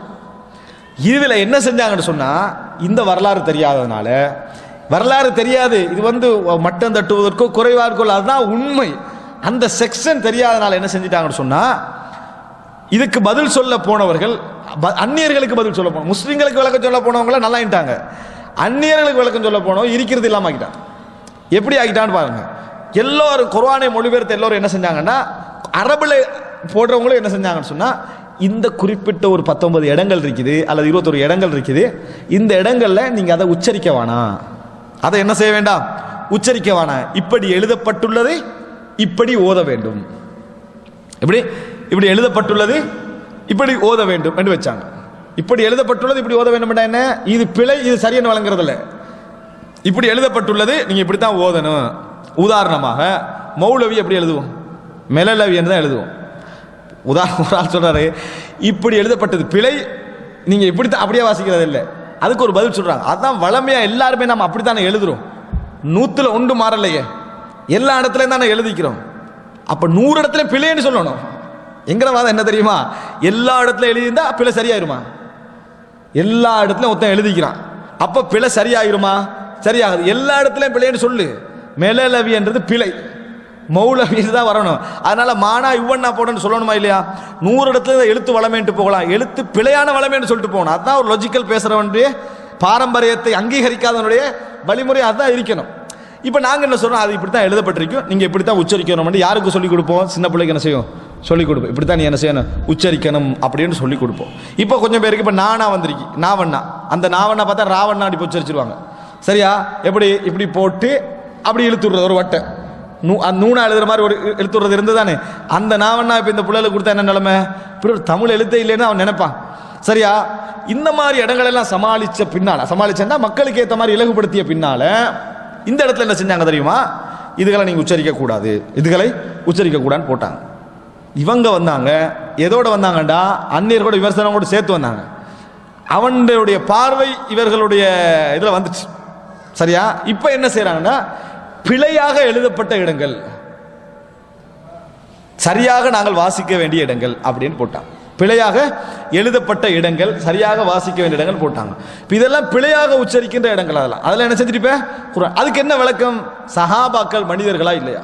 இதுல என்ன செஞ்சாங்கன்னு சொன்னா, இந்த வரலாறு தெரியாததுனால, வரலாறு தெரியாது, இது மட்டம் தட்டுவதற்கோ குறைவா இருக்கோ, அதுதான் உண்மை. அந்த செக்ஷன் தெரியாதனால என்ன செஞ்சிட்டாங்கன்னு சொன்னா, இதுக்கு பதில் சொல்ல போனவர்கள் அந்நியர்களுக்கு பதில் சொல்ல போனோம். முஸ்லிம்களுக்கு விளக்கம் சொல்ல போனவங்கள நல்லாயிட்டாங்க, அந்நியர்களுக்கு விளக்கம் சொல்ல போனோம் இருக்கிறது இல்லாம ஆகிட்டான். எப்படி ஆகிட்டான்னு பாருங்க. எல்லோரும் குர்ஆனை மொழிபெயர்த்து எல்லோரும் என்ன செஞ்சாங்கன்னா, அரபுல போடுறவங்களும் என்ன செஞ்சாங்கன்னு சொன்னா, இந்த குறிப்பிட்ட ஒரு 19 இடங்கள் இருக்குது அல்லது 21 இடங்கள் இருக்குது, இந்த இடங்கள்ல நீங்க அதை உச்சரிக்க வேணாம், அதை என்ன செய்ய வேண்டாம், உச்சரிக்க வேணாம், இப்படி எழுதப்பட்டுள்ளதை இப்படி ஓத வேண்டும், இப்படி எழுதப்பட்டுள்ளது இப்படி ஓத வேண்டும் என்று வச்சாங்க. இப்படி எழுதப்பட்டுள்ளது இப்படி ஓத வேண்டும் என்ன, இது பிழை, இது சரியான வழங்குறதில்ல. இப்படி எழுதப்பட்டுள்ளது நீங்க இப்படித்தான் ஓதணும். உதாரணமாக மௌலவி எப்படி எழுதுவோம், மெலலவி என்று தான் எழுதுவோம். உதாரணம் ஒரு ஆள் சொல்றாரு, இப்படி எழுதப்பட்டது பிழை, நீங்க இப்படித்தான் அப்படியே வாசிக்கிறது இல்லை. அதுக்கு ஒரு பதில் சொல்றாங்க, அதான் வளமையா எல்லாருமே நம்ம அப்படித்தானே எழுதுறோம், 100ல் 1 மாறலையே, எல்லா இடத்துலயும் தானே எழுதிக்கிறோம். அப்ப 100 இடத்துல பிழைன்னு சொல்லணும். எங்கிற வாதம் என்ன தெரியுமா, எல்லா இடத்துல எழுதியிருந்தா பிழை சரியாயிருமா? எல்லா இடத்துலயும் ஒருத்தன் எழுதிக்கிறான், அப்ப பிழை சரியாயிருமா? சரியாகுது. எல்லா இடத்துலயும் பிழைன்னு சொல்லு. மெலலவி என்றது பிழை, மௌலவி தான் வரணும். அதனால மானா இவன்னா போடன்னு சொல்லணுமா இல்லையா? 100 இடத்துல எழுத்து வளமேன்ட்டு போகலாம், எழுத்து பிழையான வளமேன்னு சொல்லிட்டு போகணும். அதுதான் ஒரு லாஜிக்கல் பேசுறவனுடைய பாரம்பரியத்தை அங்கீகரிக்காதவனுடைய வழிமுறை அதுதான் இருக்கணும். இப்ப நாங்க என்ன சொல்றோம், அது இப்படித்தான் எழுதப்பட்டிருக்கும், நீங்க இப்படித்தான் உச்சரிக்கணும். யாருக்கு சொல்லிக் கொடுப்போம்? சின்ன பிள்ளைக்கு என்ன செய்யும், சொல்லிக் கொடுப்போம். இப்படித்தான் நீ என்ன செய்யணும், உச்சரிக்கணும் அப்படின்னு சொல்லிக் கொடுப்போம். இப்போ கொஞ்சம் பேருக்கு இப்ப நானா வந்திருக்கு, நாவண்ணா, அந்த நாவண்ணா பார்த்தா ராவண்ணா அப்படி உச்சரிச்சிருவாங்க சரியா. எப்படி இப்படி போட்டு அப்படி இழுத்துடுறது ஒரு வட்டை, நூனா எழுதுற மாதிரி ஒரு எழுத்துறது இருந்து தானே, அந்த நாவன்னா இப்போ இந்த பிள்ளைகளுக்கு கொடுத்தா என்ன நிலைமை? இப்படி ஒரு தமிழ் எழுத்தே இல்லைன்னு அவன் நினைப்பான். சரியா? இந்த மாதிரி இடங்கள் எல்லாம் சமாளிச்சா மக்களுக்கு ஏற்ற மாதிரி இலகுபடுத்திய பின்னால இந்த இடத்துல என்ன செஞ்சாங்க தெரியுமா? இதுகளை நீங்க உச்சரிக்க கூடாது, இதுகளை உச்சரிக்க கூடாதுன்னு போட்டாங்க. இவங்க வந்தாங்க, எதோட வந்தாங்கண்டா அந்நியர்களோட விமர்சனம் கூட சேர்த்து வந்தாங்க. அவனுடைய பார்வை இவர்களுடைய இதில் வந்துச்சு. சரியா? இப்போ என்ன செய்யறாங்கன்னா, பிழையாக எழுதப்பட்ட இடங்கள் சரியாக நாங்கள் வாசிக்க வேண்டிய இடங்கள் அப்படின்னு போட்டாங்க. பிழையாக எழுதப்பட்ட இடங்கள் சரியாக வாசிக்க வேண்டிய இடங்கள் போட்டாங்க. இதெல்லாம் பிழையாக உச்சரிக்கின்ற இடங்கள். அதெல்லாம் என்ன செஞ்சிருப்பேன்? குர்ஆன். அதுக்கு என்ன விளக்கம்? சஹாபாக்கள் மனிதர்களா இல்லையா?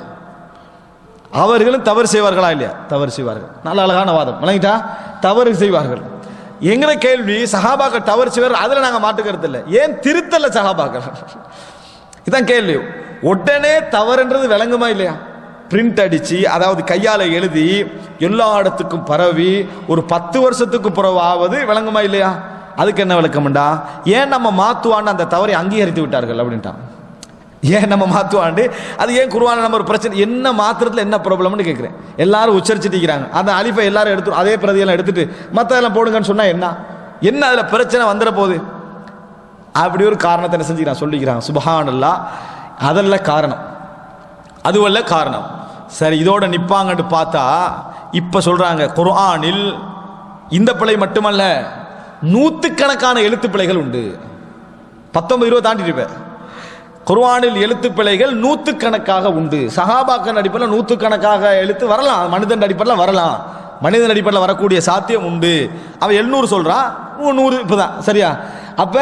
அவர்களும் தவறு செய்வார்களா இல்லையா? தவறு செய்வார்கள். நல்ல அழகான வாதம். விளங்கிட்டா? தவறு செய்வார்கள். எங்களை கேள்வி, சஹாபாக்கள் தவறு செய்வார்கள், அதுல நாங்க மாட்டுக்கிறது இல்லை, ஏன் திருத்தல்ல சஹாபாக்கள்? இதான் கேள்வி. உடனே தவறுன்றது விளங்குமா இல்லையா? பிரிண்ட் அடிச்சு, அதாவது கையால எழுதி எல்லா இடத்துக்கும் பரவி ஒரு 10 வருஷத்துக்கு பிறவாவது விளங்குமா இல்லையா? அதுக்கு என்ன விளக்கம்டா? ஏன் நம்ம மாத்துவான்னு அந்த தவறை அங்கீகரித்து விட்டார்கள் அப்படின்ட்டான். ஏன் நம்ம மாத்துவாண்டு, அது ஏன் குர்ஆன்ல நம்ம ஒரு பிரச்சனை என்ன மாத்துறதுல என்ன ப்ராப்ளம்னு கேட்கிறேன். எல்லாரும் உச்சரிச்சுட்டு இருக்கிறாங்க, அந்த அலிஃபை எல்லாரும் எடுத்து அதே பிரதியெல்லாம் எடுத்துட்டு மற்றதெல்லாம் போடுங்கன்னு சொன்னா என்ன அதுல பிரச்சனை வந்துட போகுது? அப்படி ஒரு காரணத்தை என்ன செஞ்சுக்கிறான், சொல்லிக்கிறான். சுப்ஹானல்லாஹ். அதெல்லாம் காரணம், அதுவல்ல காரணம். சரி, இதோட நிப்பாங்கன்னு பார்த்தா இப்ப சொல்றாங்க குர்ஆனில் இந்த பிழை மட்டுமல்ல, 100கணக்கான எழுத்து பிழைகள் உண்டு. 19-20 தாண்டிட்டு இருப்ப. குர்ஆனில் எழுத்து பிழைகள் 100கணக்காக உண்டு. சஹாபாக்கள் அடிப்படையில் 100கணக்காக எழுத்து வரலாம், மனிதன் அடிப்படையில் வரலாம், மனிதன் அடிப்படையில் வரக்கூடிய சாத்தியம் உண்டு. அவன் 700 சொல்றான், 100 இப்பதான். சரியா? அப்ப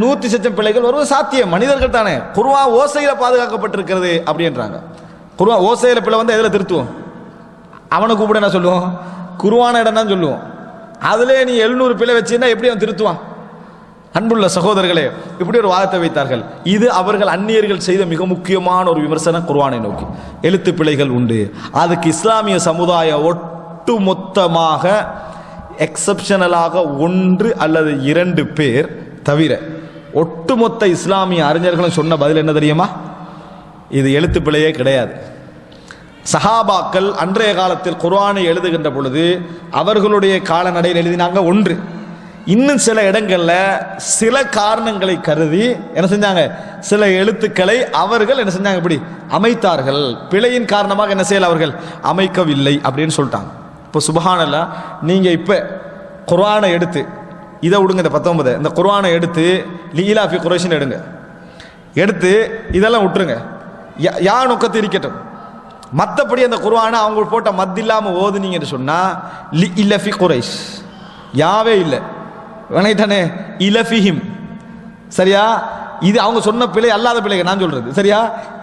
100 பிழைகள் வருவது சாத்தியம், மனிதர்கள் தானே. குர்ஆன் ஓசையில பாதுகாக்கப்பட்டிருக்கிறது அப்படின்றாங்க. குர்ஆன் ஓசையில பிள்ளை வந்து எதில் திருத்துவோம்? அவனை கூப்பிட என்ன சொல்லுவோம்? குர்ஆன இடம் தான் சொல்லுவோம். அதுல நீ 700 பிழை வச்சுன்னா எப்படி அவன் திருத்துவான்? அன்புள்ள சகோதரர்களே, இப்படி ஒரு வாதத்தை வைத்தார்கள். இது அவர்கள் அந்நியர்கள் செய்த மிக முக்கியமான ஒரு விமர்சனம் குர்ஆனை நோக்கி. எழுத்து பிழைகள் உண்டு. அதுக்கு இஸ்லாமிய சமுதாயம் ஒட்டுமொத்தமாக எக்ஸப்ஷனலாக 1 அல்லது 2 பேர் தவிர ஒட்டுமொத்த இஸ்லாமிய அறிஞர்களும் சொன்ன பதில் என்ன தெரியுமா? இது எழுத்து பிழையே கிடையாது. சஹாபாக்கள் அன்றைய காலத்தில் குர்ஆனை எழுதுகின்ற பொழுது அவர்களுடைய காலநடையில் எழுதினாங்க 1. இன்னும் சில இடங்கள்ல சில காரணங்களை கருதி என்ன செஞ்சாங்க, சில எழுத்துக்களை அவர்கள் என்ன செஞ்சாங்க, இப்படி அமைத்தார்கள். பிழையின் காரணமாக என்ன செய்யல, அவர்கள் அமைக்கவில்லை அப்படின்னு சொல்லிட்டாங்க. இப்போ சுப்ஹானல்லாஹ், நீங்க இப்ப குர்ஆனை எடுத்து இதை விடுங்க, இந்த 19 இந்த குர்ஆனை எடுத்து லீலாஃபி குரைஷின் எடுத்து இதெல்லாம் விட்டுருங்க, யா நொக்கத்து இருக்கட்டும். மற்றபடி அந்த குர்ஆனை அவங்க போட்ட மத் இல்லாம ஓதுனீங்கன்னு சொன்னா லீலாஃபி குரைஷ் யாவே இல்லை, வணங்கிட்டானே, இலஃபிஹிம். சரியா? இது அவங்க சொன்ன பிழை அல்லாத பிள்ளைங்க நான் சொல்றது. சரியா?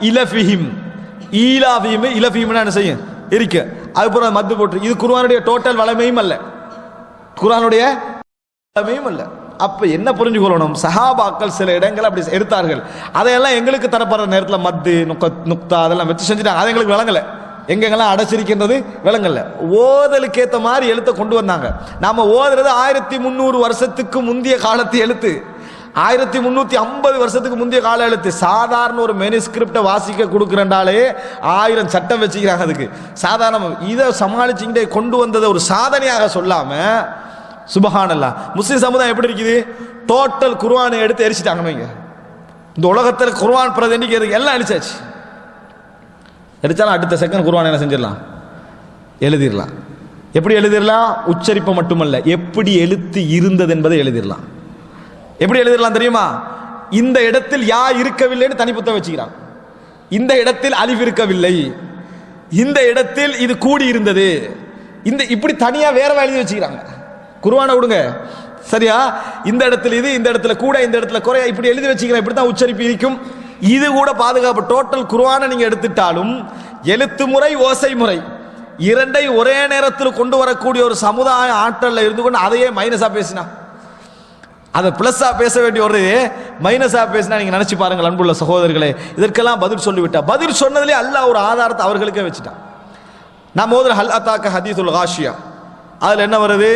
இலஃபிஹிம், ஈலாஃபிஹிம், இலஃபிஹிம் என்ன செய்யும் இருக்கு, அதுக்கப்புறம் மத்து போட்டு. இது குர்ஆனுடைய டோட்டல் வளமையும் அல்ல, குர்ஆனுடைய வளமையும் அல்ல. அப்ப என்ன புரிஞ்சுக்கொள்ளணும், சஹாபாக்கள் சில இடங்கள் அப்படி எடுத்தார்கள். அதையெல்லாம் எங்களுக்கு தரப்படுற நேரத்தில் மத்து நுக்தா அதெல்லாம் வச்சு செஞ்சுட்டாங்க. அது எங்களுக்கு விளங்கல, எங்கெங்கெல்லாம் அடைச்சிருக்கின்றது விளங்கல்ல. ஓதலுக்கு ஏற்ற மாதிரி எழுத்த கொண்டு வந்தாங்க. நாம ஓதுறது 1300 வருஷத்துக்கு முந்தைய காலத்து எழுத்து, 1350 வருஷத்துக்கு முந்தைய கால எழுத்து. சாதாரண ஒரு மெனுஸ்கிரிப்டை வாசிக்க கொடுக்குறேன்டாலே 1000 சட்டம் வச்சுக்கிறாங்க அதுக்கு. சாதாரண இதை சமாளிச்சுக்கிட்டே கொண்டு வந்ததை ஒரு சாதனையாக சொல்லாம, சுப்ஹானல்லாஹ், முஸ்லிம் சமுதாயம் எப்படி இருக்குது, டோட்டல் குர்ஆனை எடுத்து எரிச்சிட்டாங்க. இந்த உலகத்தில் குர்ஆன் பிரதிநிதிக்கு எல்லாம் அழிச்சாச்சு. எடுத்தாலும் அடுத்த செகண்ட் குர்ஆன் என்ன செஞ்சிடலாம், எழுதிடலாம். எப்படி எழுதிடலாம்? உச்சரிப்பு மட்டுமல்ல, எப்படி எழுத்து இருந்தது என்பதை எழுதிடலாம். எப்படி எழுதிடலாம் தெரியுமா? இந்த இடத்தில் யா இருக்கவில்லைன்னு தனிப்புத்தம் வச்சுக்கிறான், இந்த இடத்தில் அலிஃப் இருக்கவில்லை, இந்த இடத்தில் இது கூடி இருந்தது, இந்த இப்படி தனியா வேற எழுதி வச்சுக்கிறாங்க. குர்ஆனை விடுங்க. சரியா? இந்த இடத்துல இது, இந்த இடத்துல கூட, இந்த இடத்துல குறைய, இப்படி எழுதி வச்சுக்கிறேன். இப்படி தான் உச்சரிப்பு இருக்கும். இது கூட பாதுகாப்பு. டோட்டல் குர்ஆனை நீங்க எடுத்துட்டாலும் எழுத்து முறை, ஓசை முறை இரண்டை ஒரே நேரத்தில் கொண்டு வரக்கூடிய ஒரு சமுதாய ஆற்றல்ல இருந்து கொண்டு அதையே மைனஸா பேசினா, அதை பிளஸ்ஸா பேச வேண்டிய ஒரு மைனஸா பேசினா நீங்க நினைச்சு பாருங்கள் அன்புள்ள சகோதரர்களே. இதற்கெல்லாம் பதில் சொல்லிவிட்டா, பதில் சொன்னதுலேயே அல்லாஹ் ஒரு ஆதாரத்தை அவர்களுக்கே வச்சுட்டான். நான் மோதுர ஹல் அத்தாக்க ஹதீசுல் காஷியா, அதுல என்ன வருது,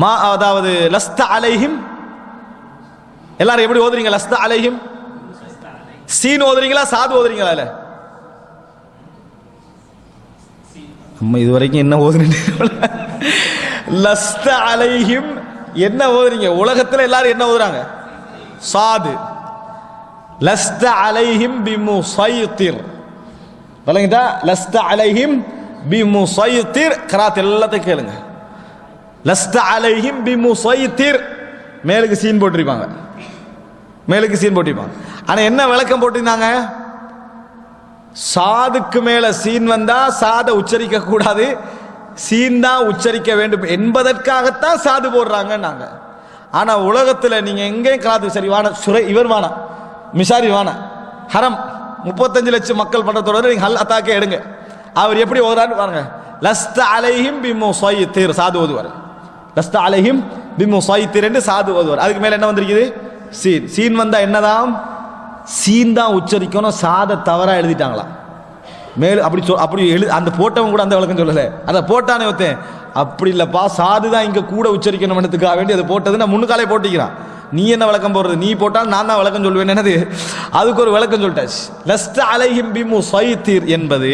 மா அதாவது லஸ்த அலைஹிம். எல்லாரும் எப்படி ஓதுறீங்க? லஸ்த அலைஹிம் சீன் ஓதுறீங்களா, சாது ஓதுறீங்களா? இல்ல நம்ம இதுவரைக்கும் என்ன ஓதுனீங்க? லஸ்த அலைஹிம் என்ன ஓதுறீங்க? உலகத்தில் எல்லாரும் என்ன ஓதுறாங்க? சாது. லஸ்த அலைஹிம் பிமுஸைத்திர். வழங்கிட்டா லஸ்த அலைஹிம் பிமுஸைத்திர். கராத் எல்லாத்தையும் கேளுங்க. லஸ்த அலைஹிம் பிமுஸைத்திர். மேலுக்கு சீன் போட்டிருப்பாங்க, மேலுக்கு சீன் போட்டிருப்பாங்க. ஆனா என்ன விளக்கம் போட்டிருந்தாங்க? சாதுக்கு மேல சீன் வந்தா சாத உச்சரிக்க கூடாது, சீன் தான் உச்சரிக்க வேண்டும் என்பதற்காகத்தான் சாது போடுறாங்க நாங்க. ஆனா உலகத்துல நீங்க எங்கேயும் கலாத்து சரி வான சுரை இவர் வானா மிசாரி வானா ஹரம் 35 லட்சம் மக்கள் பண்றதோட நீங்க ஹல் அத்தாக்கே எடுங்க. அவர் எப்படி ஓதுறான்னு பாருங்க. லஸ்த அலைஹிம் பிமுஸைத்திர் சாது ஓதுவார். லஸ்த அலைஹிம் பிமுஸைத்திர் என்று சாது ஓதுவார். அதுக்கு மேல என்ன வந்திருக்குது? சீன். சீன் வந்தா என்னதான்? சீன் தான் உச்சரிக்கணும். சாத தவறா எழுதிட்டாங்களா மேல் அப்படி அப்படி அந்த போட்டவன் கூட அந்த விளக்கம் சொல்லல. அதை போட்டானே ஒருத்தன் அப்படி இல்லப்பா சாது தான் இங்க கூட உச்சரிக்கணும்ன்றதுக்காக வேண்டி அதை போட்டது நான் முன்னுக்காலே போட்டிக்கிறான். நீ என்ன விளக்கம் போடுறது? நீ போட்டால் நான் தான் விளக்கம் சொல்லுவேன். என்னது? அதுக்கு ஒரு விளக்கம் சொல்லிட்டாச்சு. லஸ்த அலைஹிம் பிமுஸைத்திர் என்பது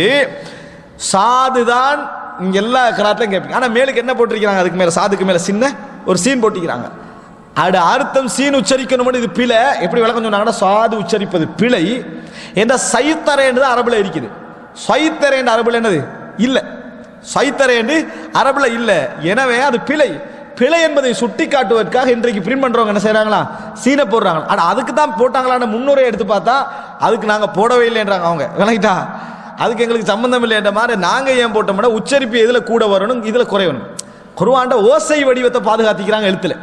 சாதுதான் இங்க எல்லா கராத்திலையும் கேட்பீங்க. ஆனா மேலுக்கு என்ன போட்டிருக்கிறாங்க? அதுக்கு மேல சாதுக்கு மேல சின்ன ஒரு சீன் போட்டிக்கிறாங்க. அட அர்த்தம் சீன் உச்சரிக்கணும். இது பிழை. எப்படி விளக்கம் சொன்னாங்கன்னா சாது உச்சரிப்பது பிழை என்ற சைத்தரை என்று அரபுல இருக்குது. சைத்தரை என்று அரபுல என்னது? இல்ல. சைத்தரை என்று அரபுல இல்ல. எனவே அது பிழை. பிழை என்பதை சுட்டி காட்டுவதற்காக இன்றைக்கு பிரிண்ட் பண்றவங்க என்ன செய்யறாங்களா? சீனை போடுறாங்க. ஆனா அதுக்கு தான் போட்டாங்களான்னு முன்னுரை எடுத்து பார்த்தா அதுக்கு நாங்க போடவே இல்லைன்றாங்க அவங்க. விளங்கிட்டா? அதுக்கு எங்களுக்கு சம்பந்தம் இல்லை என்ற மாதிரி நாங்க ஏன் போட்டோம்னா உச்சரிப்பு எதுல கூட வரணும், இதுல குறையணும். குர்ஆன்ட ஓசை வடிவத்தை பாதுகாத்திக்கிறாங்க எழுத்துல.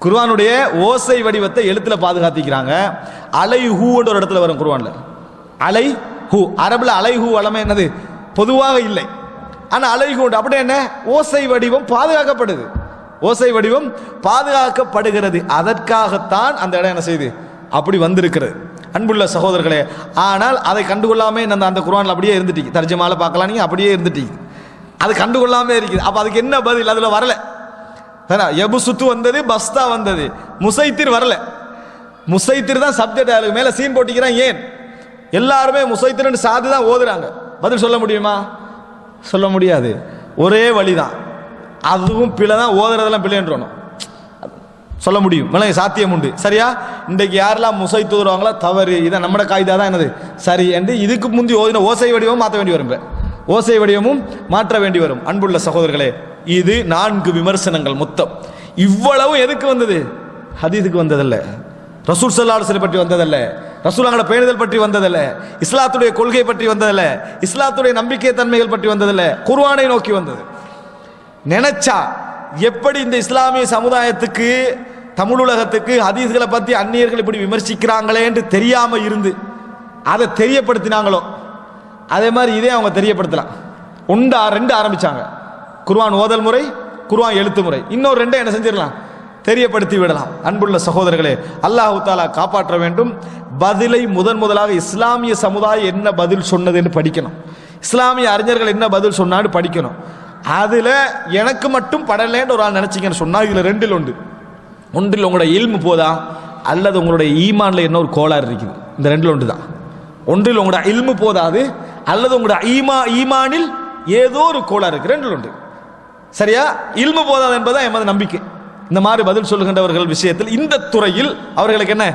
குர்ஆனுடைய ஓசை வடிவத்தை எழுத்துல பாதுகாத்திக்கிறாங்க. அலைஹு என்ற ஒரு இடத்துல வரும் குர்ஆன்ல. அலைஹு அரபுல அலைஹு வளமை என்னது? பொதுவாக இல்லை. ஆனா அலைஹு அப்படியே என்ன? ஓசை வடிவம் பாதுகாக்கப்படுது. ஓசை வடிவம் பாதுகாக்கப்படுகிறது. அதற்காகத்தான் அந்த இடம் என்ன செய்யுது? அப்படி வந்திருக்கிறது. அன்புள்ள சகோதரர்களே, ஆனால் அதை கண்டுகொள்ளாமே அந்த குர்ஆன்ல அப்படியே இருந்துட்டீங்க. தர்ஜமால பார்க்கலாம், நீங்க அப்படியே இருந்துட்டீங்க. அது கண்டுகொள்ளாமே இருக்குது. அப்ப அதுக்கு என்ன பதில்? அதுல வரல. எபுசுத்து வந்தது, பஸ்தா வந்தது, முசைத்திர் வரல. முசைத்திர் தான் சப்ஜெக்ட். அதுக்கு மேல சீன் போட்டிக்கிறான். ஏன்? எல்லாருமே முசைத்திர் சாது தான் ஓதுறாங்க. பதில் சொல்ல முடியுமா? சொல்ல முடியாது. ஒரே வழிதான், அதுவும் பிழை தான். ஓதுறதெல்லாம் பிழைன்றோம் சொல்ல முடியும். சாத்தியம் உண்டு. சரியா? இன்றைக்கு யாரெல்லாம் முசை தூதுறாங்களா தவறு, இதை நம்மட காய்தா தான் என்னது சரி என்று இதுக்கு முந்தி ஓதின ஓசை வடிவம் மாற்ற வேண்டி வரும். ஓசை வடிவமும் மாற்ற வேண்டி வரும். அன்புள்ள சகோதரர்களே, இது 4 விமர்சனங்கள் மொத்தம். இவ்வளவு எதுக்கு வந்தது? ஹதீஸுக்கு வந்ததல்ல, ரசூல் ஸல்லல்லாஹு அலைஹி வஸல்லம் பற்றி வந்ததல்ல, ரசூலுல்லாஹ்வோட பேணுதல் பற்றி வந்ததல்ல, இஸ்லாத்துடைய கொள்கை பற்றி வந்ததல்ல, இஸ்லாத்துடைய நம்பிக்கை தன்மைகள் பற்றி வந்ததல்ல, குர்ஆனை நோக்கி வந்தது. நினைச்சா எப்படி இந்த இஸ்லாமிய சமுதாயத்துக்கு, தமிழ் உலகத்துக்கு ஹதீஸ்களை பற்றி அந்நியர்கள் இப்படி விமர்சிக்கிறாங்களே என்று தெரியாம இருந்து அதை தெரியப்படுத்தினாங்களோ அதே மாதிரி இதே அவங்க தெரியப்படுத்தலாம். 2 ஆரம்பிச்சாங்க. குர்ஆன் ஓதல் முறை, குர்ஆன் எழுத்து முறை. இன்னொரு 2 என்ன செஞ்சிடலாம்? தெரியப்படுத்தி விடலாம். அன்புள்ள சகோதரர்களே, அல்லாஹ் தஆலா காப்பாற்ற வேண்டும். பதிலை முதலாக இஸ்லாமிய சமுதாயம் என்ன பதில் சொன்னது என்று படிக்கணும். இஸ்லாமிய அறிஞர்கள் என்ன பதில் சொன்னான்னு படிக்கணும். அதுல எனக்கு மட்டும் படலேன்னு ஒரு ஆள் நினைச்சீங்கன்னு சொன்னா இதுல 2 உண்டு. ஒன்றில் உங்களோட இல்மு போதா அல்லது உங்களுடைய ஈமான்ல என்ன ஒரு கோளாறு இருக்குது. இந்த 2 ஒன்று தான். ஒன்றில் உங்களோட இல்மு போதாது அல்லது உங்களோட ஈமானில் ஏதோ ஒரு கோளாறு இருக்கு. 2 உண்டு. சரியா? இல்மு போதாது என்பதுதான் எமது நம்பிக்கை. இந்த மாதிரி பதில் சொல்லுகின்றவர்கள் விஷயத்தில் இந்த துறையில் அவர்களுக்கு என்ன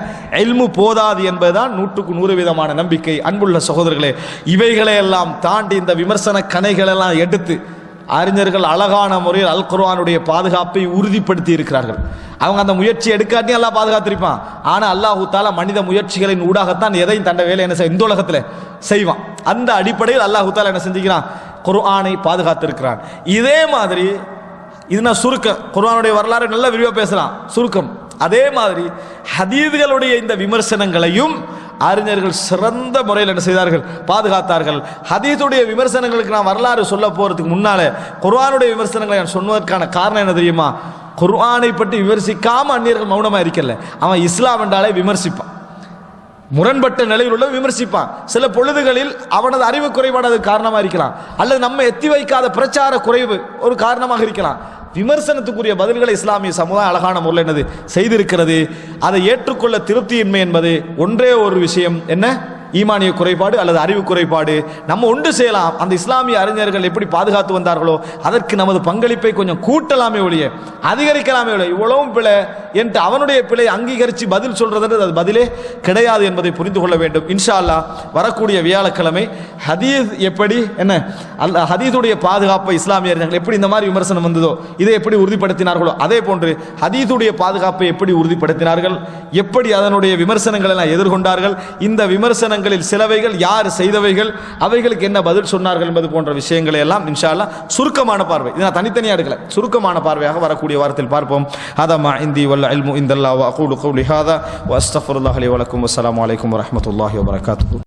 இல்மு போதாது என்பதுதான் 100க்கு 100% நம்பிக்கை. அன்புள்ள சகோதரர்களே, இவைகளை எல்லாம் தாண்டி இந்த விமர்சன கணைகள் எல்லாம் எடுத்து அறிஞர்கள் அழகான முறையில் அல் குர்ஆனுடைய பாதுகாப்பை உறுதிப்படுத்தி இருக்கிறார்கள். அவங்க அந்த முயற்சி எடுக்காட்டி அல்லாஹ் பாதுகாத்திருப்பான். ஆனா அல்லாஹ் தஆலா மனித முயற்சிகளின் ஊடாகத்தான் எதையும் தண்ட வேலை என்ன இந்த உலகத்தில் செய்வான். அந்த அடிப்படையில் அல்லாஹ் தஆலா என்ன செஞ்சுக்கிறான்? குர்ஆனை பாதுகாத்திருக்கிறான். இதே மாதிரி இது நான் சுருக்கம், குர்ஆனுடைய வரலாறு நல்ல விரிவாக பேசலாம், சுருக்கம். அதே மாதிரி ஹதீஸ்களுடைய இந்த விமர்சனங்களையும் அறிஞர்கள் சிறந்த முறையில் என்ன செய்தார்கள்? பாதுகாத்தார்கள். ஹதீஸுடைய விமர்சனங்களுக்கு நான் வரலாறு சொல்ல போறதுக்கு முன்னால குர்ஆனுடைய விமர்சனங்களை நான் சொன்னதற்கான காரணம் என்ன தெரியுமா? குர்ஆனை பற்றி விமர்சிக்காம அந்நியர்கள் மௌனமா இருக்கல. அவன் இஸ்லாம் என்றாலே விமர்சிப்பான், முரண்பட்ட நிலையில் உள்ள விமர்சிப்பான். சில பொழுதுகளில் அவனது அறிவு குறைபாடு அது காரணமாக இருக்கலாம், அல்லது நம்ம எத்தி வைக்காத பிரச்சார குறைவு ஒரு காரணமாக இருக்கலாம். விமர்சனத்துக்குரிய பதில்களை இஸ்லாமிய சமுதாயம் அழகான முறையில் என்னது செய்திருக்கிறது. அதை ஏற்றுக்கொள்ள திருப்தியின்மை என்பது ஒன்றே ஒரு விஷயம். என்ன? ஈமானிய குறைபாடு அல்லது அறிவு குறைபாடு. நம்ம ஒன்று செய்யலாம், அந்த இஸ்லாமிய அறிஞர்கள் எப்படி பாதுகாத்து வந்தார்களோ அதற்கு நமது பங்களிப்பை கொஞ்சம் கூட்டலாமே ஒழிய அதிகரிக்கலாமே ஒழிய இவ்வளவும் பிழை என்று அவனுடைய பிழை அங்கீகரித்து பதில் சொல்றது அது பதிலே கிடையாது என்பதை புரிந்து கொள்ள வேண்டும். இன்ஷா அல்லாஹ் வரக்கூடிய வியாழக்கிழமை ஹதீஸ் எப்படி என்ன ஹதீஸுடைய பாதுகாப்பை இஸ்லாமிய அறிஞர்கள் எப்படி இந்த மாதிரி விமர்சனம் வந்ததோ இதை எப்படி உறுதிப்படுத்தினார்களோ அதே போன்று ஹதீஸுடைய பாதுகாப்பை எப்படி உறுதிப்படுத்தினார்கள், எப்படி அதனுடைய விமர்சனங்களை எல்லாம் எதிர்கொண்டார்கள், இந்த விமர்சனங்களில் சிலவைகள் யார் செய்தவைகள், அவைகளுக்கு என்ன பதில் சொன்னார்கள் என்பது போன்ற விஷயங்களை எல்லாம் இன்ஷா அல்லாஹ் சுருக்கமான பார்வை, இதை நான் தனித்தனியாக எடுக்கல, சுருக்கமான பார்வையாக வரக்கூடிய வாரத்தில் பார்ப்போம். ஹதா இந்தி வல்ல இல்மு இந்தல்லாஹ் வ அகூலு கௌலி ஹாதா வ அஸ்தக்ஃபிருல்லாஹ் லி வ லக்கும். வஸ்ஸலாமு அலைக்கும் வ ரஹ்மத்துல்லாஹி வ பரகாத்துஹு.